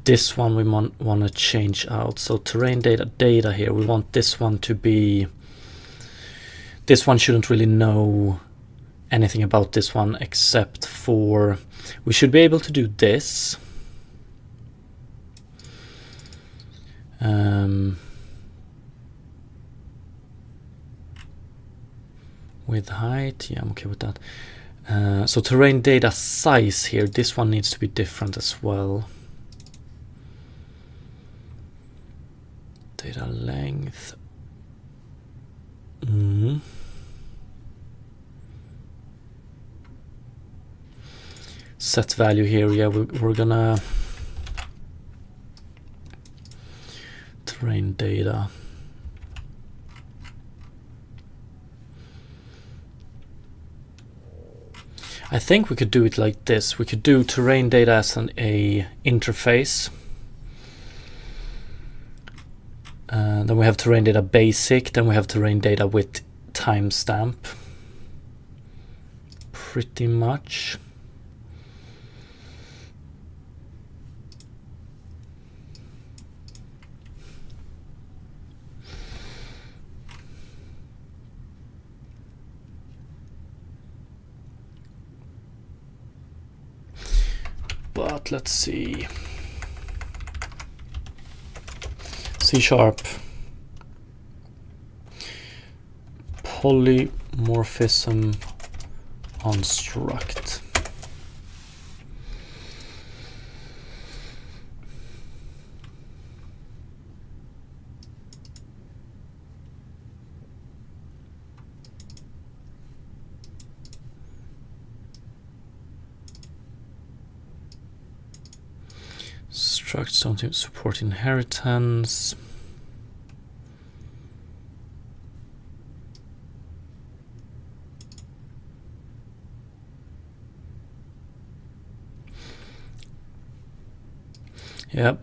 this one we want to change out. So terrain data here, we want this one to be This one shouldn't really know anything about this one except for we should be able to do this. With height, yeah, I'm okay with that. So terrain data size here, this one needs to be different as well. Data length. Set value here, yeah, we're gonna terrain data. I think we could do it like this. We could do terrain data as a interface. Then we have terrain data basic. Then we have terrain data with timestamp. Pretty much. But let's see. C# polymorphism on struct. Structs don't support inheritance. Yeah,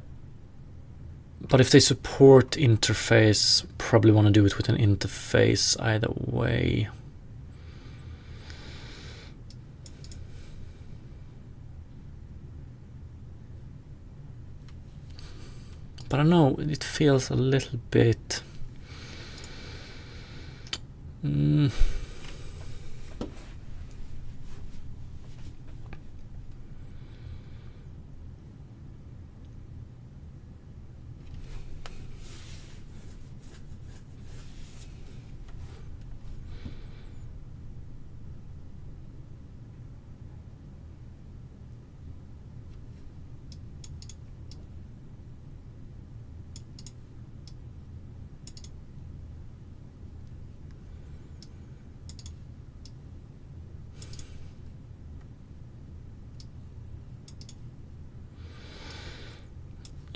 but if they support interface, probably want to do it with an interface either way. But I don't know, it feels a little bit...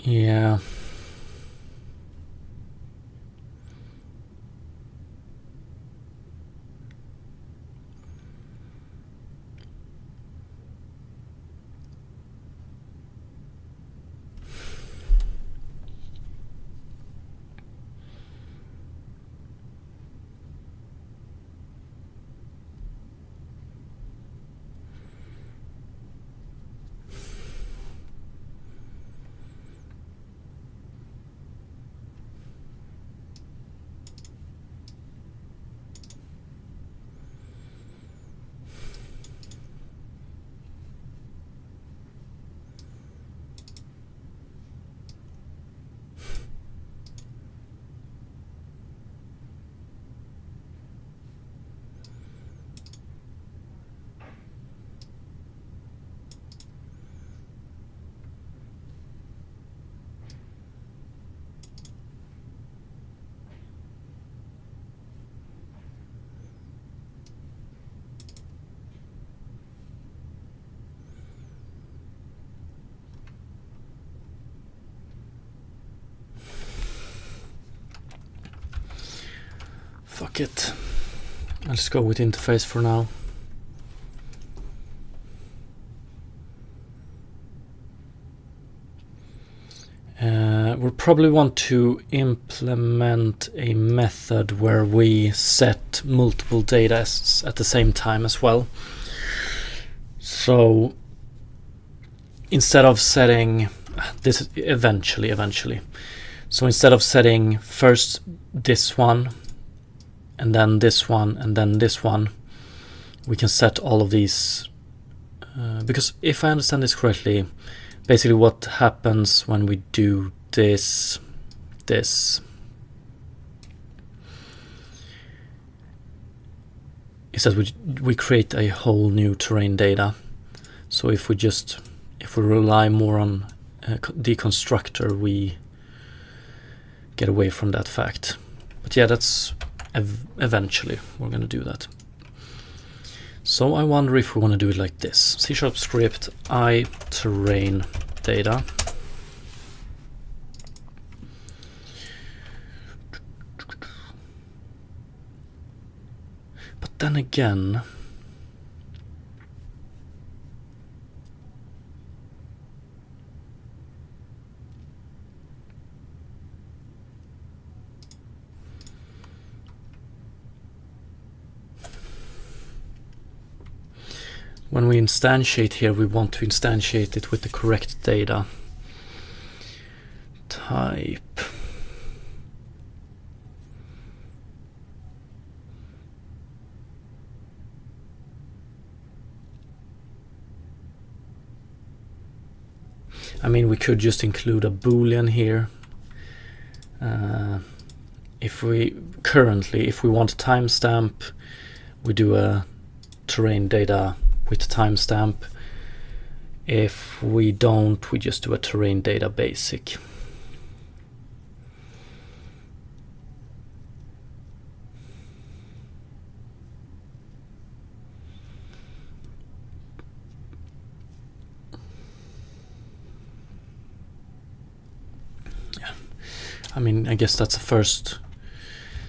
Yeah. Fuck it. I'll just go with interface for now. We'll probably want to implement a method where we set multiple data at the same time as well. So instead of setting this eventually. So instead of setting first this one and then this one, and then this one. We can set all of these, because if I understand this correctly, basically what happens when we do this is that we create a whole new terrain data. So if we rely more on the constructor, we get away from that fact. But yeah, that's eventually we're going to do that. So I wonder if we want to do it like this. C# script I terrain data. But then again, when we instantiate here, we want to instantiate it with the correct data type. I mean, we could just include a boolean here. If we want a timestamp, we do a terrain data with timestamp. If we don't, we just do a terrain data basic. Yeah, I mean, I guess that's the first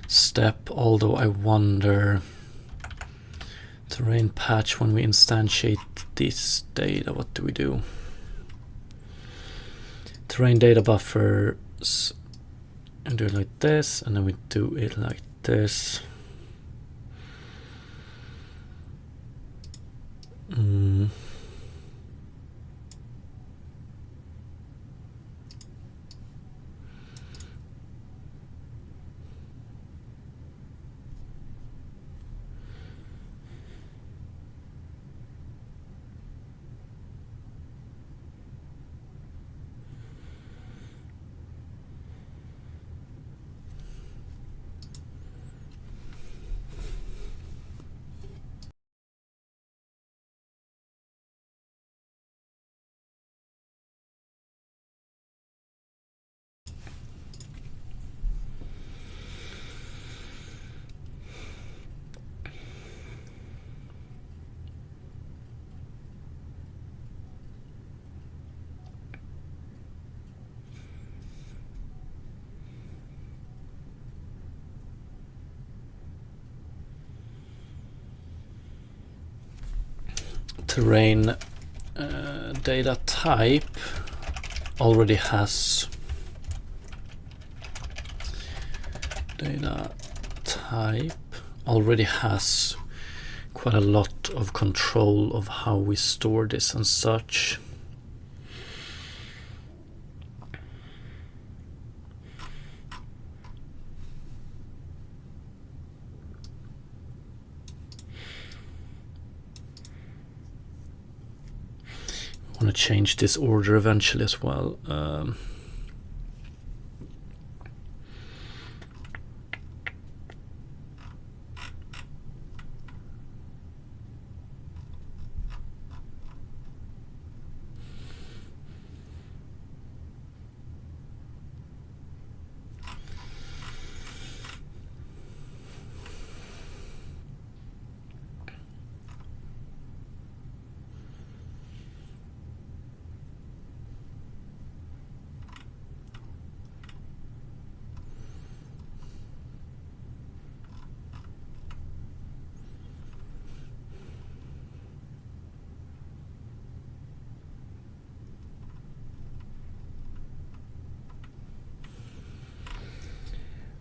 step, although I wonder, terrain patch, when we instantiate this data, what do we do? Terrain data buffers, and do it like this, and then we do it like this. Terrain data type already has quite a lot of control of how we store this and such. I want to change this order eventually as well.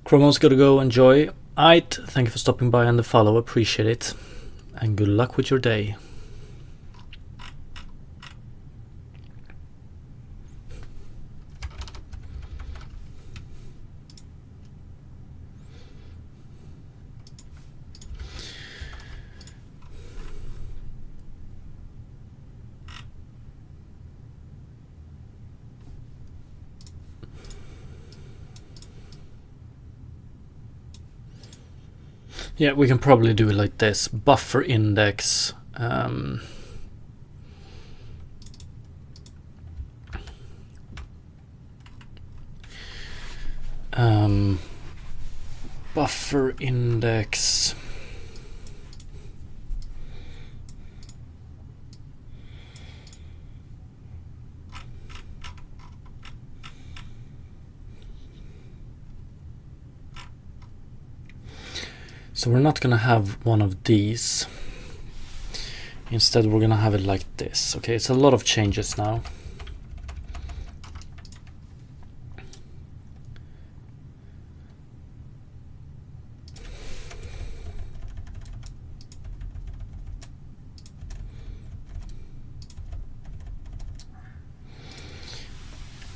Chromo's gotta go, enjoy. Thank you for stopping by and the follow, appreciate it. And good luck with your day. Yeah, we can probably do it like this. Buffer index. Buffer index. So we're not gonna have one of these. Instead, we're gonna have it like this. Okay, it's a lot of changes now.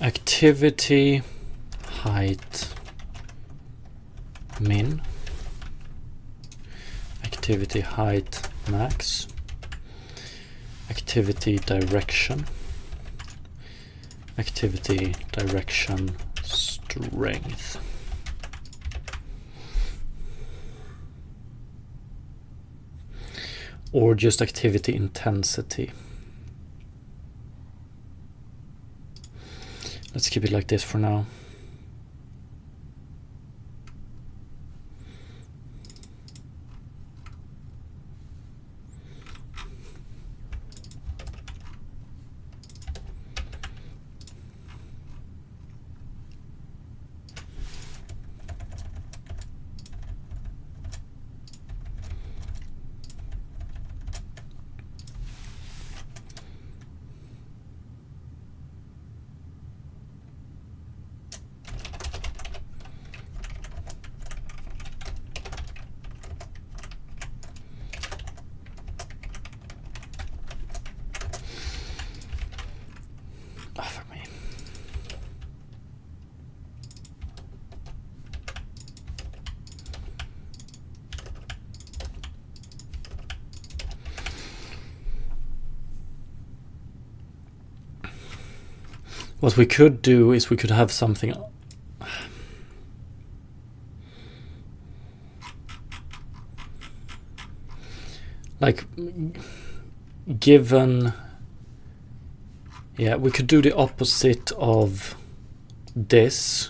Activity height min, activity height max, activity direction, activity direction strength. Or just activity intensity. Let's keep it like this for now. What we could do is we could have something like given, yeah, we could do the opposite of this.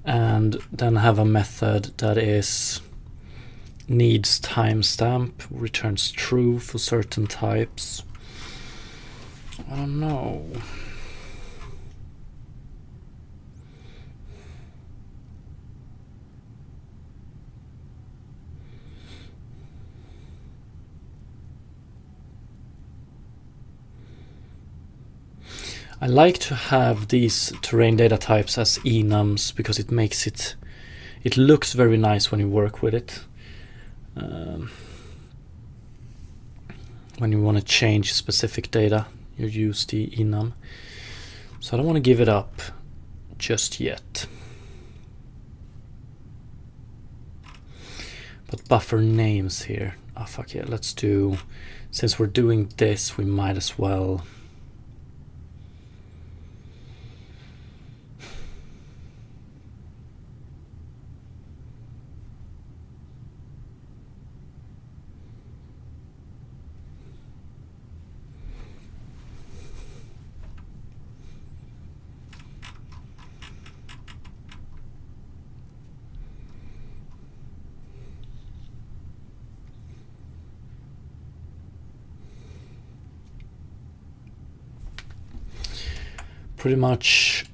And then have a method that is needs timestamp, returns true for certain types. I don't know. I like to have these terrain data types as enums because it makes it looks very nice when you work with it. When you want to change specific data, you use the enum. So I don't want to give it up just yet. But buffer names here. Oh fuck yeah, let's do, since we're doing this, we might as well. Pretty much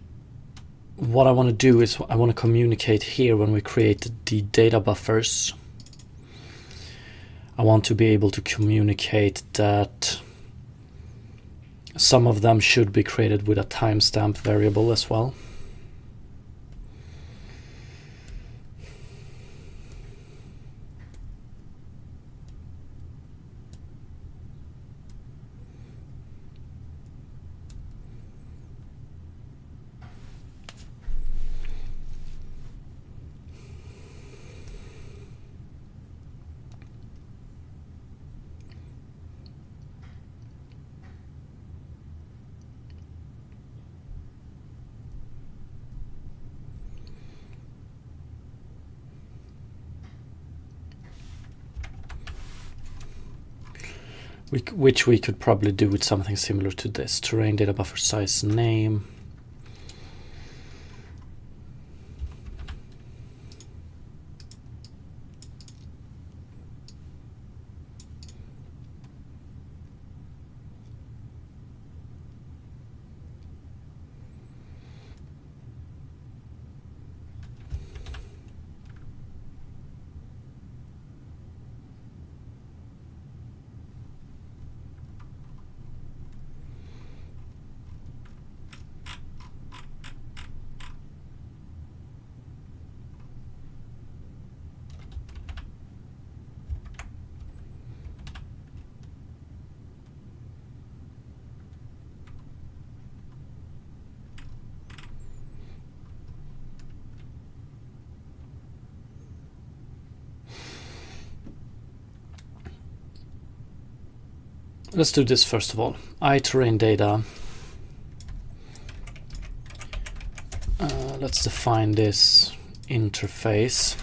what I want to do is I want to communicate here when we create the data buffers. I want to be able to communicate that some of them should be created with a timestamp variable as well. which we could probably do with something similar to this. Terrain data buffer size name. Let's do this first of all. iTerrain data. Let's define this interface.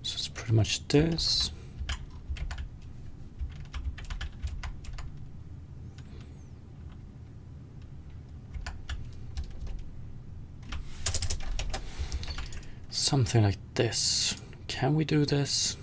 So it's pretty much this. Something like this. Can we do this?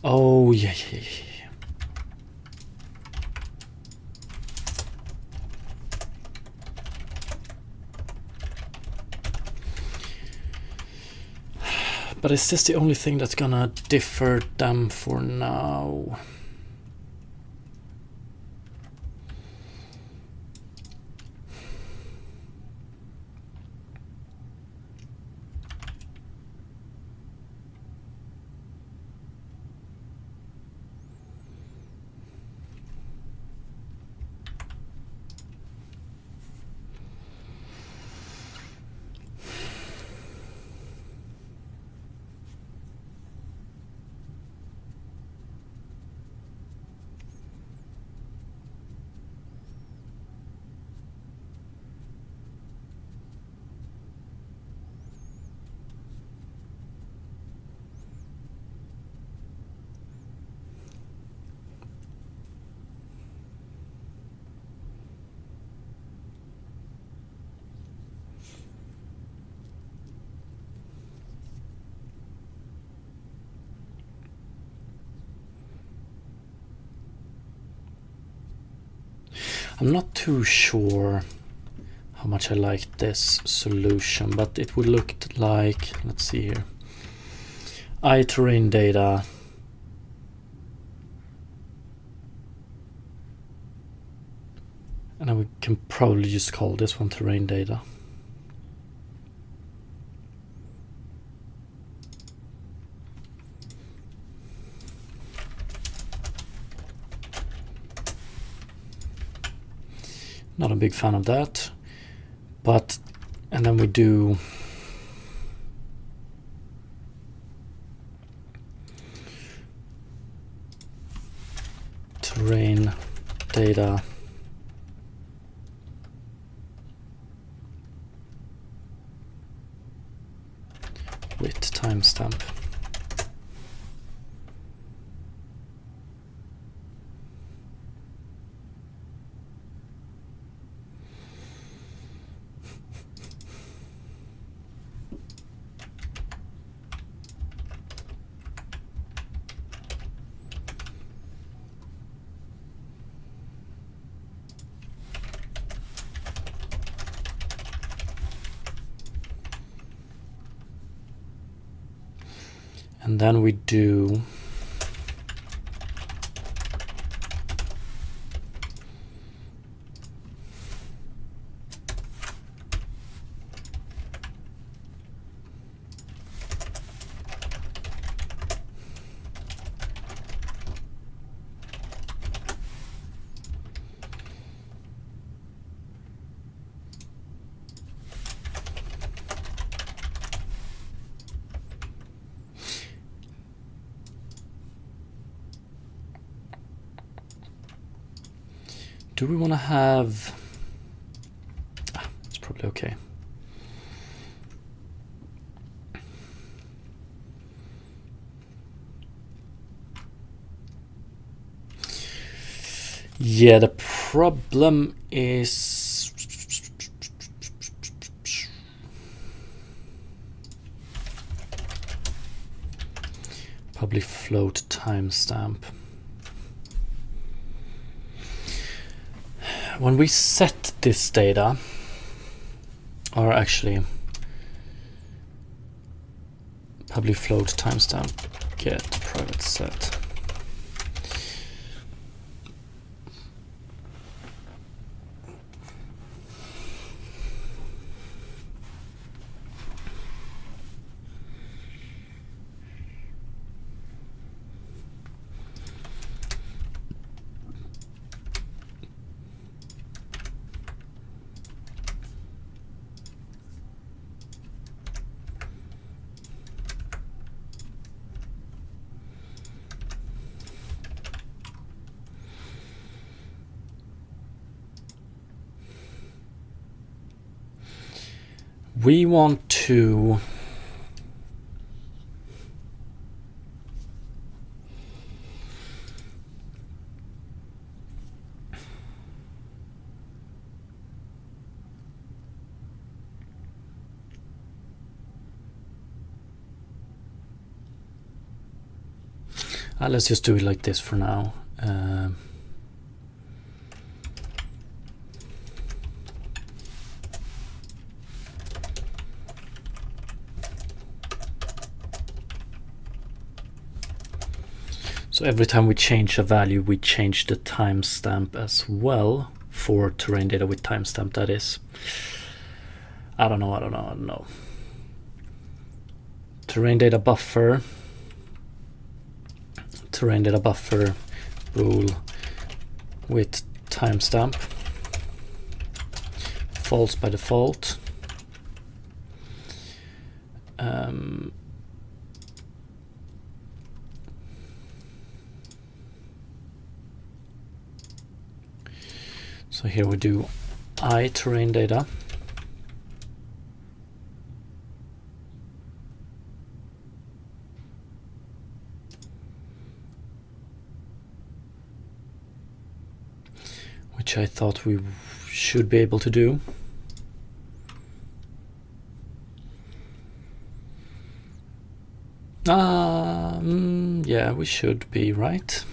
Oh, yeah. But is this the only thing that's gonna differ them for now? I'm not too sure how much I like this solution, but it would look like, let's see here, iTerrain data. And then we can probably just call this one terrain data. Not a big fan of that, but, and then we do terrain data timestamp. And then we do do we want to have... it's probably okay. Yeah, the problem is... public float timestamp. When we set this data, or actually public float timestamp get private set. We want to let's just do it like this for now. So every time we change a value, we change the timestamp as well for terrain data with timestamp, that is. I don't know. Terrain data buffer bool with timestamp, false by default. So here we do I terrain data. Which I thought we should be able to do. Yeah, we should be, right?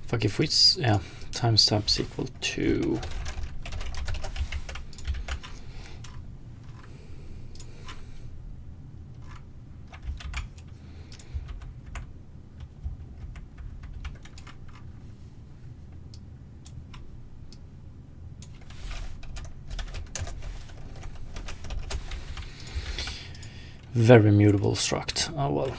Fuck, if we yeah, timestamps equal to very mutable struct. Oh well.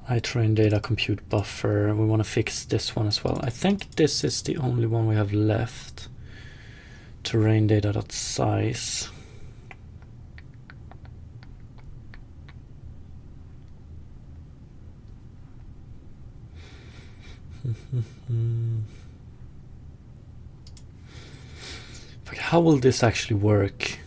iTrain data compute buffer. We want to fix this one as well. I think this is the only one we have left. Terrain data.size. How will this actually work?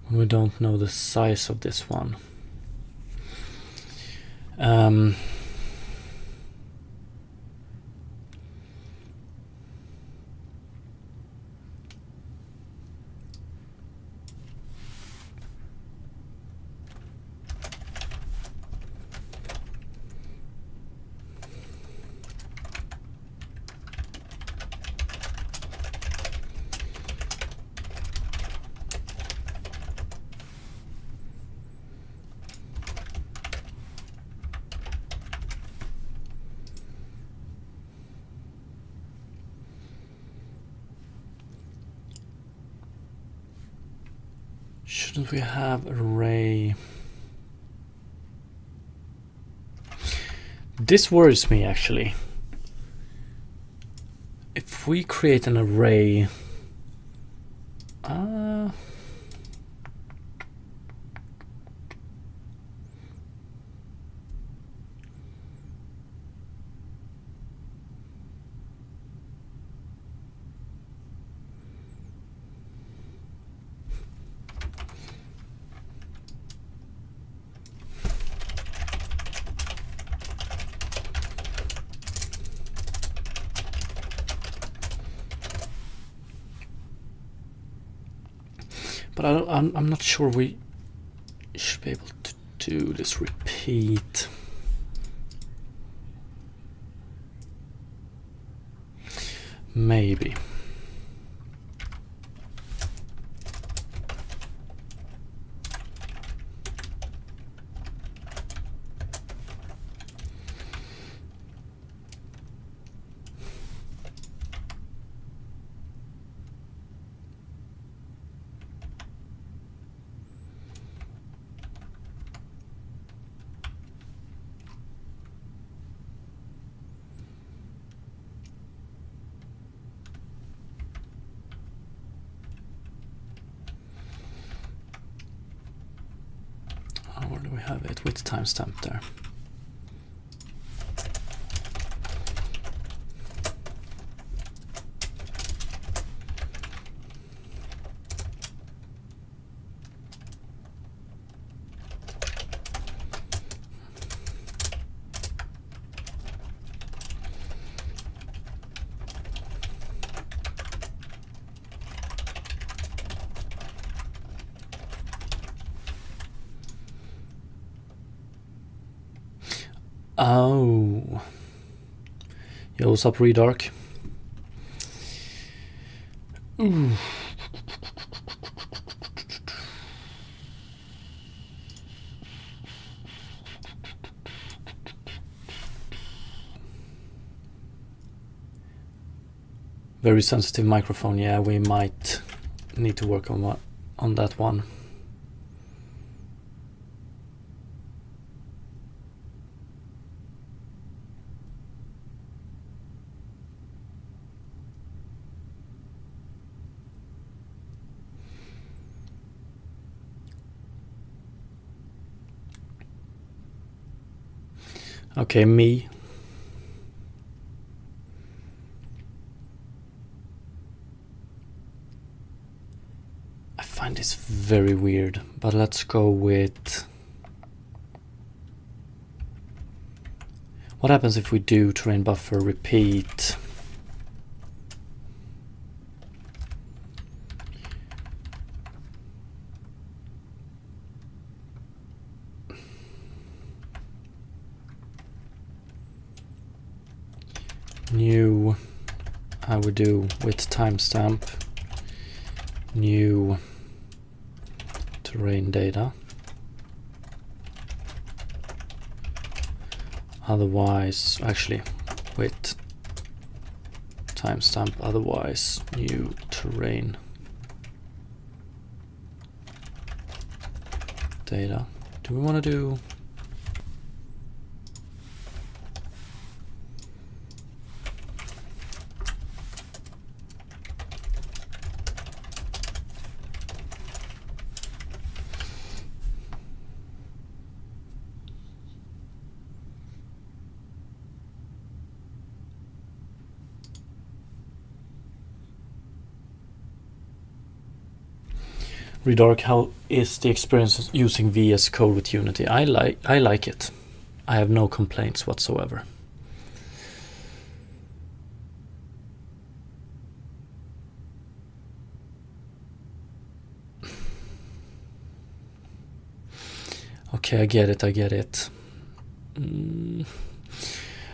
When we don't know the size of this one. Shouldn't we have array? This worries me actually. If we create an array, but I'm not sure we should be able to do this repeat. Maybe. Where do we have it? With timestamp there. Oh. Yo, what's up, Redark? Ooh. Very sensitive microphone. Yeah, we might need to work on that one. Okay, me. very weird, but let's go with... What happens if we do terrain buffer repeat? New, I would do with timestamp, new terrain data. Otherwise, actually, with timestamp, otherwise, new terrain data. Do we want to do... Redark, how is the experience using VS Code with Unity? I like it. I have no complaints whatsoever. Okay, I get it.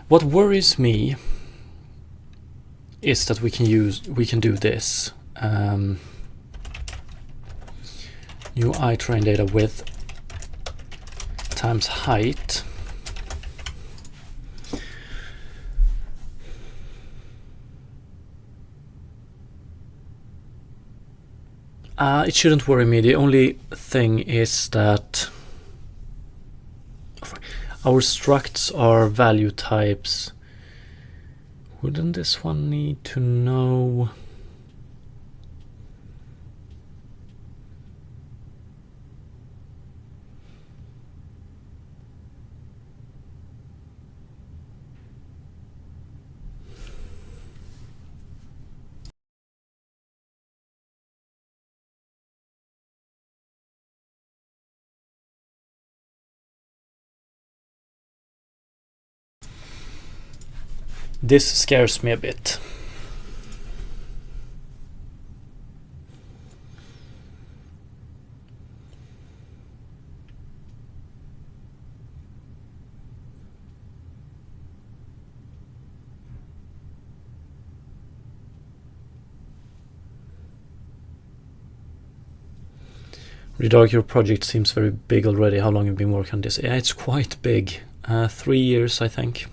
What worries me is that we can do this. New iTerrain data width times height. It shouldn't worry me. The only thing is that our structs are value types. Wouldn't this one need to know? This scares me a bit. Redark, your project seems very big already. How long have you been working on this? Yeah, it's quite big. 3 years, I think.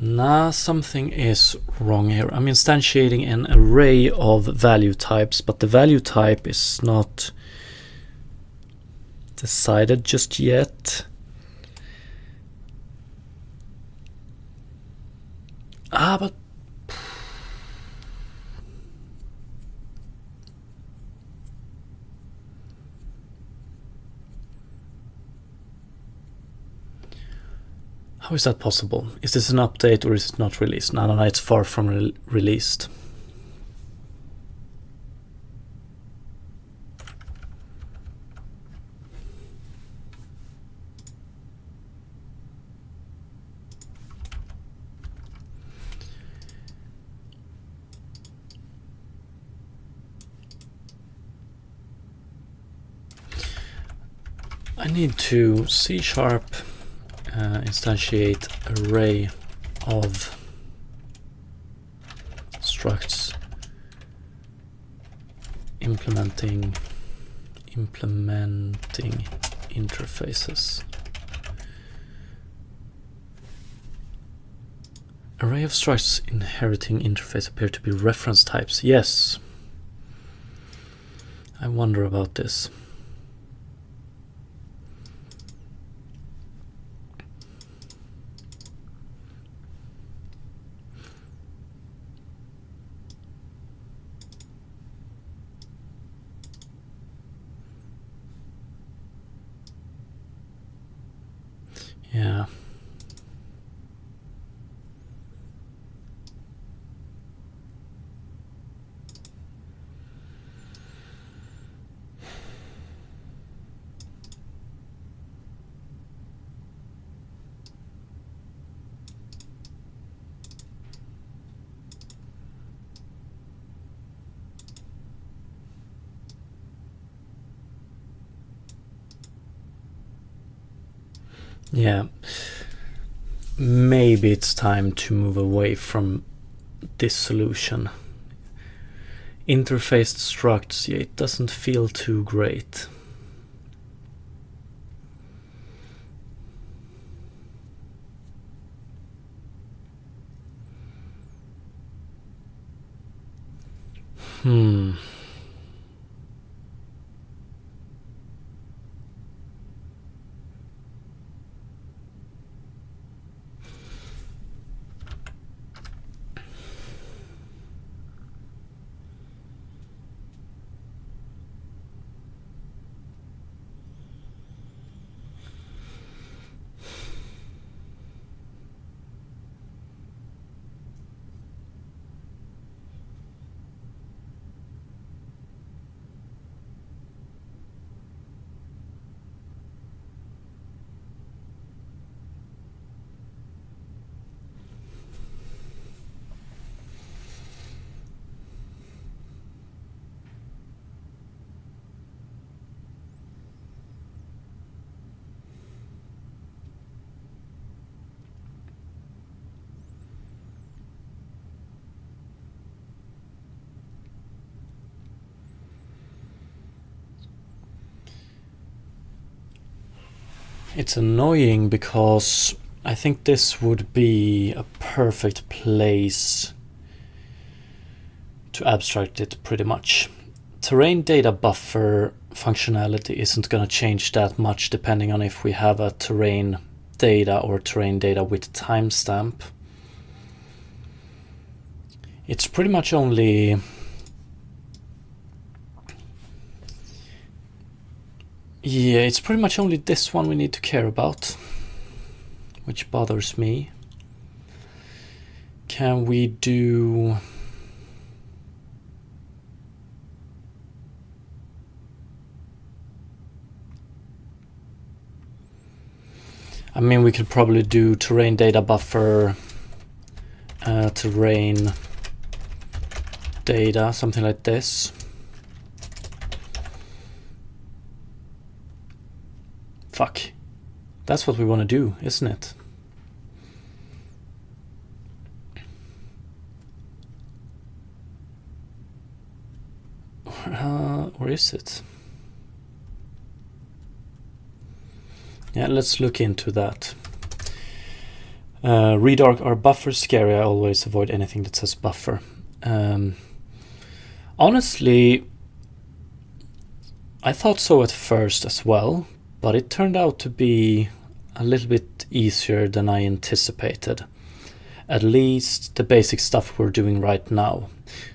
Nah, something is wrong here. I'm instantiating an array of value types, but the value type is not decided just yet. But how is that possible? Is this an update or is it not released? No, it's far from released. I need to C# instantiate array of structs implementing interfaces. Array of structs inheriting interface appear to be reference types. Yes. I wonder about this. Yeah. Maybe it's time to move away from this solution. Interfaced structs, yeah, it doesn't feel too great. It's annoying because I think this would be a perfect place to abstract it pretty much. Terrain data buffer functionality isn't going to change that much depending on if we have a terrain data or terrain data with timestamp. It's pretty much only it's pretty much only this one we need to care about, which bothers me. Can we do... I mean, we could probably do terrain data buffer, terrain data, something like this. Fuck. That's what we want to do, isn't it? Or is it? Yeah, let's look into that. Redarc are buffer scary. I always avoid anything that says buffer. Honestly, I thought so at first as well, but it turned out to be a little bit easier than I anticipated. At least the basic stuff we're doing right now.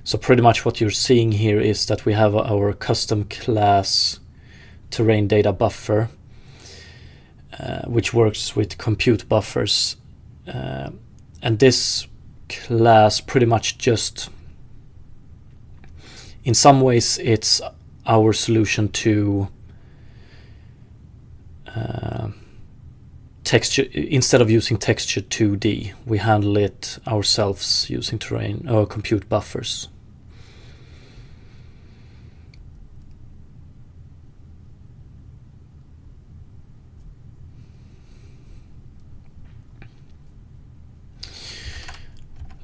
So pretty much what you're seeing here is that we have our custom class terrain data buffer, which works with compute buffers. And this class pretty much just, in some ways, it's our solution to texture. Instead of using texture 2D, we handle it ourselves using terrain or compute buffers.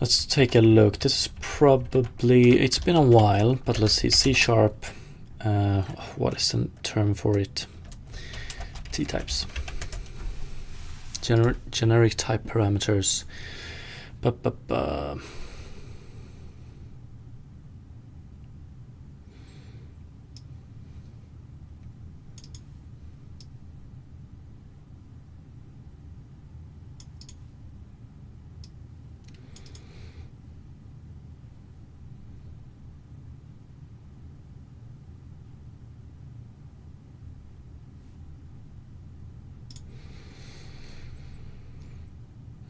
Let's take a look. This is probably, it's been a while, but let's see, C#, what is the term for it? T-types. Generic type parameters.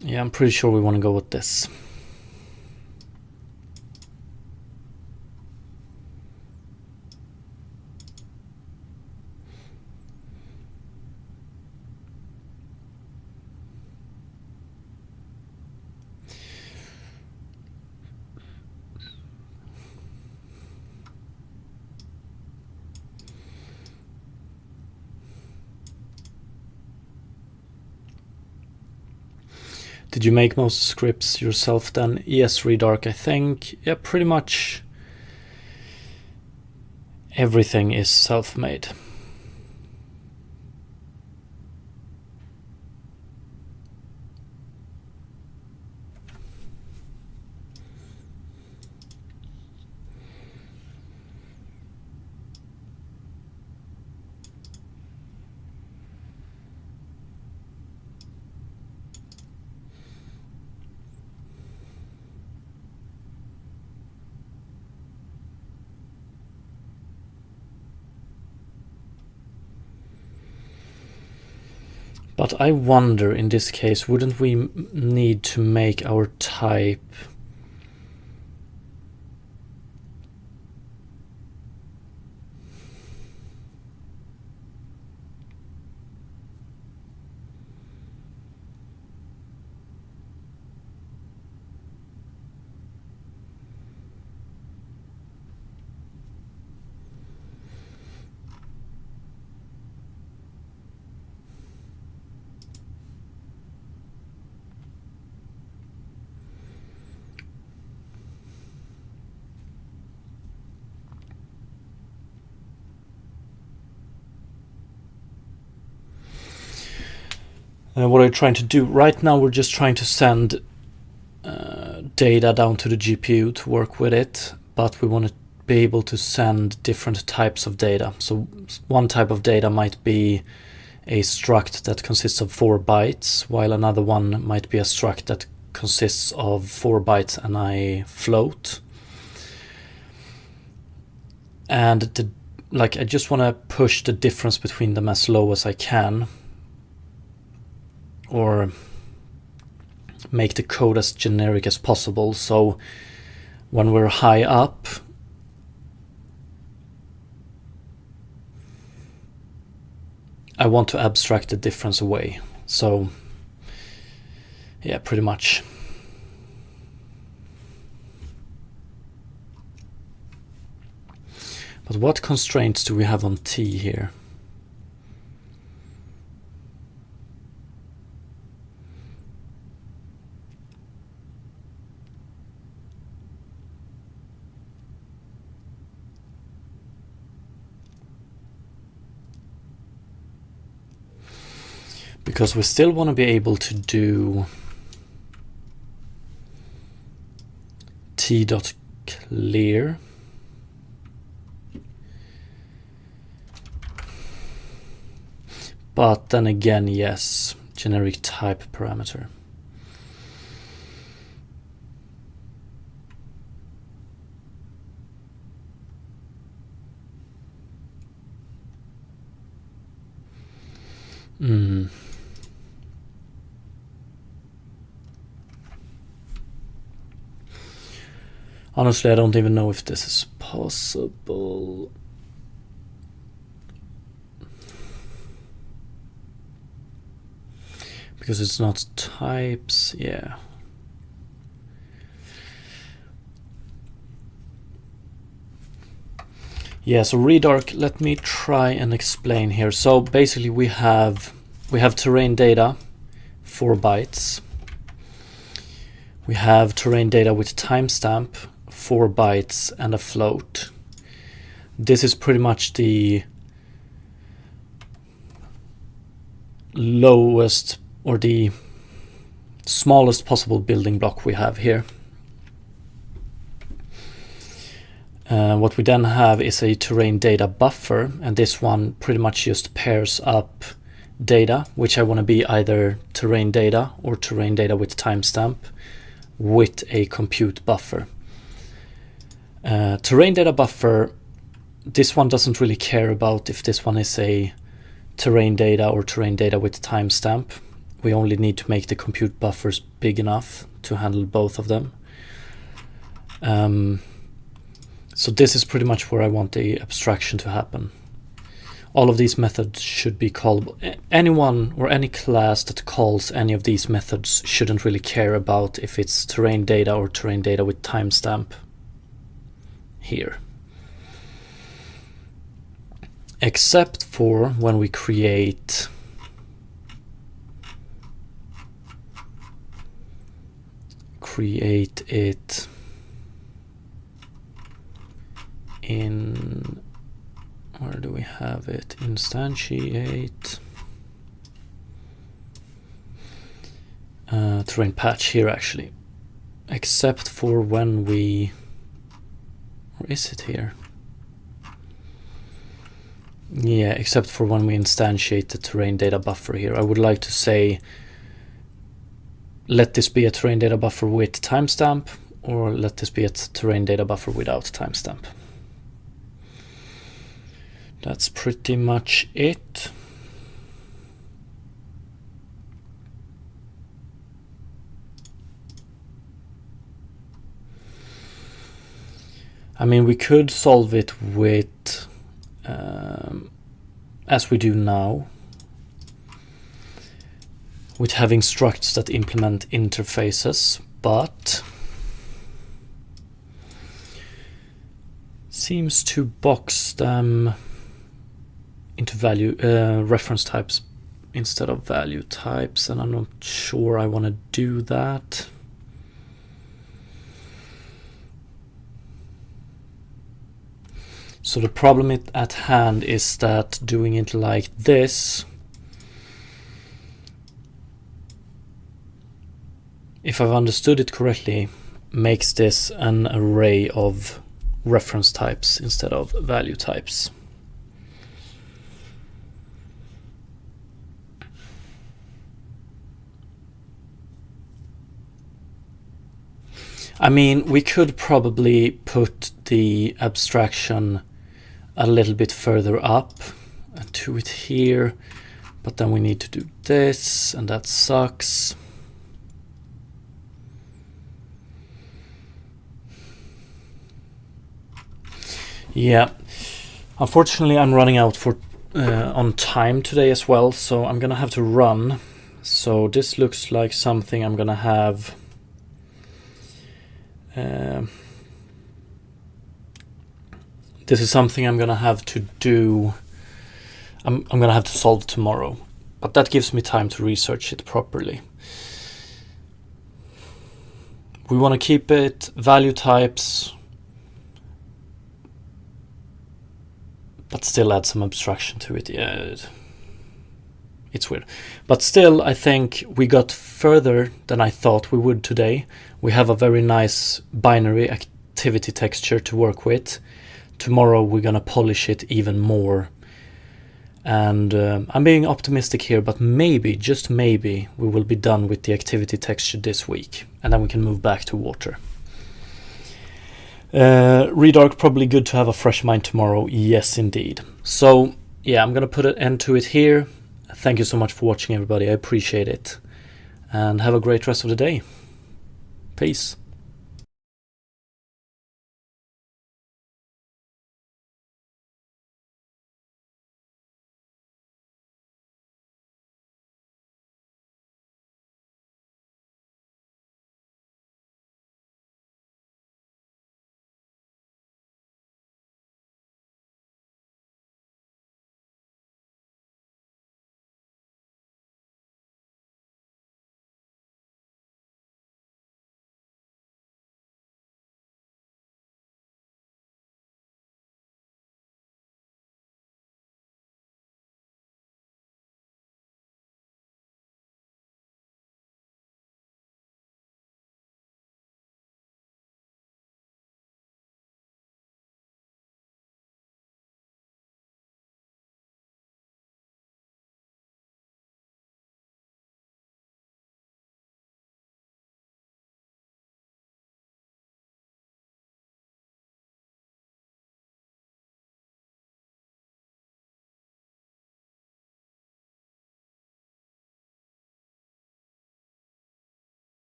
Yeah, I'm pretty sure we want to go with this. Did you make most scripts yourself then? Yes, Redark, I think. Yeah, pretty much everything is self-made. But I wonder, in this case, wouldn't we need to make our type what are you trying to do? Right now we're just trying to send data down to the GPU to work with it, but we want to be able to send different types of data. So one type of data might be a struct that consists of 4 bytes, while another one might be a struct that consists of 4 bytes and a float. And I just want to push the difference between them as low as I can, or make the code as generic as possible. So when we're high up, I want to abstract the difference away. So yeah, pretty much. But what constraints do we have on T here? Because we still want to be able to do t.clear. But then again, yes, generic type parameter. Honestly, I don't even know if this is possible. Because it's not types, yeah. Yeah, so Redark, let me try and explain here. So basically we have terrain data, 4 bytes. We have terrain data with timestamp, 4 bytes and a float. This is pretty much the lowest or the smallest possible building block we have here. What we then have is a terrain data buffer, and this one pretty much just pairs up data, which I want to be either terrain data or terrain data with timestamp, with a compute buffer. Terrain data buffer, this one doesn't really care about if this one is a terrain data or terrain data with timestamp. We only need to make the compute buffers big enough to handle both of them. So this is pretty much where I want the abstraction to happen. All of these methods should be callable. Anyone or any class that calls any of these methods shouldn't really care about if it's terrain data or terrain data with timestamp here. Except for when we create create it in, where do we have it? Instantiate terrain patch here actually, except for when we, or is it here? Yeah, except for when we instantiate the terrain data buffer here. I would like to say, let this be a terrain data buffer with timestamp, or let this be a terrain data buffer without timestamp. That's pretty much it. I mean, we could solve it with, as we do now, with having structs that implement interfaces, but seems to box them into value reference types instead of value types, and I'm not sure I want to do that. So the problem at hand is that doing it like this, if I've understood it correctly, makes this an array of reference types instead of value types. I mean, we could probably put the abstraction a little bit further up and do it here, but then we need to do this, and that sucks. Yeah, unfortunately I'm running out for on time today as well, so I'm gonna have to run. So this looks like something I'm gonna have this is something I'm gonna have to do. I'm gonna have to solve tomorrow, but that gives me time to research it properly. We want to keep it value types, but still add some abstraction to it. Yeah, it's weird, but still I think we got further than I thought we would today. We have a very nice binary activity texture to work with. Tomorrow we're gonna polish it even more, and I'm being optimistic here, but maybe, just maybe, we will be done with the activity texture this week, and then we can move back to water. Redarc, probably good to have a fresh mind tomorrow. Yes, indeed. So yeah, I'm gonna put an end to it here. Thank you so much for watching, everybody. I appreciate it, and have a great rest of the day. Peace.